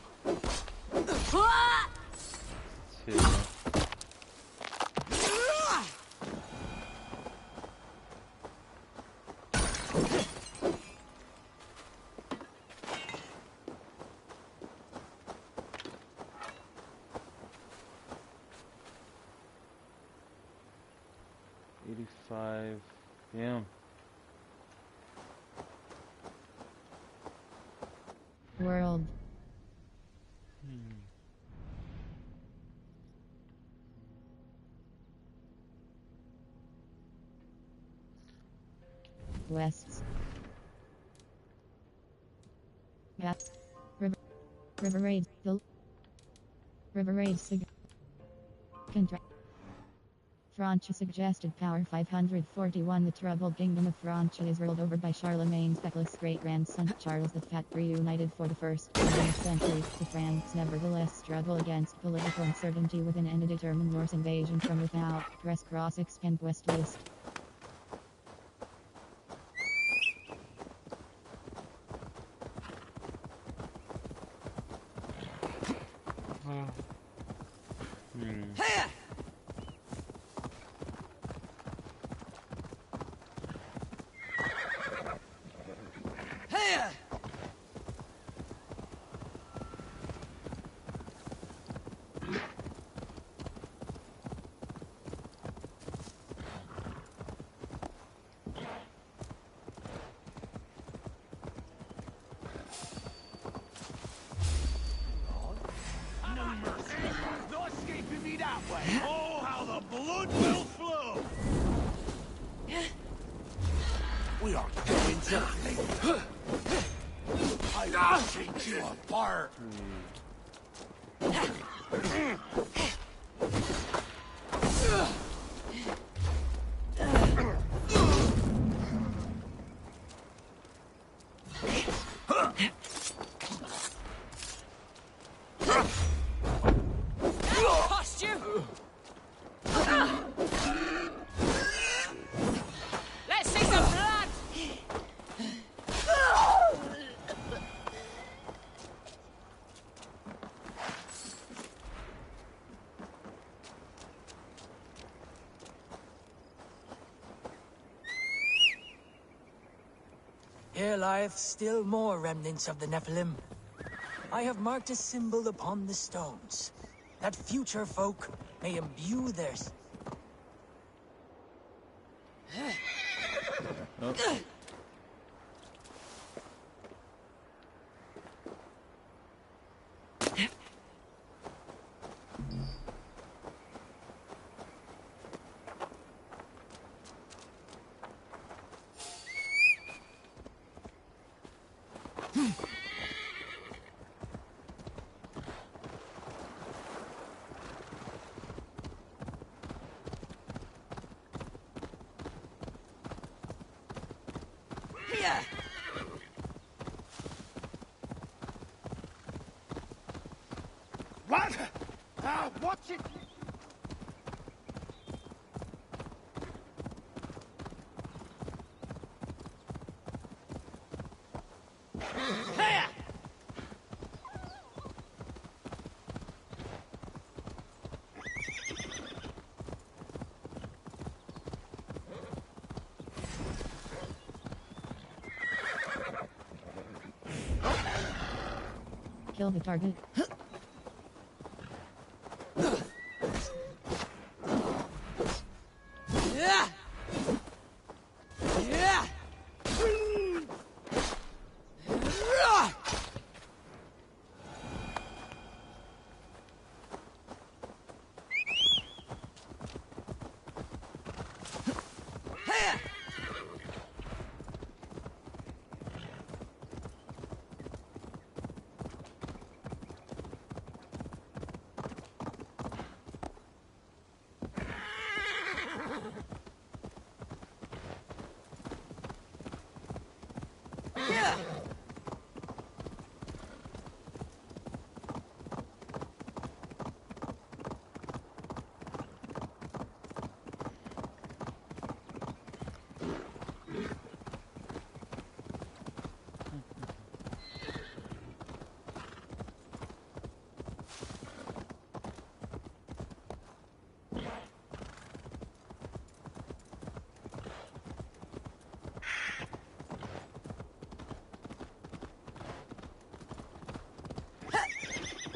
$85. Damn. World. West. Gap. River Raid. River Raid Sig. Contract. Francia suggested power 541. The troubled kingdom of Francia is ruled over by Charlemagne's feckless great-grandson Charles the Fat, reunited for the first time in a century. The Franks nevertheless struggle against political uncertainty within and a determined Norse invasion from without. Press cross expand west list. are going nothing. I'll take you apart. Cost you! Let's see some blood! Here lieth still more remnants of the Nephilim. I have marked a symbol upon the stones, that future folk may imbue theirs. Oh. What? Watch it! Kill the target.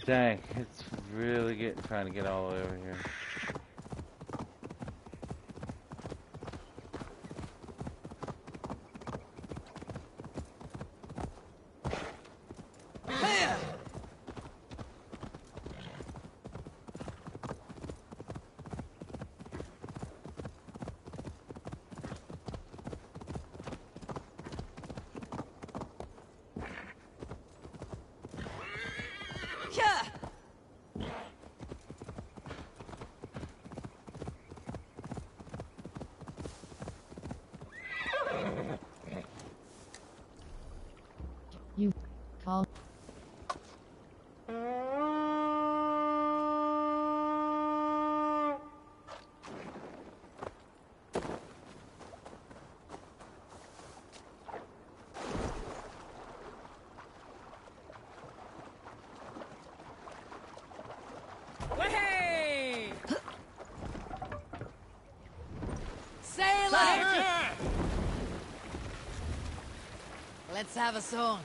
Dang, it's really trying to get all the way over here. You call. Way! Sail up! Let's have a song.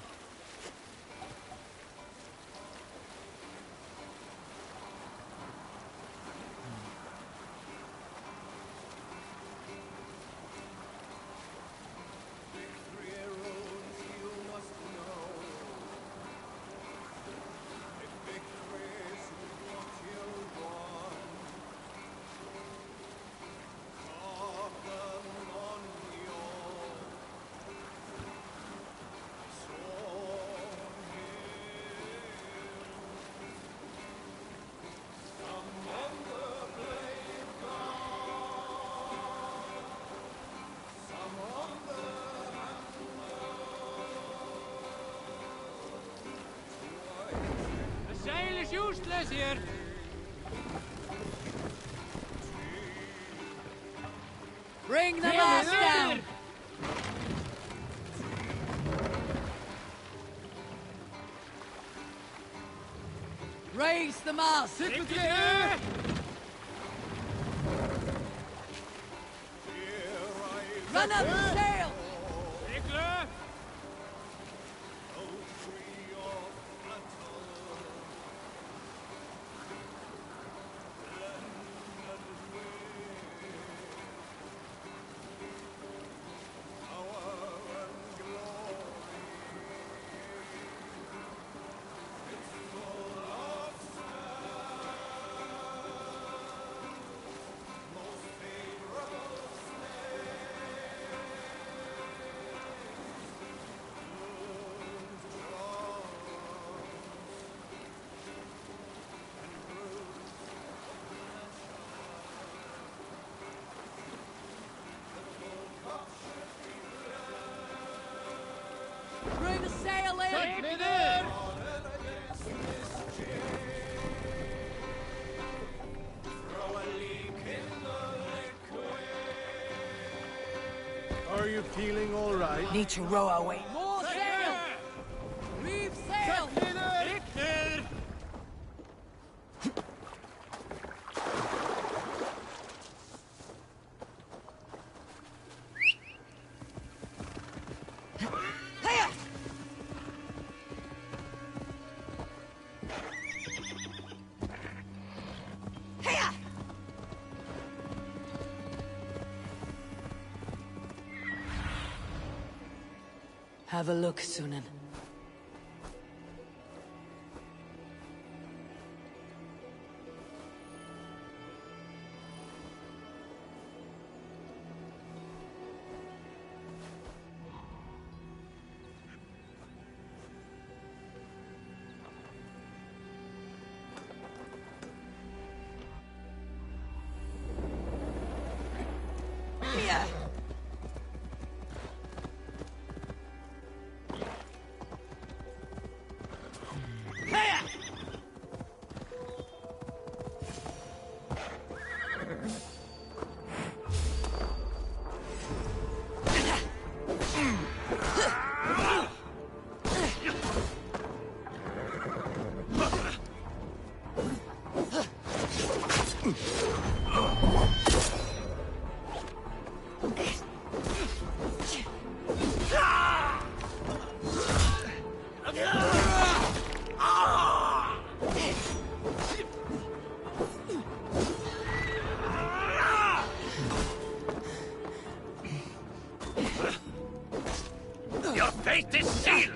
is useless here. Bring the mast down! Raise the mast! Run up the sail! Bring the sail in! Are you feeling all right? Need to row our way. More sail! Reef sail! Have a look, Sunan. Your fate is sealed!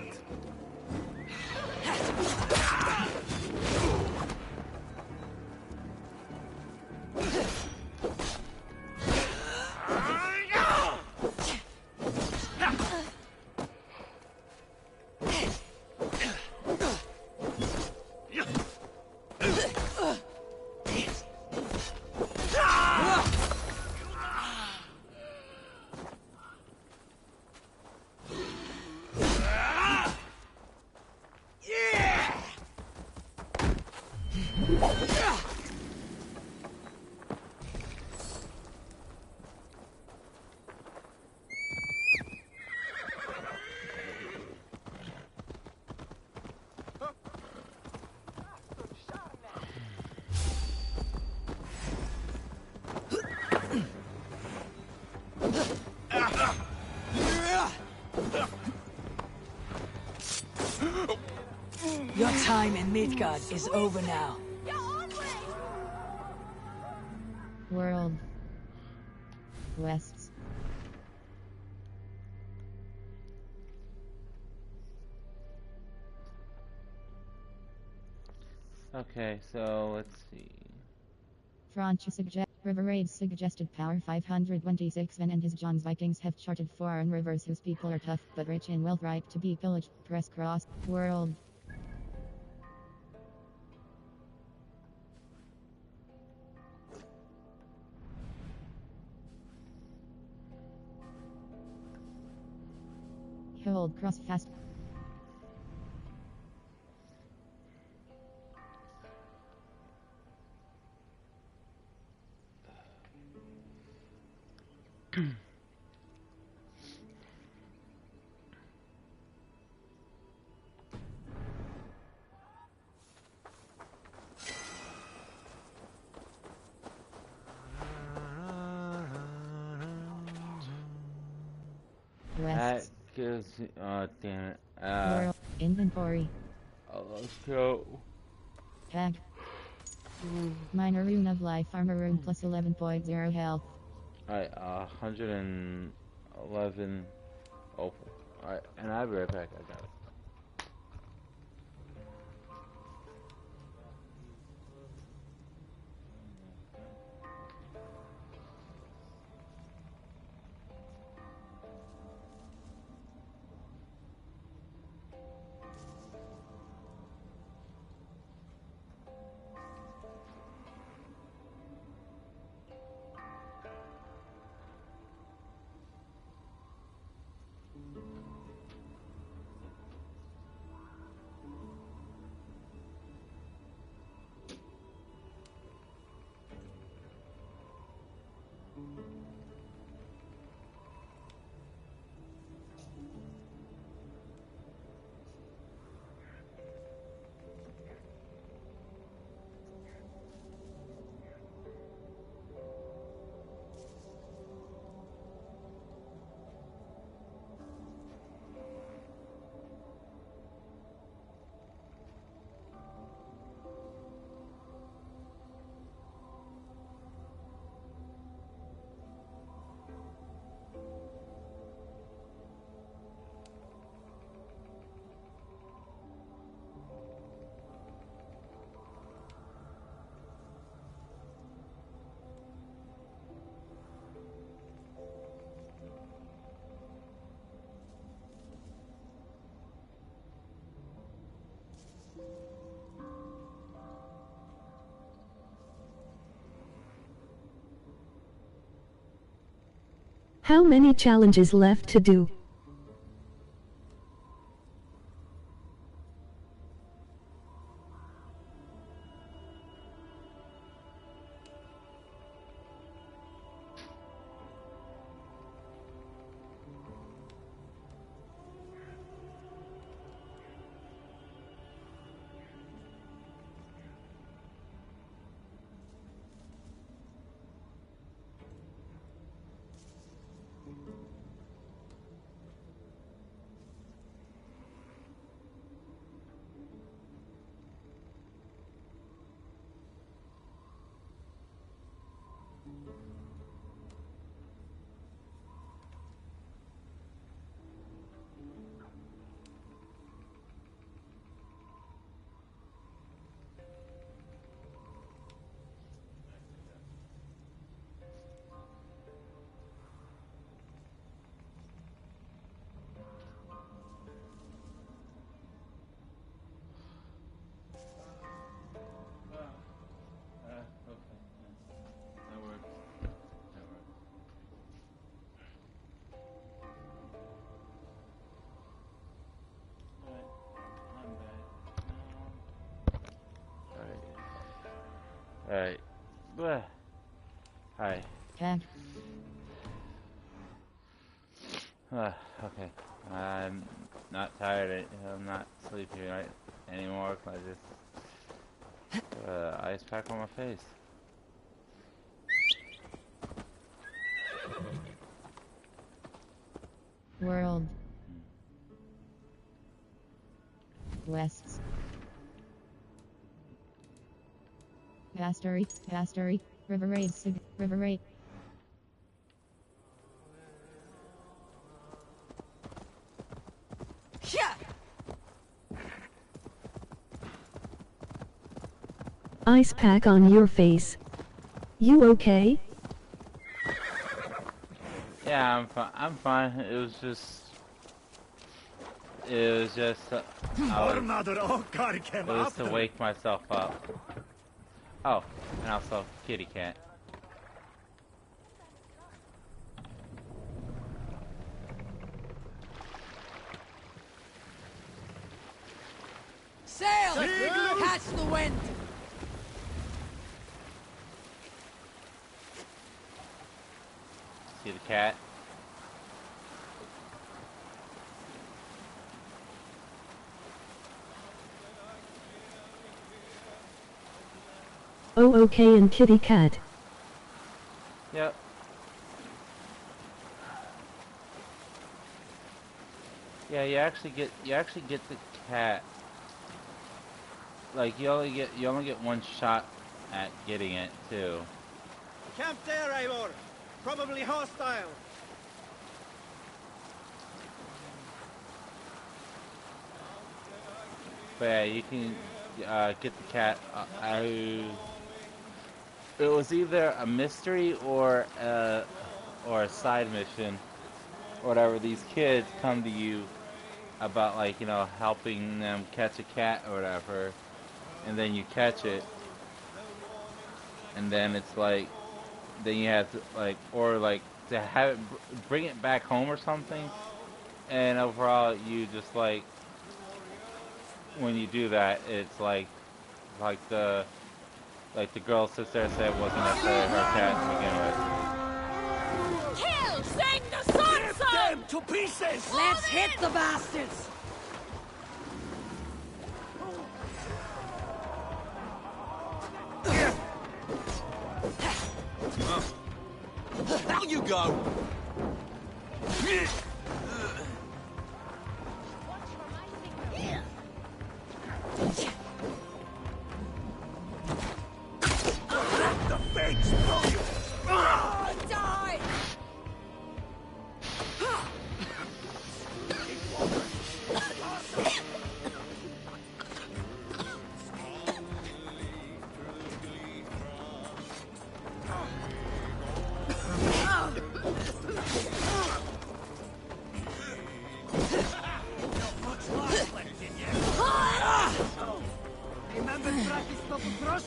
Your time in Midgard is over now. World. Wests. Okay, so let's see. River Raids suggested power 526. Sven and his John's Vikings have charted foreign rivers whose people are tough but rich in wealth, ripe to be pillaged. Press cross. World. Hold cross fast. That West. gives me, oh damn it. World. Inventory. Let's go. Tag. Minor rune of life. Armor rune plus 11.0 health. Alright, 111 opal. Alright, and I'll be right back. I got it. How many challenges left to do? Alright. Hi. Tag. Okay. I'm not tired. I'm not sleepy right anymore. I just ice pack on my face. World. West. Pastory, River Raid, River Raid. Ice pack on your face. You okay? Yeah, I'm fine. I'm fine. It was just. It was to wake myself up. Oh, and also kitty cat. Sail! Catch the wind! See the cat? Oh, okay, and kitty cat. Yep. Yeah, you actually get the cat. Like you only get one shot at getting it too. Camp there, Eivor. Probably hostile. But yeah, you can get the cat. It was either a mystery or a side mission, or whatever. These kids come to you about, like, you know, helping them catch a cat or whatever, and then you catch it, and then it's like, then you have to, like, or like to have it bring it back home or something, and overall you just, like, when you do that, it's like the girl sits there and said it wasn't necessarily her cat to begin with. Kill! Sing the sun song! Them to pieces! Let's hit the bastards! Now you go! The fates blow you! Die! Remember practice stop across?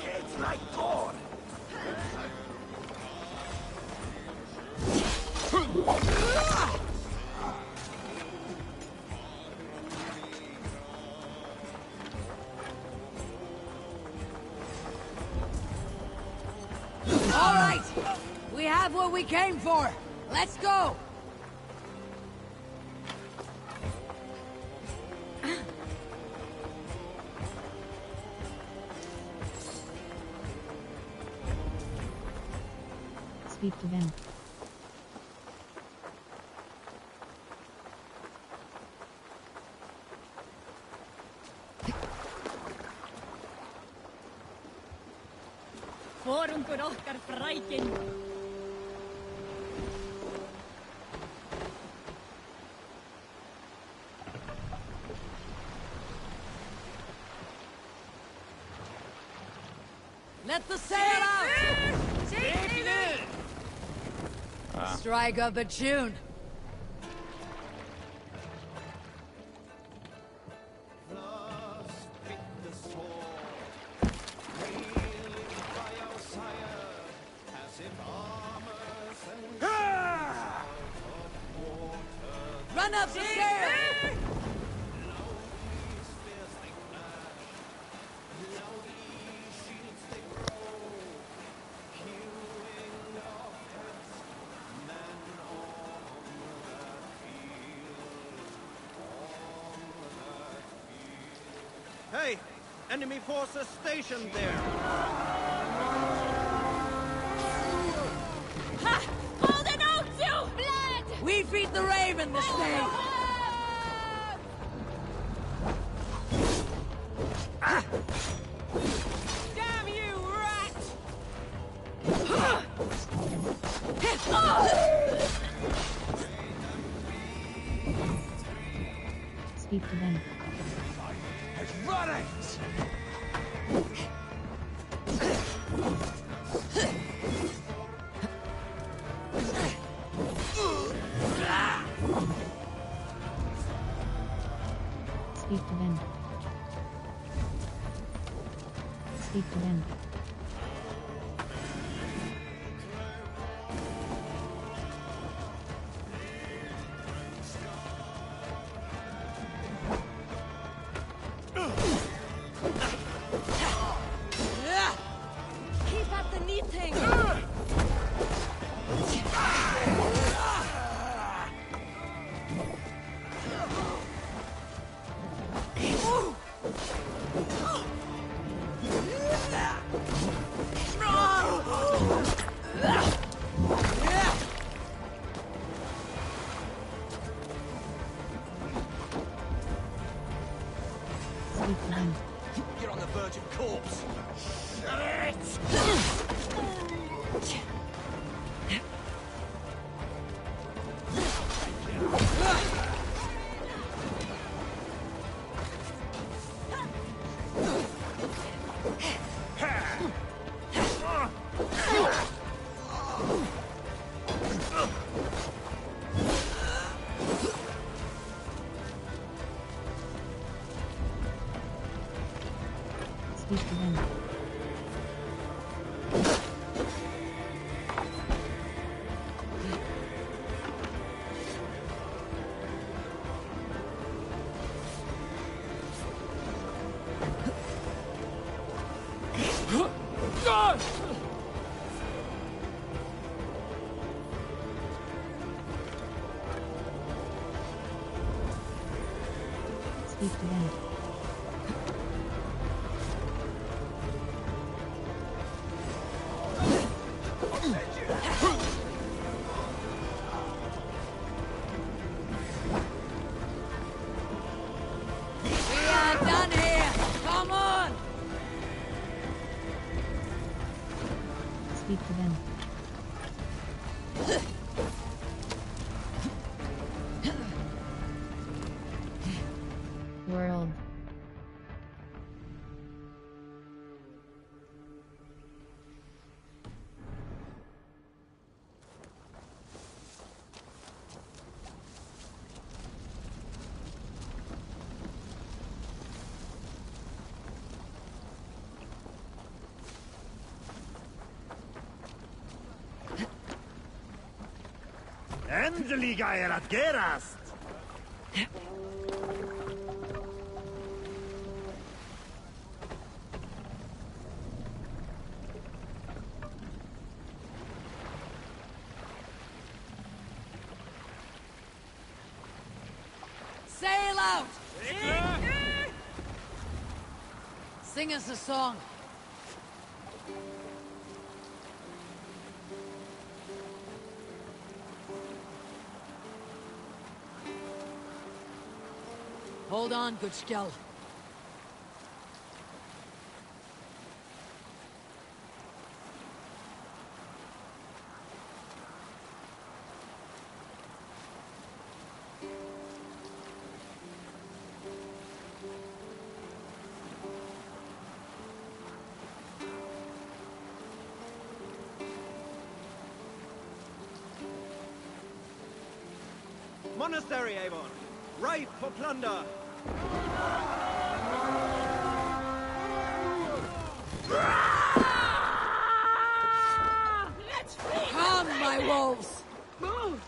It's like corn. All right! We have what we came for! Let's go! Speak to them. Forungur okkar frækin. Let the sail out! Strike up a tune. Run up the stairs! Hey! Enemy forces stationed there! Ha! Hold it out, you! Blood! We feed the raven this day! Damn you, rat! Speak to them. Run it! Speak to them. Speak to them. eating! You're on the verge of corpse. Speak to him. Speak to him. We are done here! Come on! Speak to them. World. Endelig er at gerast! Sail out! Sing us a song. Hold on, good Skell. Monastery, Avon! Ripe for plunder! Let's flee! Come, my wolves! Move!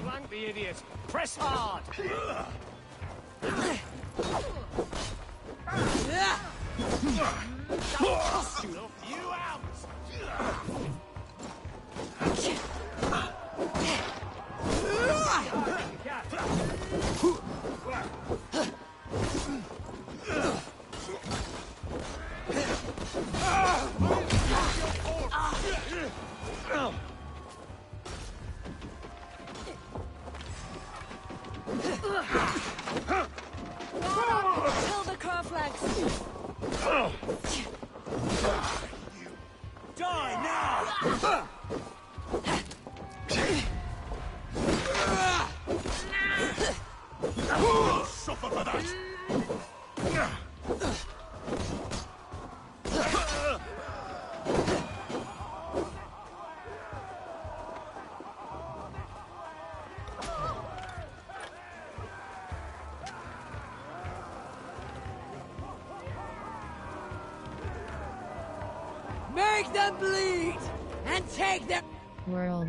Flank the idiot! Press hard! Snuff you out! Tell the crow flags! them bleed and take their world.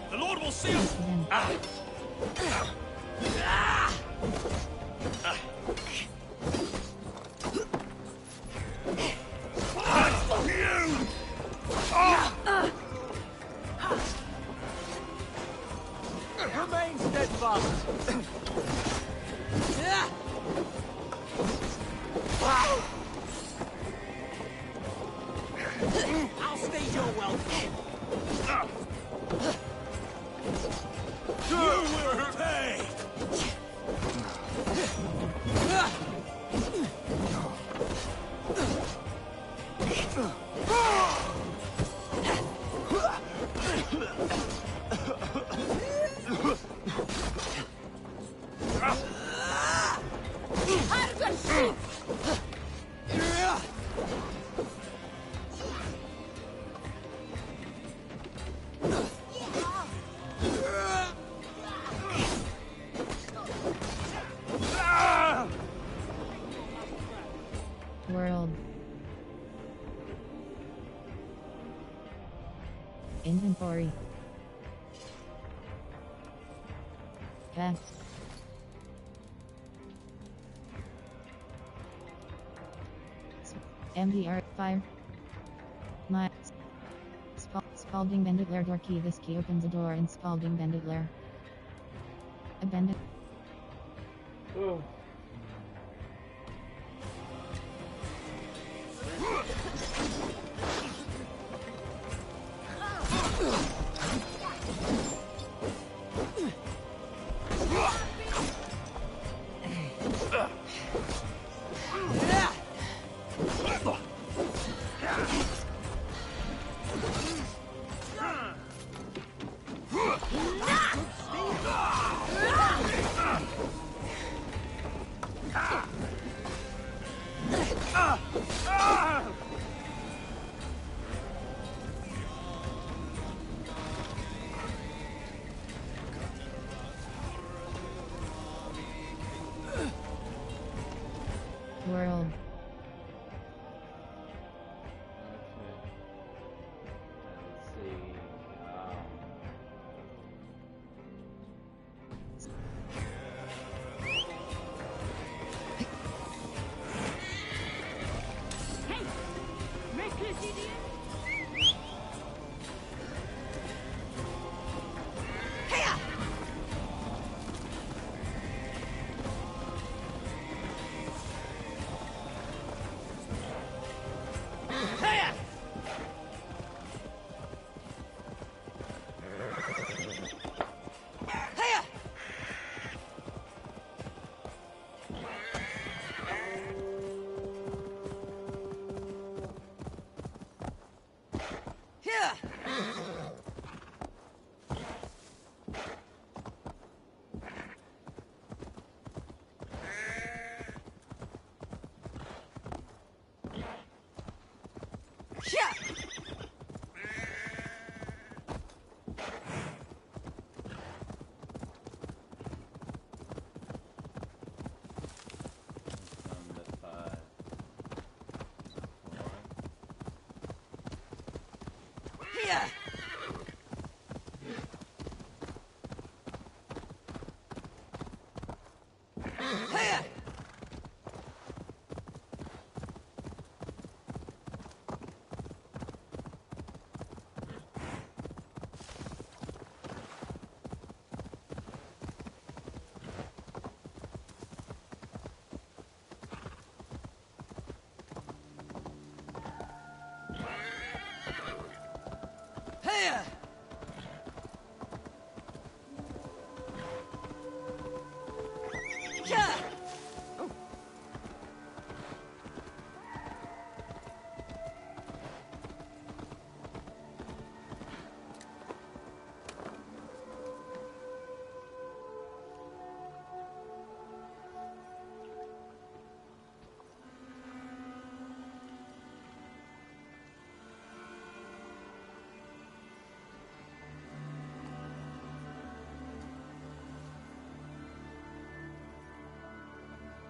The Lord will see us! remain steadfast. I'll stage your welcome. You will pay! World. Inventory. Cast. MDR fire. My Spalding Bandit Lair door key. This key opens a door in Spalding Bandit Lair. A bandit. Oh. World. Let's see. Hey! Reckless idiot!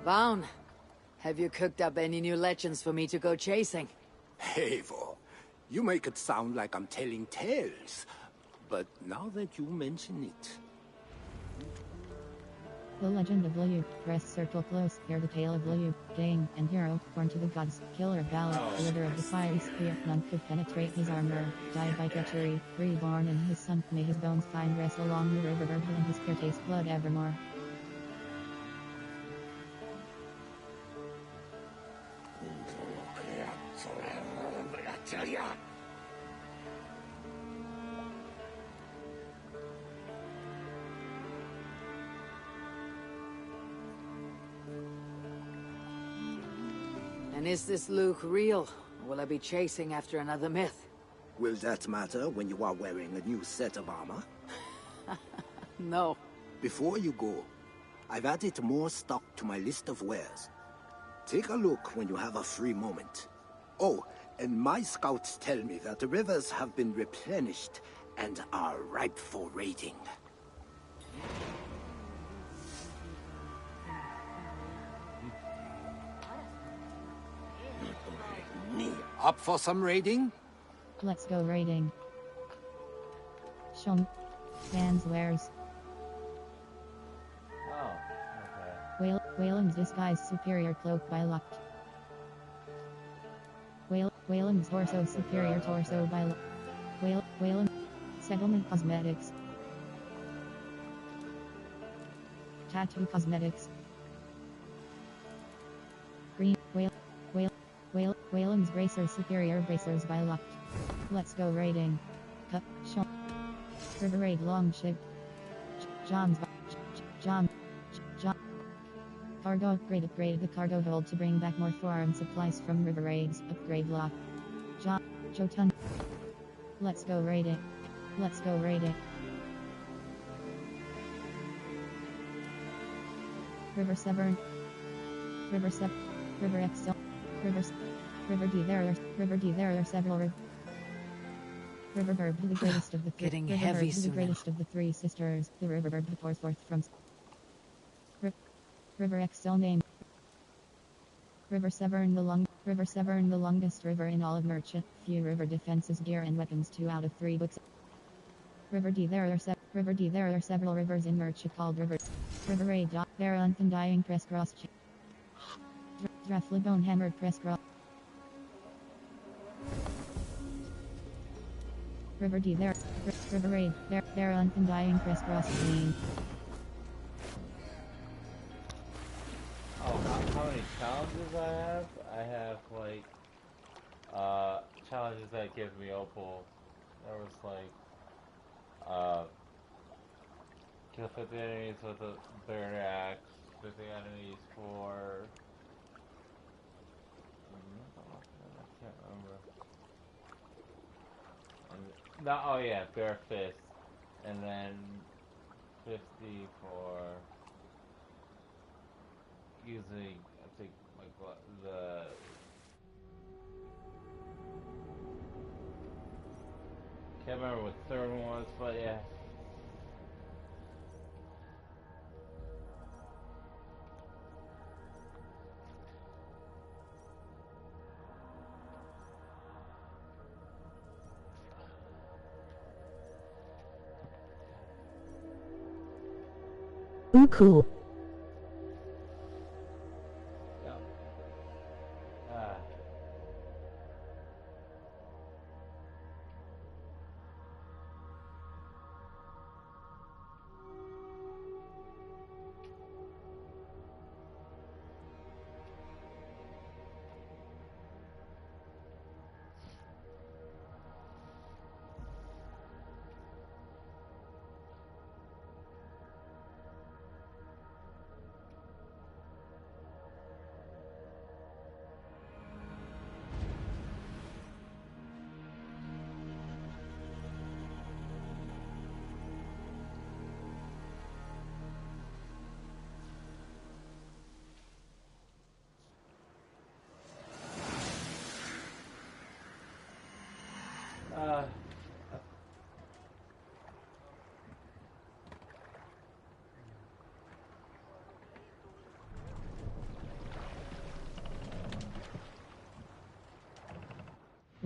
Baun, have you cooked up any new legends for me to go chasing? Eivor, you make it sound like I'm telling tales. But now that you mention it... The Legend of Liu. Press circle close. Hear the tale of Liu, Dane, and hero, born to the gods, killer of Valor, deliverer of the fiery spear. None could penetrate his armor. Died by treachery, reborn in his son. May his bones find rest along the river Virgil, and his spear taste blood evermore. And is this Luke real? Or will I be chasing after another myth? Will that matter when you are wearing a new set of armor? No. Before you go, I've added more stock to my list of wares. Take a look when you have a free moment. Oh, and my scouts tell me that the rivers have been replenished and are ripe for raiding. Up for some raiding? Let's go raiding. Shum. Sans wares. Oh, okay. Whalem's disguise superior cloak by Luck. Whalem's torso superior torso by Luck. Whalem. Settlement cosmetics. Tattoo cosmetics. Green. Whalem's bracers superior bracers by Luck. Let's go raiding. Cup. Shum. River raid long ship. John. Cargo upgrade the cargo hold to bring back more foreign supplies from river raids. Upgrade lock. Jotun. Let's go raiding. Let's go raiding. River Severn. River Excel. River D. There are several River Verb, the greatest of the three. Getting heavy soon. The greatest of the three sisters. The river verb pours forth from. River Excel name. River Severn the longest river in all of Merchant. Few river defenses, gear and weapons. 2 out of 3 books. River D. There are several rivers in Merchant called rivers. River Raid. There are undying press cross. Draflabone hammered press cross. River D. River Raid. There are undying press cross. How many challenges I have? I have like challenges that give me opal. There was like kill 50 enemies with a bird axe, 50 enemies for I can't remember. And, no, oh yeah, bare fist, and then 50 for using, I think, like what the can't remember what the third one was, but yeah. Ooh, cool.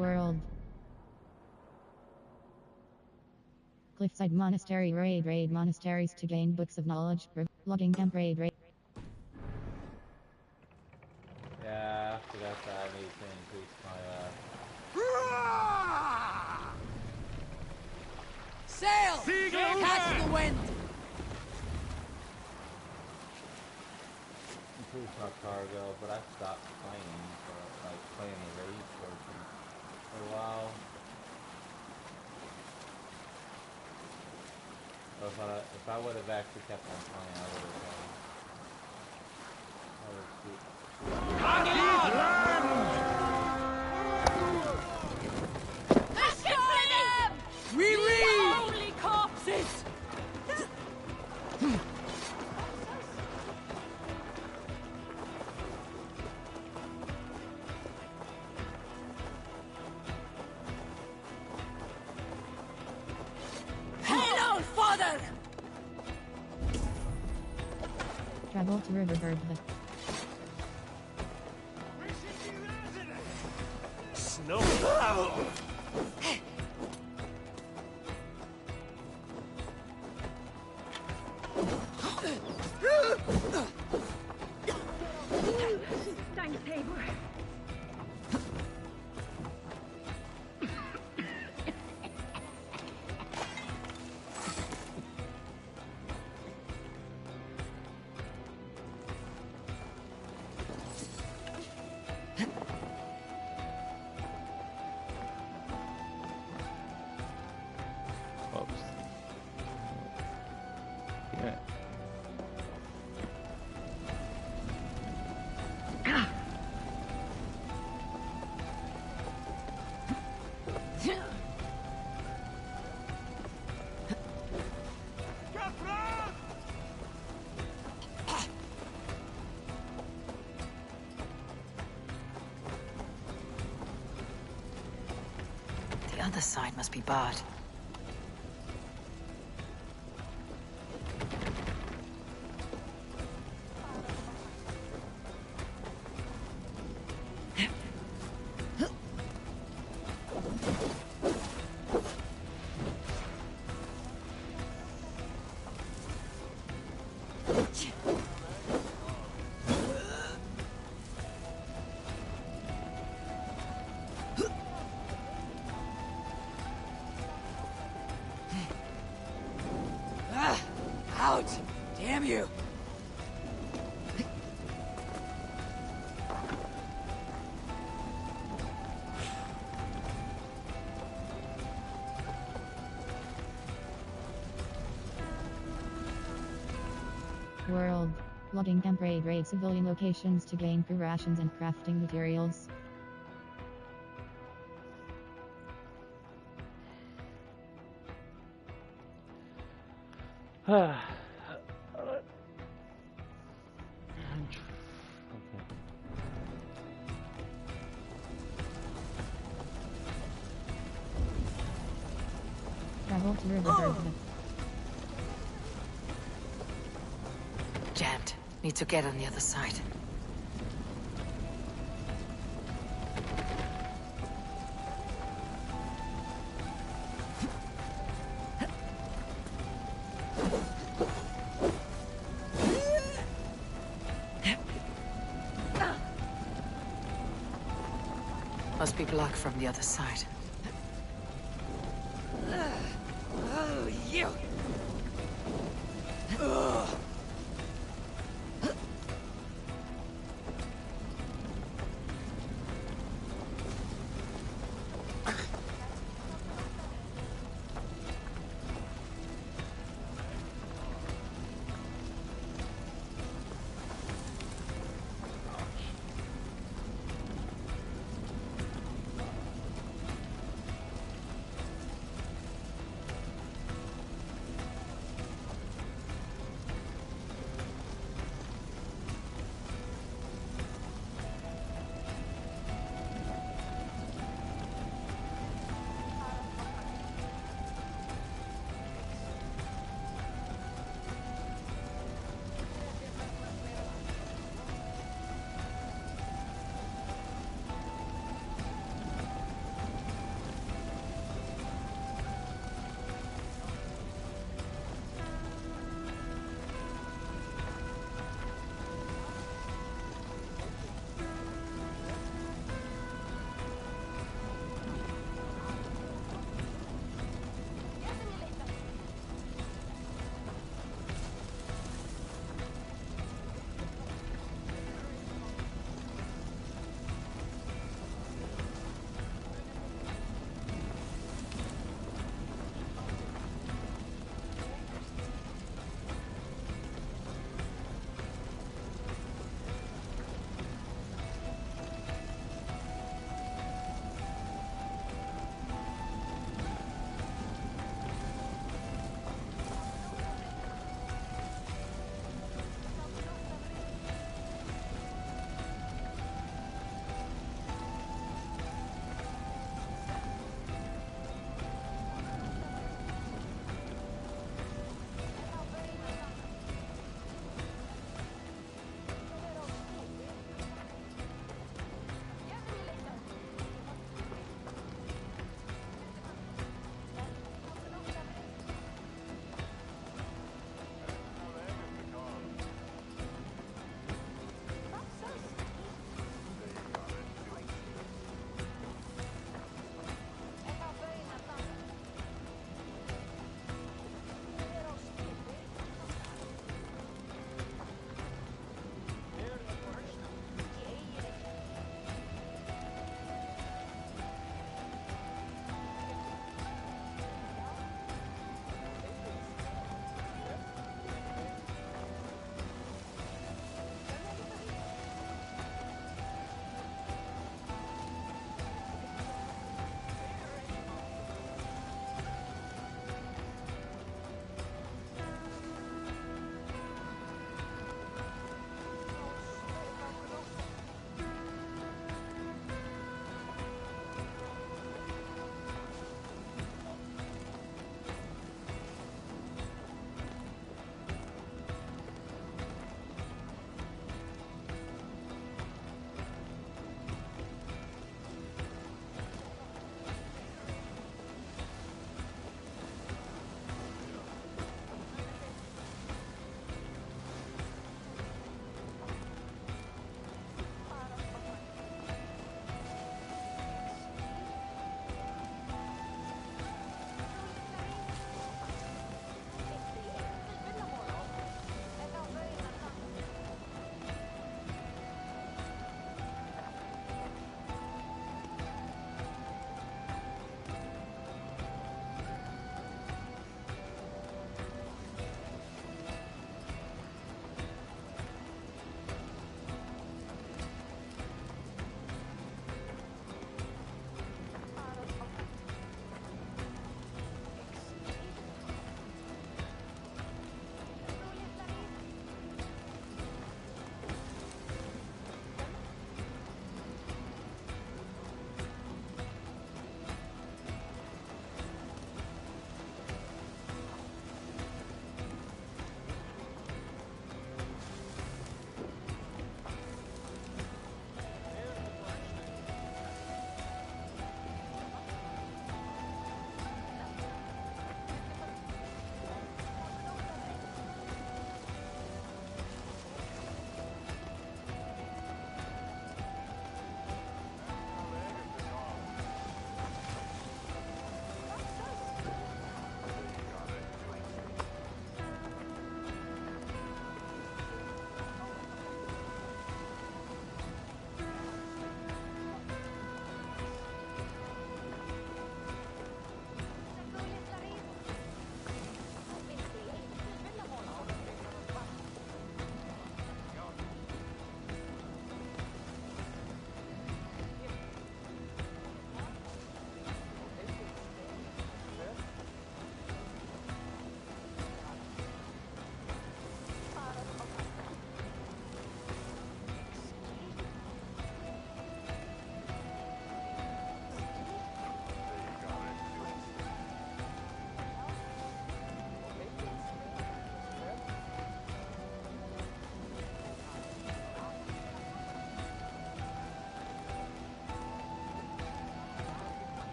World. Cliffside Monastery raid monasteries to gain books of knowledge. Logging camp raid. Yeah, I forgot that I need to increase my Sail! Catch the wind! increase my cargo, but I stopped playing for like playing the raid portion for a while. Or if I would have actually kept on playing, I would have. We read! Holy corpses! Hail, old father! Travel to Riverbird. Snow. Thanks, Eivor. Oops. Yeah. The other side must be barred. Out! Damn you! World. Logging camp raid civilian locations to gain crew rations and crafting materials. Travel to Riverbird. Jammed. Need to get on the other side. Must be blocked from the other side. Oh, you!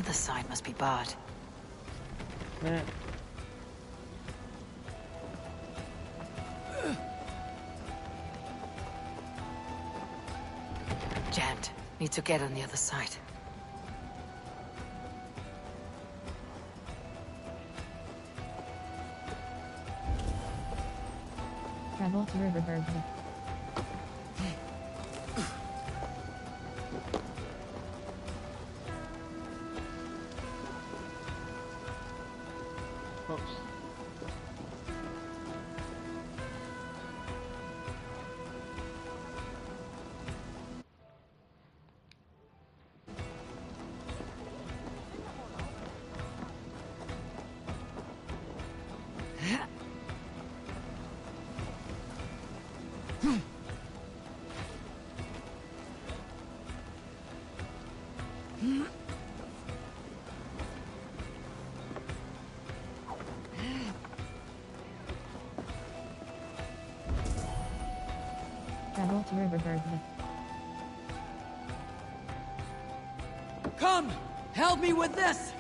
other side must be barred. Yeah. Jammed. Need to get on the other side. Travel to Riverberg. Oops. Travel to Riverberg. Come! Help me with this!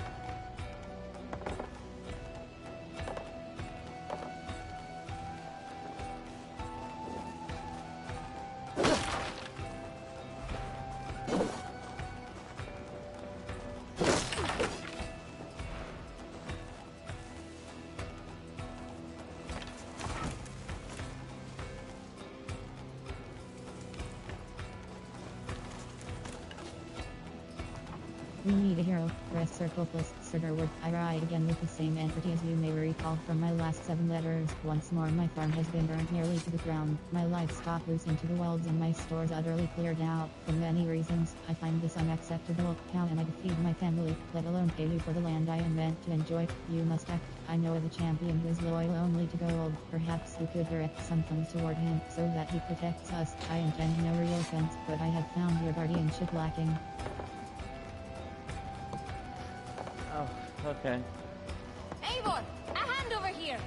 We need a hero. Press circle plus Sirderwood. I ride again with the same entity as you may recall from my last 7 letters. Once more my farm has been burnt nearly to the ground. My livestock loose into the wilds and my stores utterly cleared out. For many reasons, I find this unacceptable. How am I to feed my family, let alone pay you for the land I am meant to enjoy? You must act. I know of a champion who is loyal only to gold. Perhaps you could direct some funds toward him, so that he protects us. I intend no real offense, but I have found your guardianship lacking. Oh, okay. Eivor, a hand over here.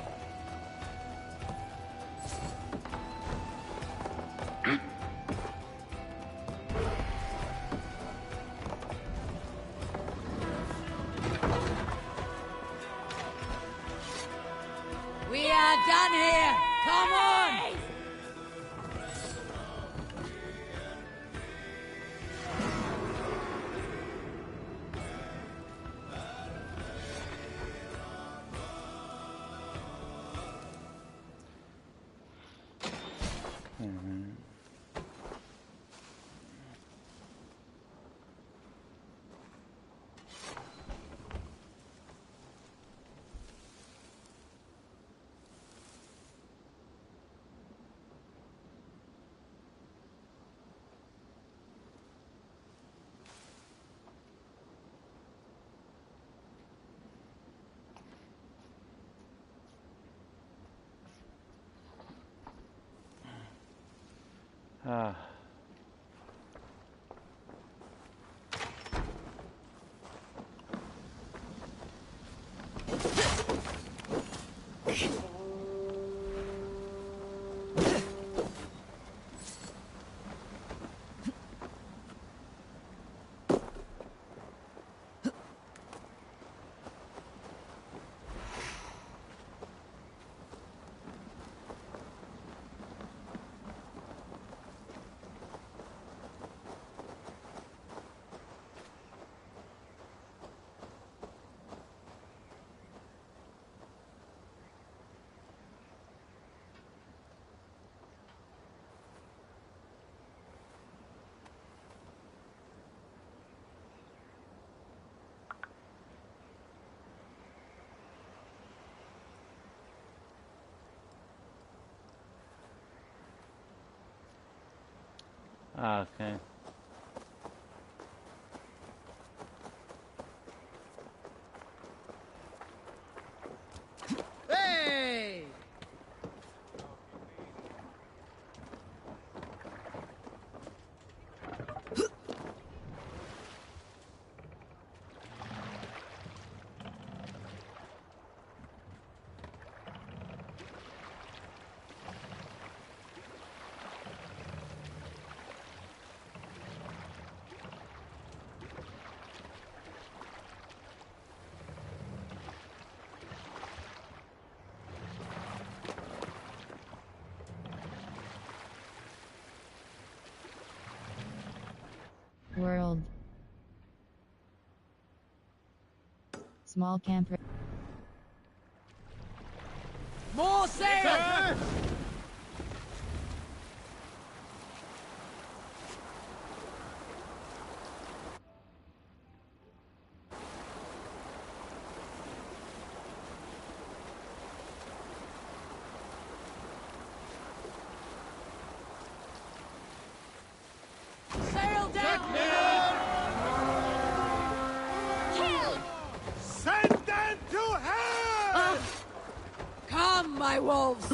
We are done here! Come on! Ah. Okay. Hey! World. Small camper. More sail! Sail down! Kill! Send them to hell! Come, my wolves!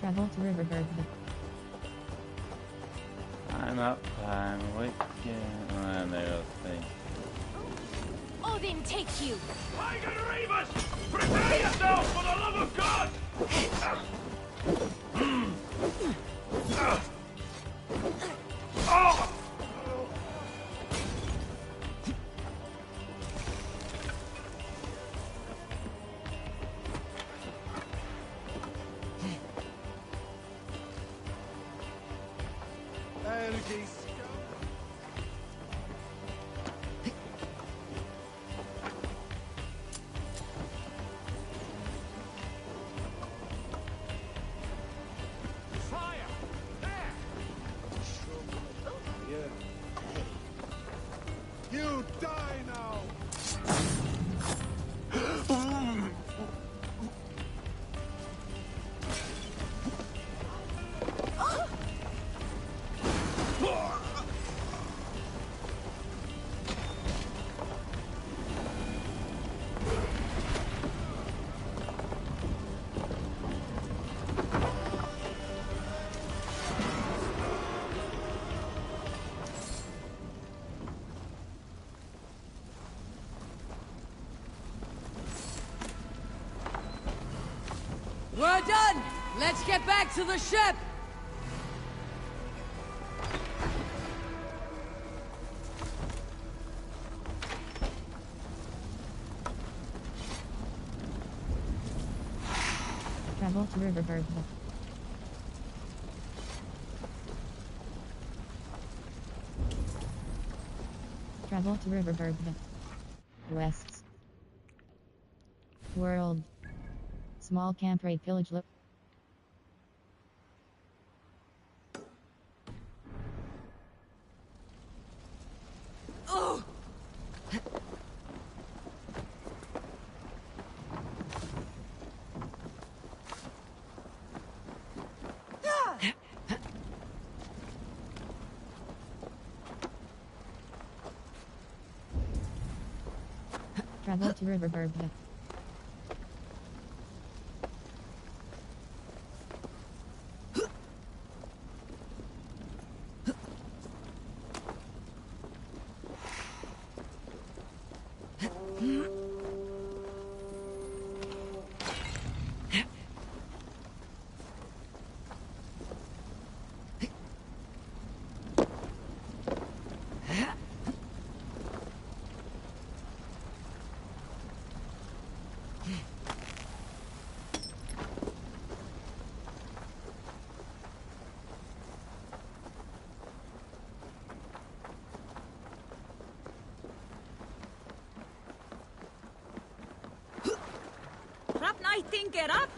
Travel to Riverberg. I'm up, I'm awake, and there's the thing. Odin take you! Tiger Ravens! Prepare yourself for the love of God! Oh! You die now! We're done! Let's get back to the ship! Travel to Riverberg. Travel to Riverberg. West. World. Small camp raid pillage look. Oh! Travel to Riverberg. I think it up.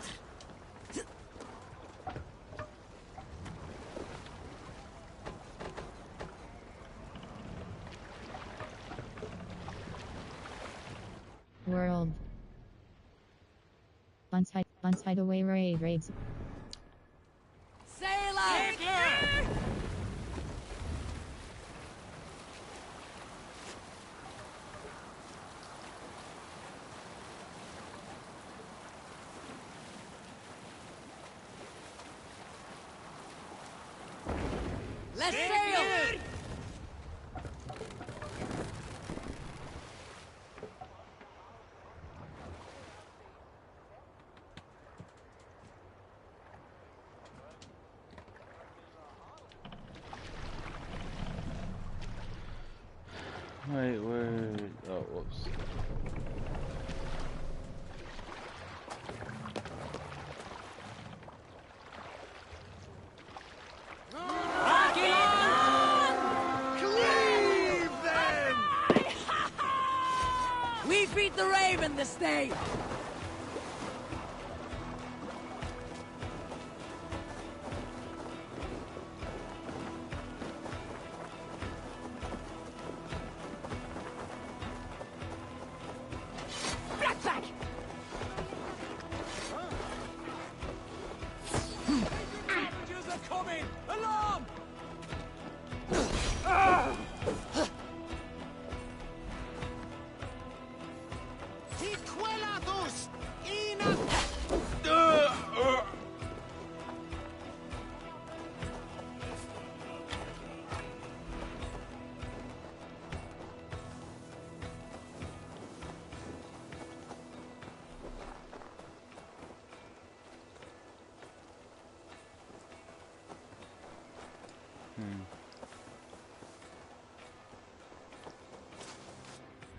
World. Once hideaway raids. Sail out! Let's sail! Wait, where? Oh, whoops. Cleave them! We feed the raven this day!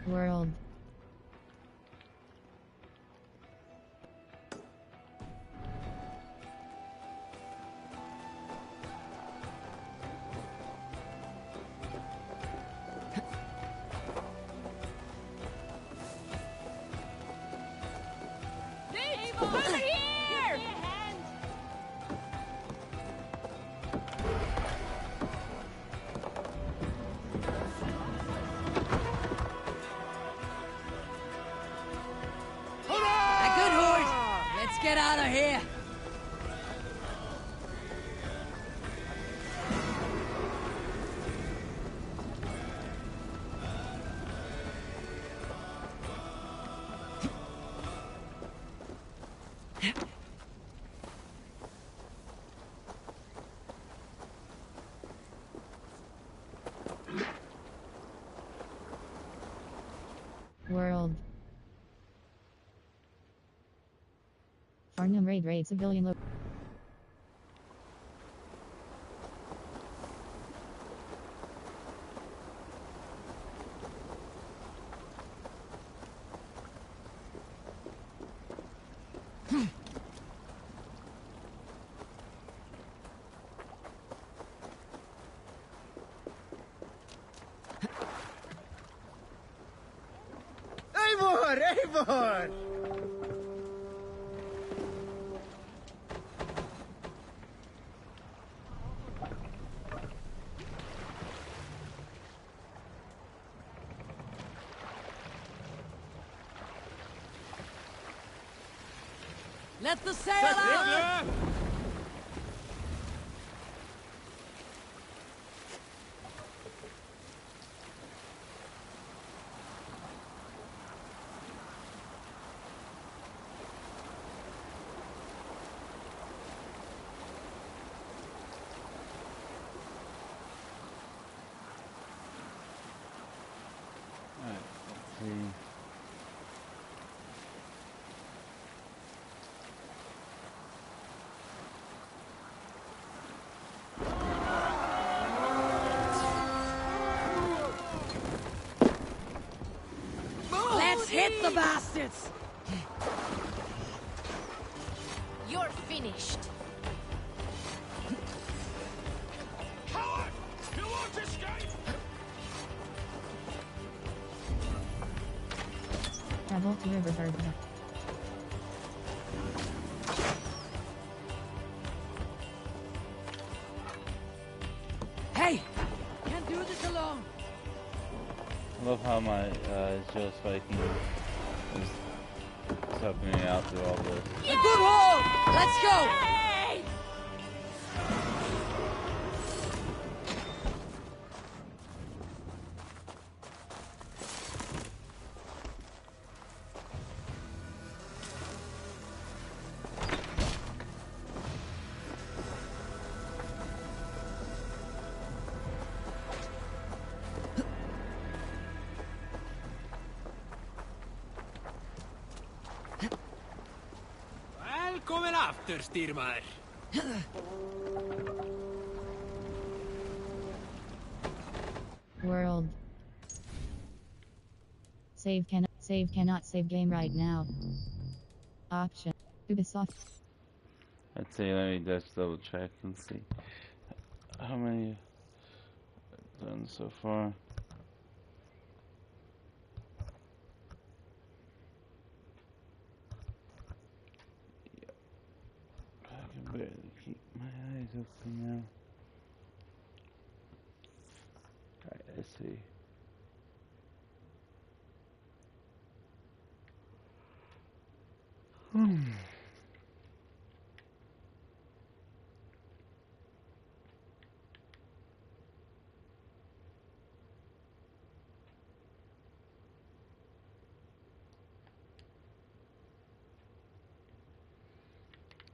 World. Over here! A good horse! Let's get out of here! World. Farnham raid civilian lo- Eivor! Eivor! Let the sail out! Let's hit the bastards! You're finished. Coward! You won't escape! Travel to Riverford. Hey! Can't do this alone! I love how my Joe Spiking is helping me out through all this. A good haul! Let's go! Välkommen after, styrmar. World. Save cannot save game right now. Option. Ubisoft. Let's see, let me just double check and see how many I've done so far. I can barely keep my eyes open now. Alright, let's see.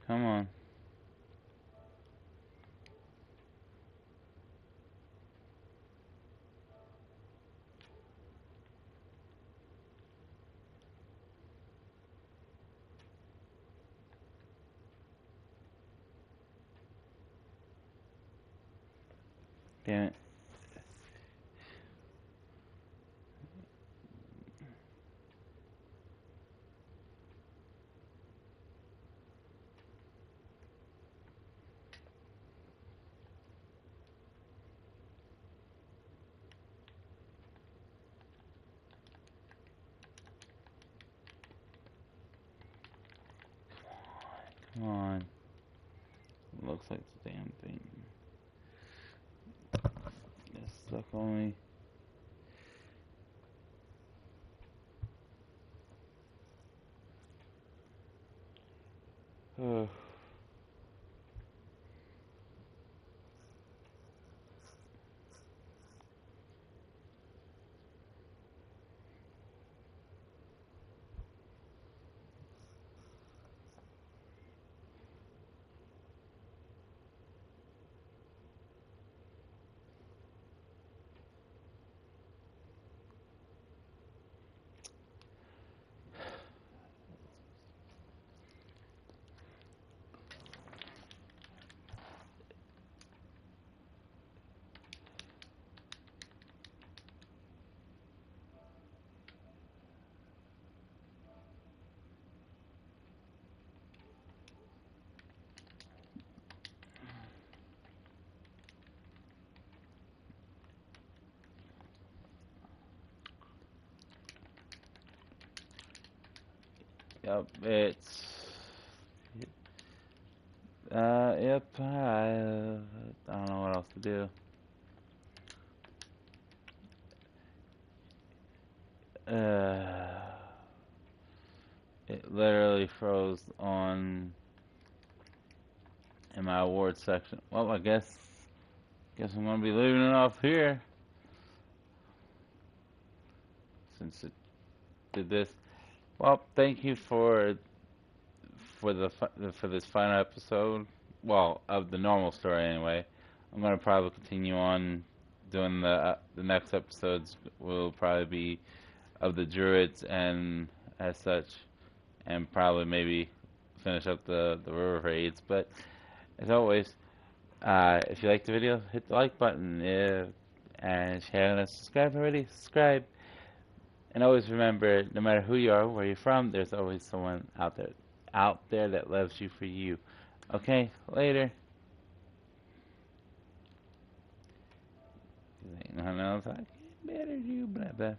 Come on. Damn it. Come on. Looks like the damn thing. It's stuck on me. Ugh. Yep, yep, I don't know what else to do. It literally froze on in my awards section. Well, I guess I'm gonna be leaving it off here since it did this. Well, thank you for this final episode. Well, of the normal story anyway. I'm gonna probably continue on doing the next episodes. Will probably be of the druids and as such, and probably maybe finish up the river raids. But as always, if you liked the video, hit the like button. And if you haven't subscribed already, subscribe. And always remember, no matter who you are, where you're from, there's always someone out there that loves you for you. Okay, later. Ain't nothing else I can better do, blah blah.